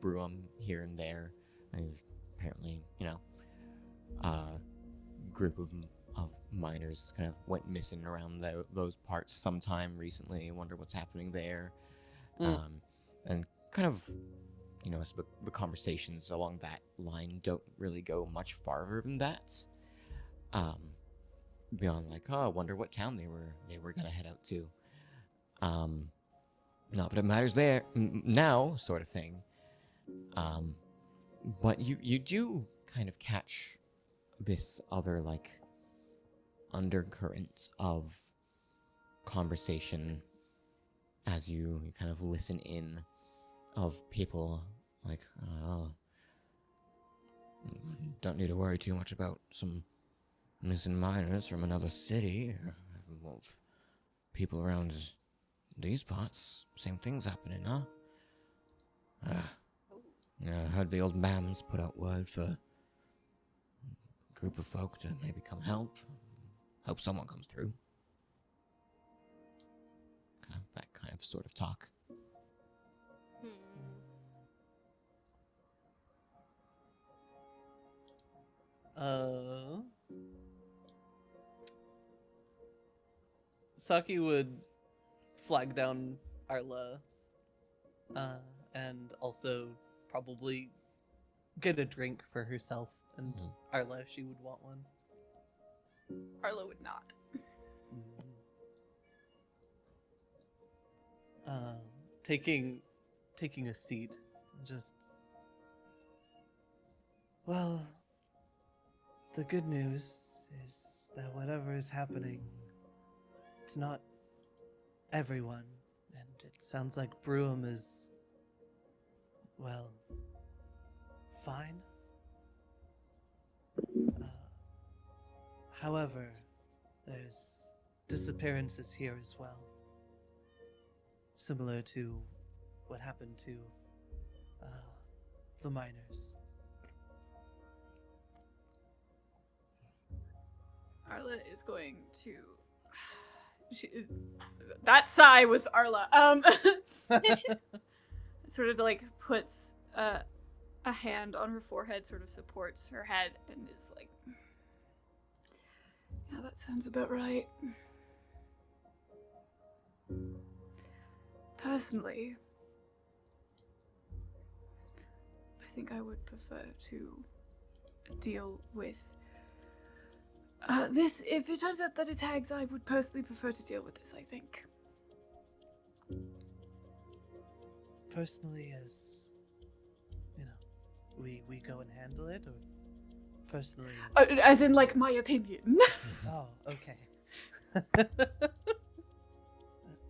Bruum here and there. Apparently, group of miners kind of went missing around those parts sometime recently. I wonder what's happening there. And kind of, the conversations along that line don't really go much farther than that. Beyond like, I wonder what town they were gonna head out to. Not that it matters there now, sort of thing. But you do kind of catch this other like undercurrent of conversation as you kind of listen in of people like, don't need to worry too much about some missing miners from another city. Well, people around these parts, same thing's happening, huh? I heard the old mams put out word for a group of folk to maybe come help. Hope someone comes through. That kind of sort of talk. Saki would flag down Arla, and also probably get a drink for herself and Arla if she would want one. Arlo would not. Taking a seat, just, well, the good news is that whatever is happening, it's not everyone, and it sounds like Bruum is, well, fine. However, there's disappearances here as well. Similar to what happened to the miners. Arla is going to. That sigh was Arla. Sort of like puts a hand on her forehead, sort of supports her head, and is like, yeah, that sounds about right. Personally, I think I would prefer to deal with this. If it turns out that it's hags, I would personally prefer to deal with this, I think. Personally, as, we go and handle it, or personally as in, like, my opinion. Oh, okay.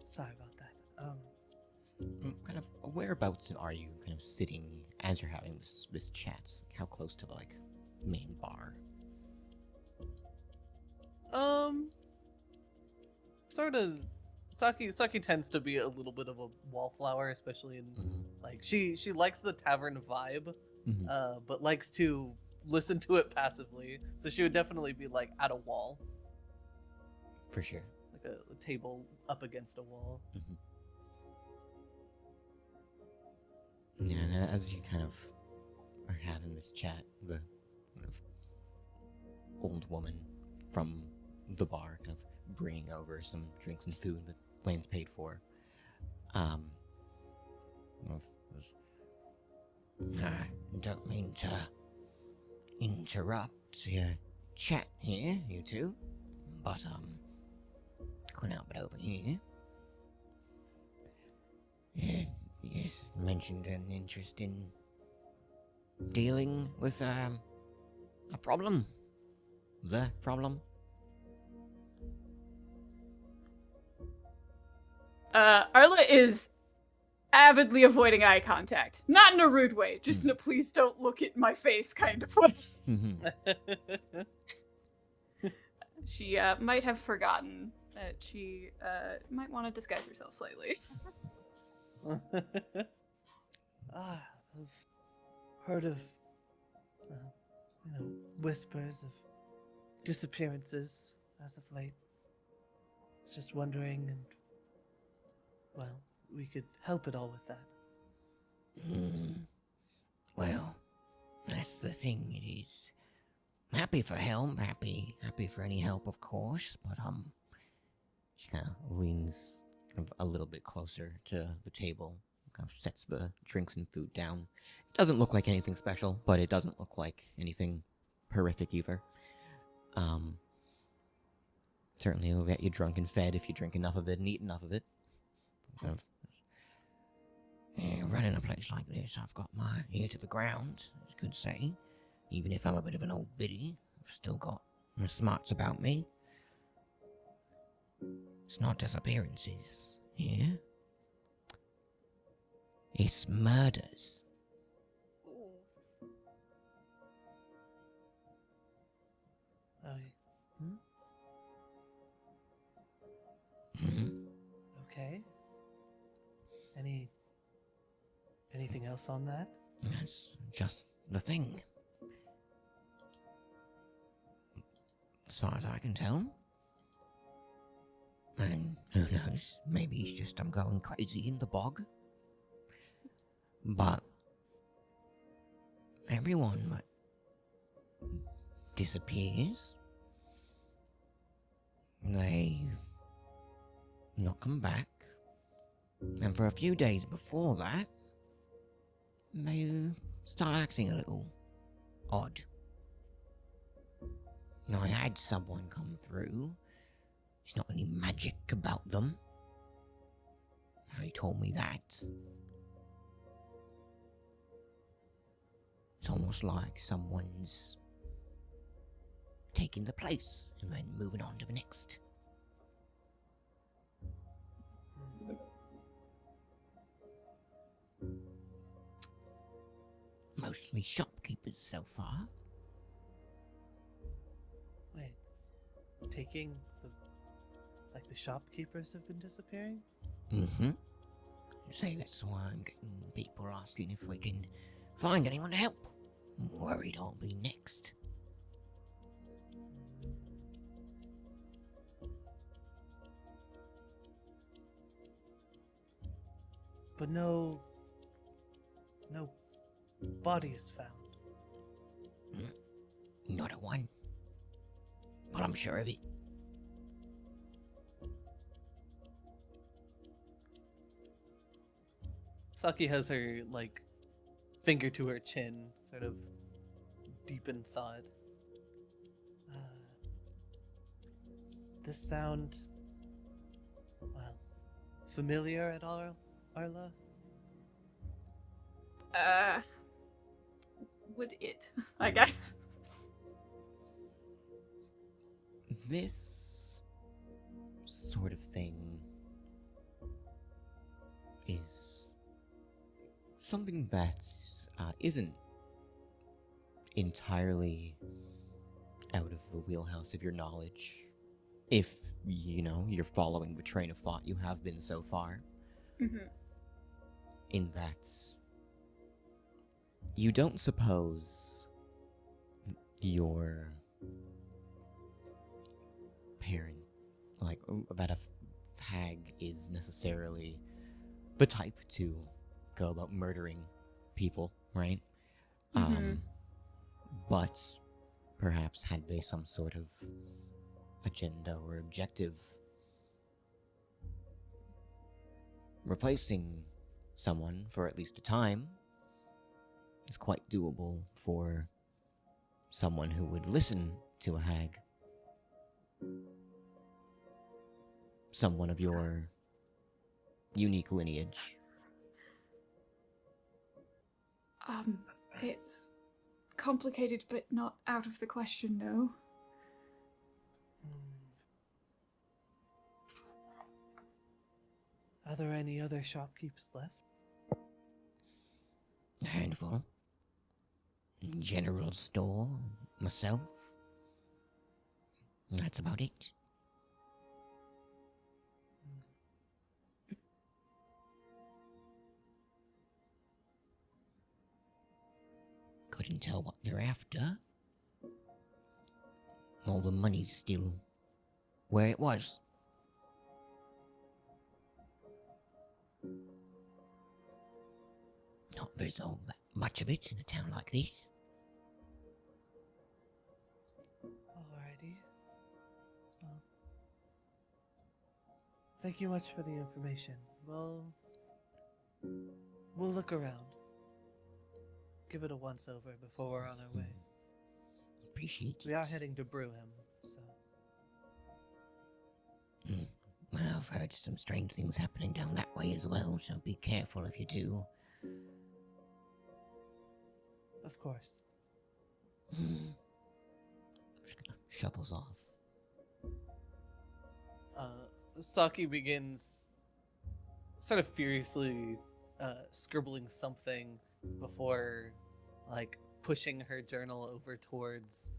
Sorry about that. Kind of, whereabouts are you kind of sitting as you're having this chat? How close to the, like, main bar? Sort of. Saki tends to be a little bit of a wallflower, especially in like she likes the tavern vibe, but likes to listen to it passively. So she would definitely be like at a wall. For sure. Like a table up against a wall. Yeah, and as you kind of are having this chat, the kind of old woman from the bar kind of bringing over some drinks and food that Lane's paid for. Don't mean to interrupt your chat here, you two, but couldn't help but over here. Yes, mentioned an interest in dealing with a problem. The problem. Arla is avidly avoiding eye contact. Not in a rude way, just in a please don't look at my face kind of way. She might have forgotten that she might want to disguise herself slightly. I've heard of, whispers of disappearances as of late. I was just wondering, and well, we could help at all with that. Well, that's the thing. It is. Happy for help. Happy for any help, of course. But she kind of leans a little bit closer to the table. Kind of sets the drinks and food down. It doesn't look like anything special, but it doesn't look like anything horrific either. Certainly it'll get you drunk and fed if you drink enough of it and eat enough of it. Kind of, running a place like this, I've got my ear to the ground, you could say. Even if I'm a bit of an old biddy, I've still got my smarts about me. It's not disappearances here. It's murders. Okay. Anything else on that? That's just the thing. As far as I can tell. And who knows, maybe it's just I'm going crazy in the bog. But everyone that disappears, they've not come back. And for a few days before that, they start acting a little odd. Now, I had someone come through. There's not any magic about them. He told me that. It's almost like someone's taking the place and then moving on to the next. Mostly shopkeepers so far. Wait, taking the shopkeepers have been disappearing? Mm-hmm. So that's why I'm getting people asking if we can find anyone to help. I'm worried I'll be next. But no bodies found. Not a one. But I'm sure of it. Saki has her, finger to her chin, sort of deep in thought. This sound, familiar at all, Arla? Would it, I guess. This sort of thing is something that isn't entirely out of the wheelhouse of your knowledge. If, you're following the train of thought you have been so far. Mm-hmm. In that you don't suppose your parent, that a hag is necessarily the type to go about murdering people, right? Mm-hmm. But perhaps had they some sort of agenda or objective, replacing someone for at least a time is quite doable for someone who would listen to a hag. Someone of your unique lineage. It's complicated, but not out of the question, no. Are there any other shopkeepers left? A handful. General store, myself. That's about it. Couldn't tell what they're after. All the money's still where it was. Not there's all that much of it in a town like this. Alrighty. Well, thank you much for the information. We'll look around. Give it a once-over before we're on our way. Appreciate it. We are heading to brew him, so... Well, I've heard some strange things happening down that way as well, so be careful if you do. Of course. Just gonna shuffles off. Saki begins sort of furiously scribbling something before, like, pushing her journal over towards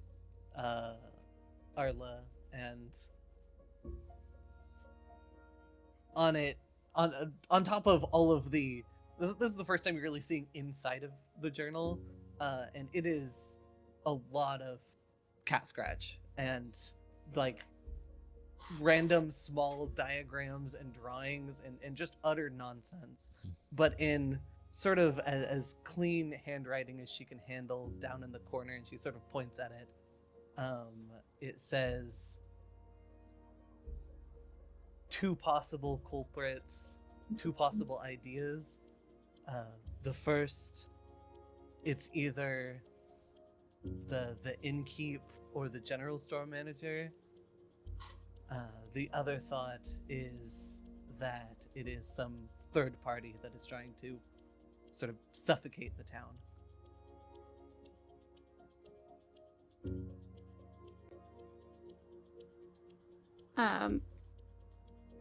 Arla, and on it, on top of all of the, this is the first time you're really seeing inside of the journal, and it is a lot of cat scratch and like random small diagrams and drawings and just utter nonsense, but in sort of as clean handwriting as she can handle down in the corner, and she sort of points at it. It says, 2 possible culprits, 2 possible ideas. The first, it's either the innkeep or the general store manager. The other thought is that it is some third party that is trying to sort of suffocate the town.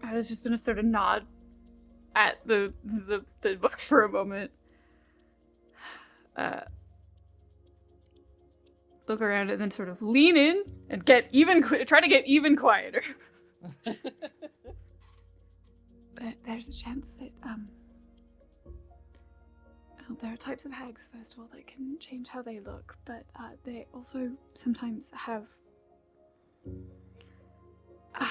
I was just gonna sort of nod at the book for a moment. Look around and then sort of lean in and get even try to get even quieter. But there's a chance that well, there are types of hags, first of all, that can change how they look, but they also sometimes have I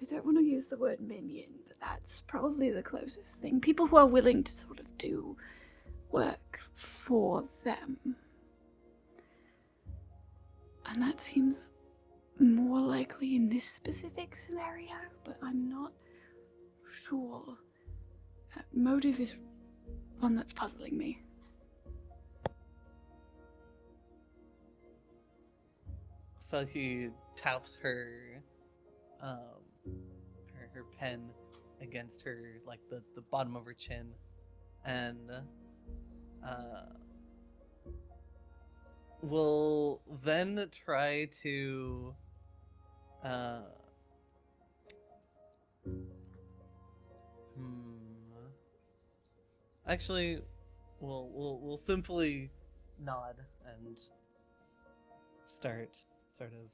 don't want to use the word minion, but that's probably the closest thing. People who are willing to sort of do work for them. And that seems more likely in this specific scenario, but I'm not sure. Motive is one that's puzzling me. So he taps her her pen against her, like the bottom of her chin, and will then try to actually we'll simply nod and start sort of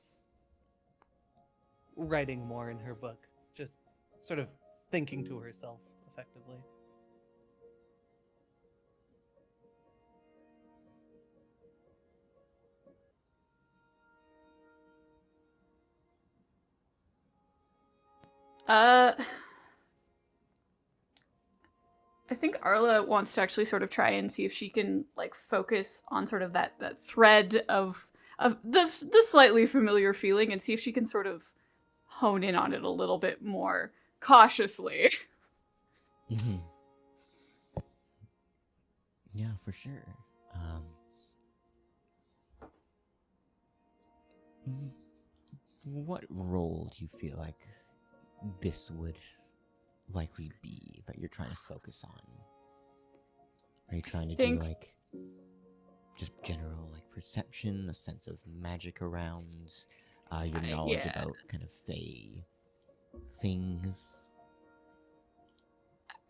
writing more in her book, just sort of thinking to herself effectively. I think Arla wants to actually sort of try and see if she can like focus on sort of that thread of the slightly familiar feeling, and see if she can sort of hone in on it a little bit more cautiously. Mm-hmm. Yeah, for sure. What role do you feel like this would likely be that you're trying to focus on? Are you trying to do like perception, a sense of magic around, your knowledge Yeah. about kind of fae things.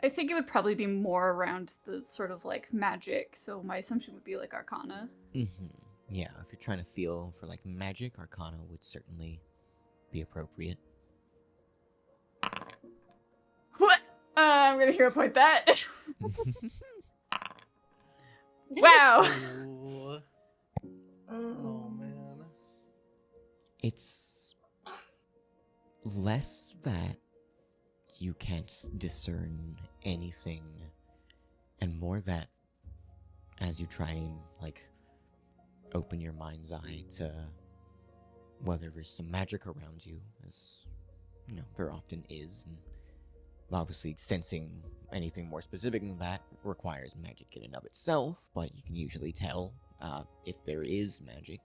I think it would probably be more around the sort of like magic, so my assumption would be like Arcana. Yeah, if you're trying to feel for like magic, Arcana would certainly be appropriate. What? I'm gonna hero point that. Wow. Ooh. Oh man. It's less that you can't discern anything, and more that as you try and like open your mind's eye to whether there's some magic around you, as you know there often is, and obviously sensing anything more specific than that requires magic in and of itself, but you can usually tell if there is magic.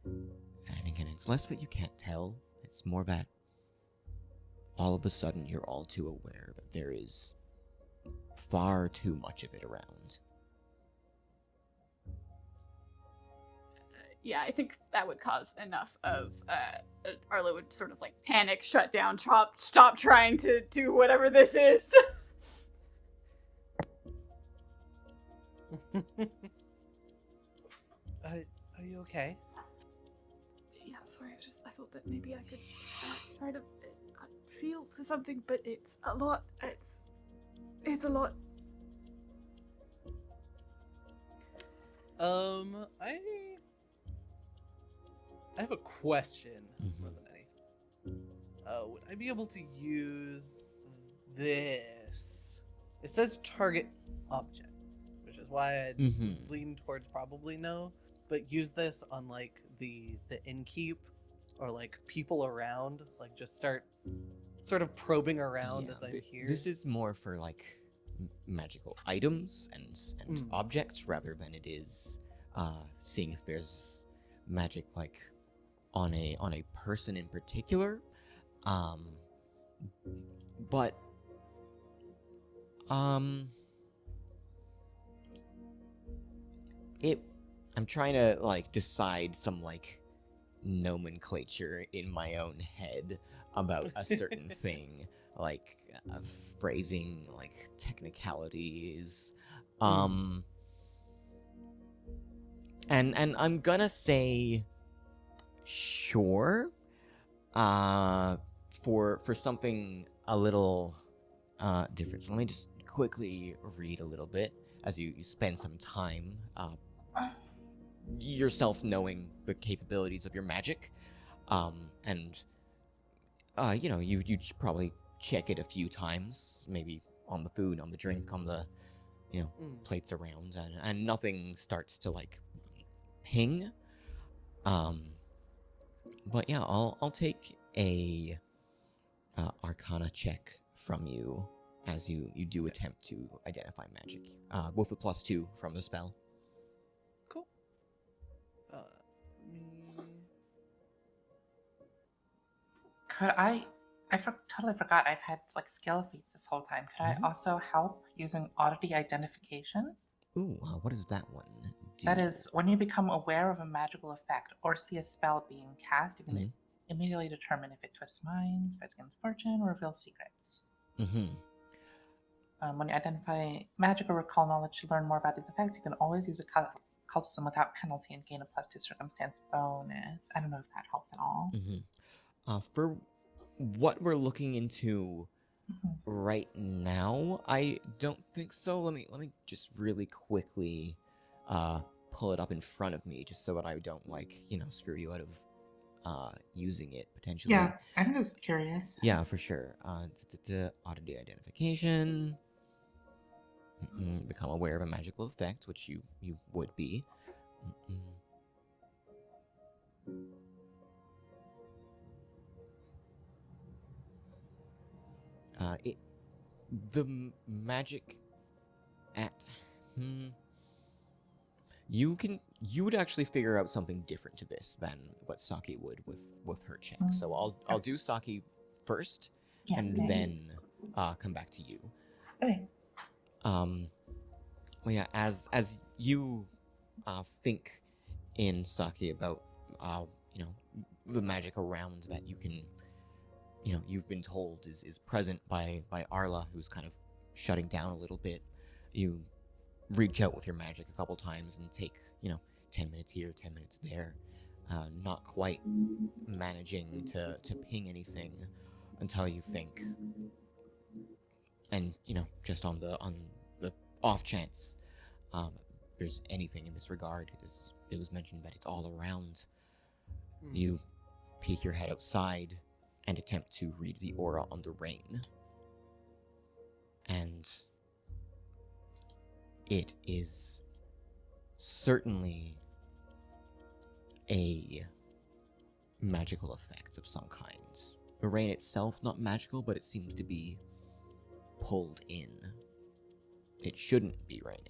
And again, it's less that you can't tell, it's more that all of a sudden you're all too aware that there is far too much of it around. Yeah, I think that would cause enough of Arlo would sort of like panic, shut down, stop trying to do whatever this is. Are you okay? Yeah, sorry, I thought that maybe I could try to feel for something, but it's a lot. It's a lot. I have a question Mhm. more than anything. Would I be able to use this? It says target object, which is why I'd lean towards probably no, but use this on like the innkeep or like people around, like just start sort of probing around Yeah, as I'm here. This is more for like magical items and objects rather than it is seeing if there's magic like on a person in particular. But I'm trying to like decide some like nomenclature in my own head about a certain thing, like phrasing, like technicalities. And I'm gonna say sure. For something a little different. So let me just quickly read a little bit as you spend some time yourself knowing the capabilities of your magic. And you know, you should probably check it a few times, maybe on the food, on the drink, on the, you know, plates around, and nothing starts to like ping. But yeah, I'll take a Arcana check from you as you do attempt to identify magic, with a +2 from the spell. Cool. Could I totally forgot I've had like skill feats this whole time. Could I also help using oddity identification? Ooh, what is that one? That is when you become aware of a magical effect or see a spell being cast, you can immediately determine if it twists minds, fights against fortune, or reveals secrets. When you identify magic or recall knowledge to learn more about these effects, you can always use a cultism without penalty and gain a +2 circumstance bonus. I don't know if that helps at all. For what we're looking into right now, I don't think so. Let me just really quickly pull it up in front of me, just so that I don't like, you know, screw you out of using it potentially. Yeah, I'm just curious. Yeah, for sure. The oddity identification. Become aware of a magical effect, which you would be. The magic at you would actually figure out something different to this than what Saki would with her check. So I'll do Saki first, and then come back to you. Okay. Well, yeah, as you think in Saki about, you know, the magic around that you can, you know, you've been told is present by Arla, who's kind of shutting down a little bit. You reach out with your magic a couple times and take, you know, 10 minutes here, 10 minutes there, not quite managing to ping anything until you think. And, you know, just on the off chance there's anything in this regard, it was mentioned that it's all around. You peek your head outside and attempt to read the aura on the rain. And it is certainly a magical effect of some kind. The rain itself, not magical, but it seems to be pulled in. It shouldn't be raining.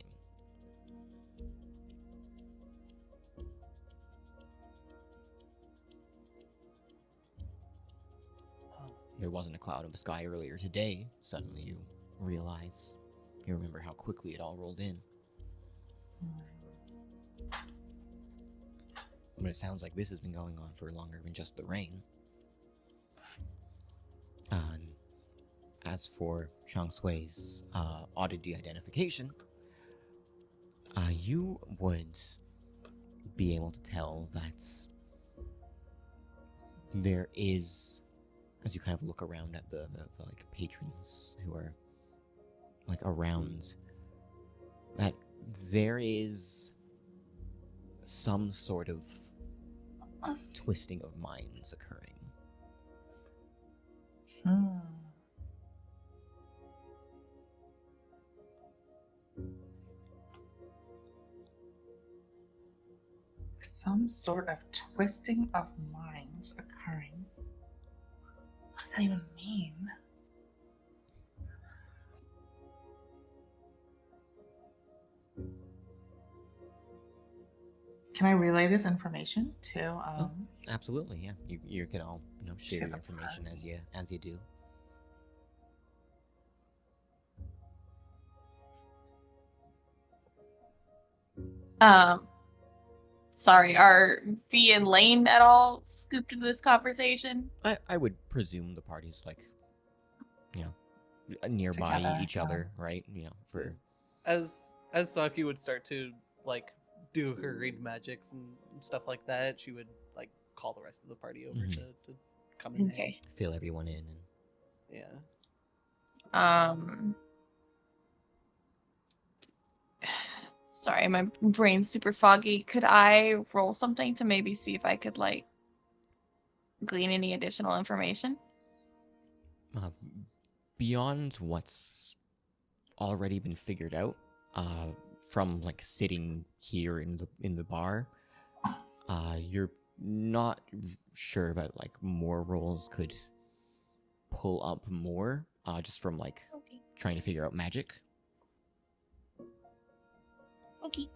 There wasn't a cloud in the sky earlier today. Suddenly you realize, you remember how quickly it all rolled in. But it sounds like this has been going on for longer than just the rain. As for Shang Sui's oddity identification, you would be able to tell that there is, as you kind of look around at the like patrons who are like around, that there is some sort of twisting of minds occurring. Some sort of twisting of minds occurring. What does that even mean? Can I relay this information to Absolutely, yeah. You can all, you know, share your information as you do. Sorry, are V and Lane at all scooped into this conversation? I would presume the party's like, you know, nearby Together, each other, right? You know, for As Saki would start to like do her read magics and stuff like that, she would like call the rest of the party over to come in. Okay. fill everyone in. And Yeah. Sorry, my brain's super foggy. Could I roll something to maybe see if I could like glean any additional information? beyond what's already been figured out, from like sitting here in the bar, you're not sure that like more rolls could pull up more, just from like Okay. trying to figure out magic. Okay.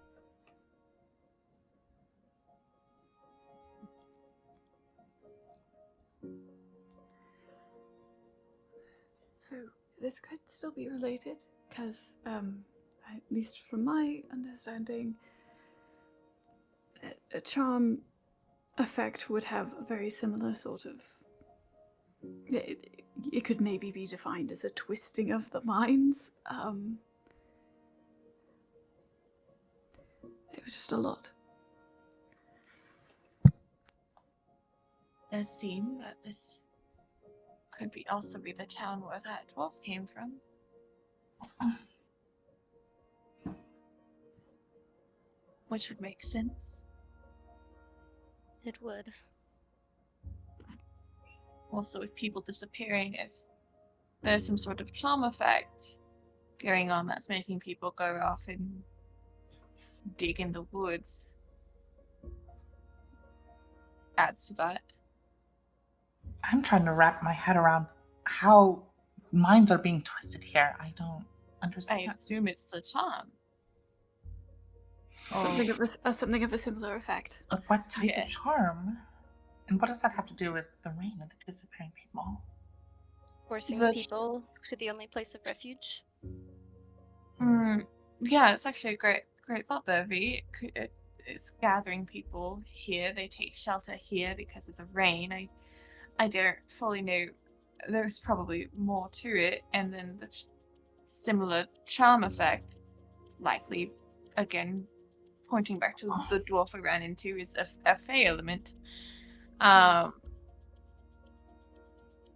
So this could still be related, because, at least from my understanding, a charm effect would have a very similar sort of. It could maybe be defined as a twisting of the minds. It was just a lot. It does seem that this could also be the town where that dwarf came from. Which would make sense. It would. Also, with people disappearing, if there's some sort of charm effect going on that's making people go off and dig in the woods, adds to that. I'm trying to wrap my head around how minds are being twisted here. I don't I understand. assume it's the charm. Something of a similar effect. Of what type Yes. of charm? And what does that have to do with the rain and the disappearing people? Forcing The- people to the only place of refuge. Yeah, it's actually a great thought there, V. is gathering people here. They take shelter here because of the rain. I don't fully know. There's probably more to it, and then the similar charm effect, likely, again, pointing back to the dwarf we ran into, is a fey element.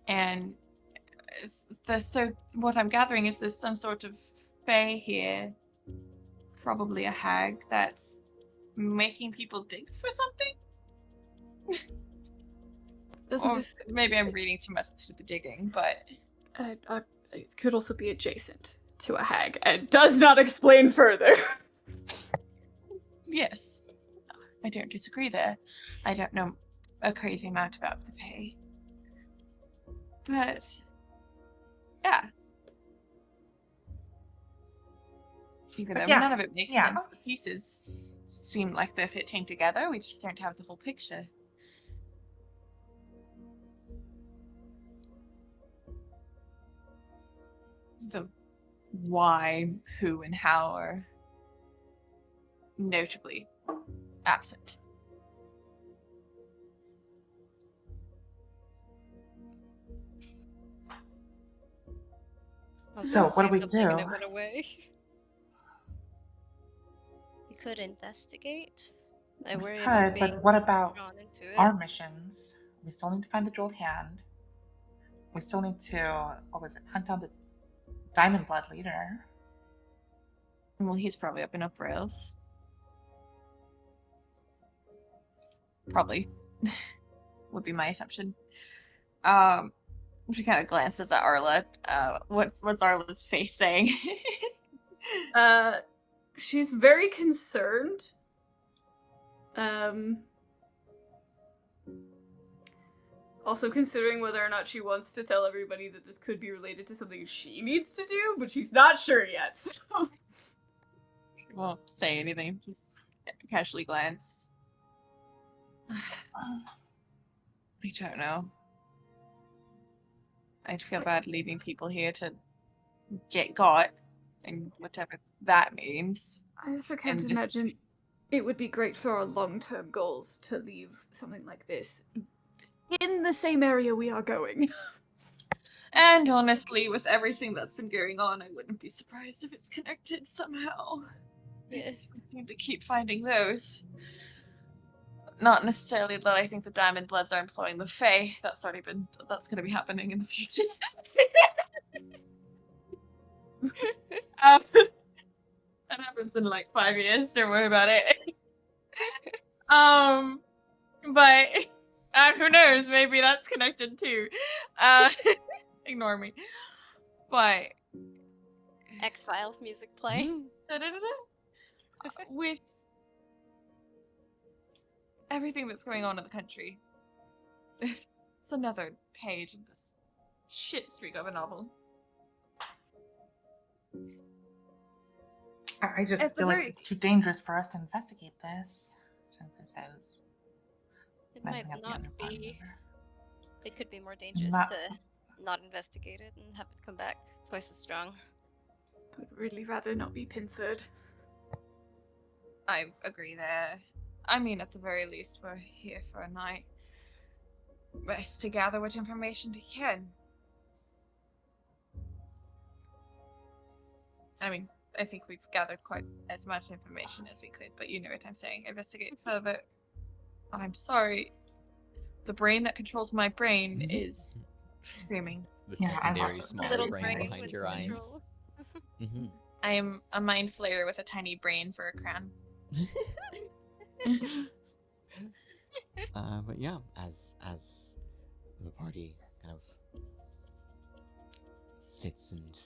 And so what I'm gathering is there's some sort of fey here, probably a hag, that's making people dig for something. Or maybe I'm reading too much to the digging, but it could also be adjacent to a hag and does not explain further. yes, I don't disagree there. I don't know a crazy amount about the Fae, but yeah. Even though none of it makes sense, the pieces seem like they're fitting together. We just don't have the whole picture. The why, who, and how are notably absent. So what do we do? And it went away. We could investigate. I worry about being But what about drawn into it. our missions? We still need to find the jeweled hand. We still need to, hunt down the Diamond Blood leader. Well, he's probably up in Uprails. Probably. Would be my assumption. She kind of glances at Arla. What's Arla's face saying? She's very concerned. Also considering whether or not she wants to tell everybody that this could be related to something she needs to do, but she's not sure yet, so... She won't say anything, just casually glance. I don't know. I'd feel bad leaving people here to get got, and whatever that means. I also can't imagine it would be great for our long-term goals to leave something like this in the same area we are going. And honestly, with everything that's been going on, I wouldn't be surprised if it's connected somehow. Yes. We seem to keep finding those. Not necessarily that I think the Diamond Bloods are employing the Fae. That's going to be happening in the future. That happens in like 5 years. Don't worry about it. But who knows? Maybe that's connected too. Ignore me. But X-Files music playing. with everything that's going on in the country, it's another page in this shit streak of a novel. I just feel like it's too dangerous for us to investigate this. Jensen says. It might not be. It could be more dangerous to not investigate it and have it come back twice as strong. I'd really rather not be pincered. I agree there. I mean, at the very least, we're here for a night. Best to gather what information we can. I mean, I think we've gathered quite as much information as we could, but you know what I'm saying. Investigate further. I'm sorry. The brain that controls my brain is screaming. The secondary smaller Little brain brain behind with your eyes. control. I am a mind flayer with a tiny brain for a crown. But yeah, as the party kind of sits and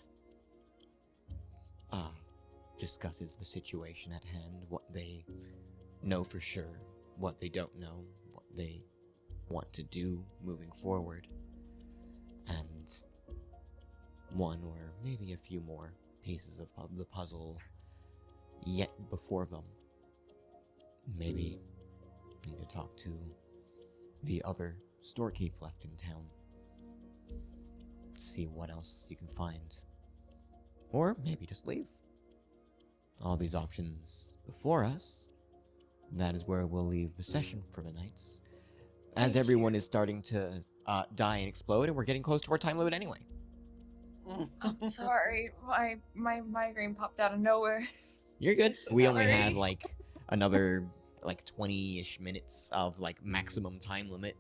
discusses the situation at hand, what they know for sure, what they don't know, what they want to do moving forward, and one or maybe a few more pieces of the puzzle yet before them. Maybe need to talk to the other storekeep left in town. See what else you can find. Or maybe just leave. All these options before us, that is where we'll leave the session for the night. As Thank everyone is starting to die and explode, and we're getting close to our time limit anyway. I'm sorry. My migraine popped out of nowhere. You're good. So We only sorry. have like another like 20-ish minutes of like maximum time limit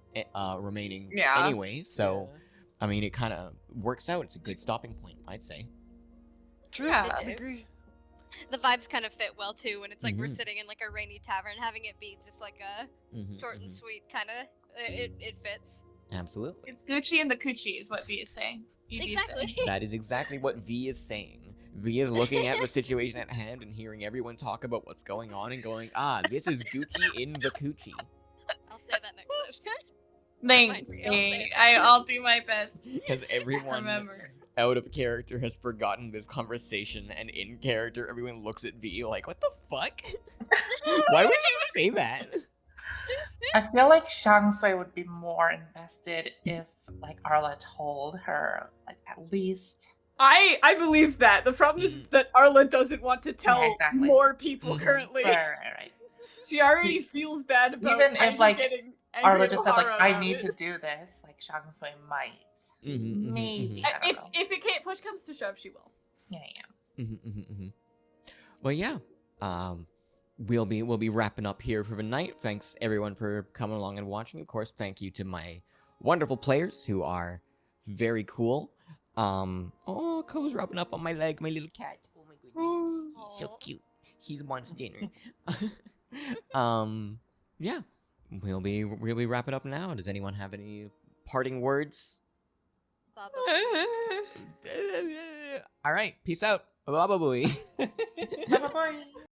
remaining Yeah. anyway. So I mean, it kind of works out. It's a good stopping point, I'd say. True. Yeah. I agree. The vibes kind of fit well too when it's like we're Mhm. sitting in like a rainy tavern, having it be just like a Mhm, short and mhm. sweet kind of. It fits. Absolutely. It's Gucci and the Coochie is what V is saying. Evie is saying. Exactly. That is exactly what V is saying. V is looking at the situation at hand and hearing everyone talk about what's going on and going, this is Gucci in the coochie. I'll say that next session. Thanks. Fine, I'll say it. I'll do my best. Because everyone Remember. out of character has forgotten this conversation, and in character, everyone looks at V like, what the fuck? Why would you say that? I feel like Shang Sui would be more invested if like Arla told her like at least. I believe that. The problem is that Arla doesn't want to tell exactly. more people Mhm. currently. Right. She already feels bad about Even if, Ivy like, getting angry Arla at just says like, Ohara I about need it. to do this. Like Shang Sui might, Mhm, mhm, maybe. mhm. I don't If know. if it can't push comes to shove, she will. Yeah. Well, yeah. We'll be wrapping up here for the night. Thanks everyone for coming along and watching. Of course, thank you to my wonderful players who are very cool. Oh, Ko's rubbing up on my leg, my little cat. Oh my goodness, he's so Aw. cute. He wants dinner. Yeah, we'll be wrapping up now. Does anyone have any parting words? Baba. All right, peace out. Bye bye. Bye bye.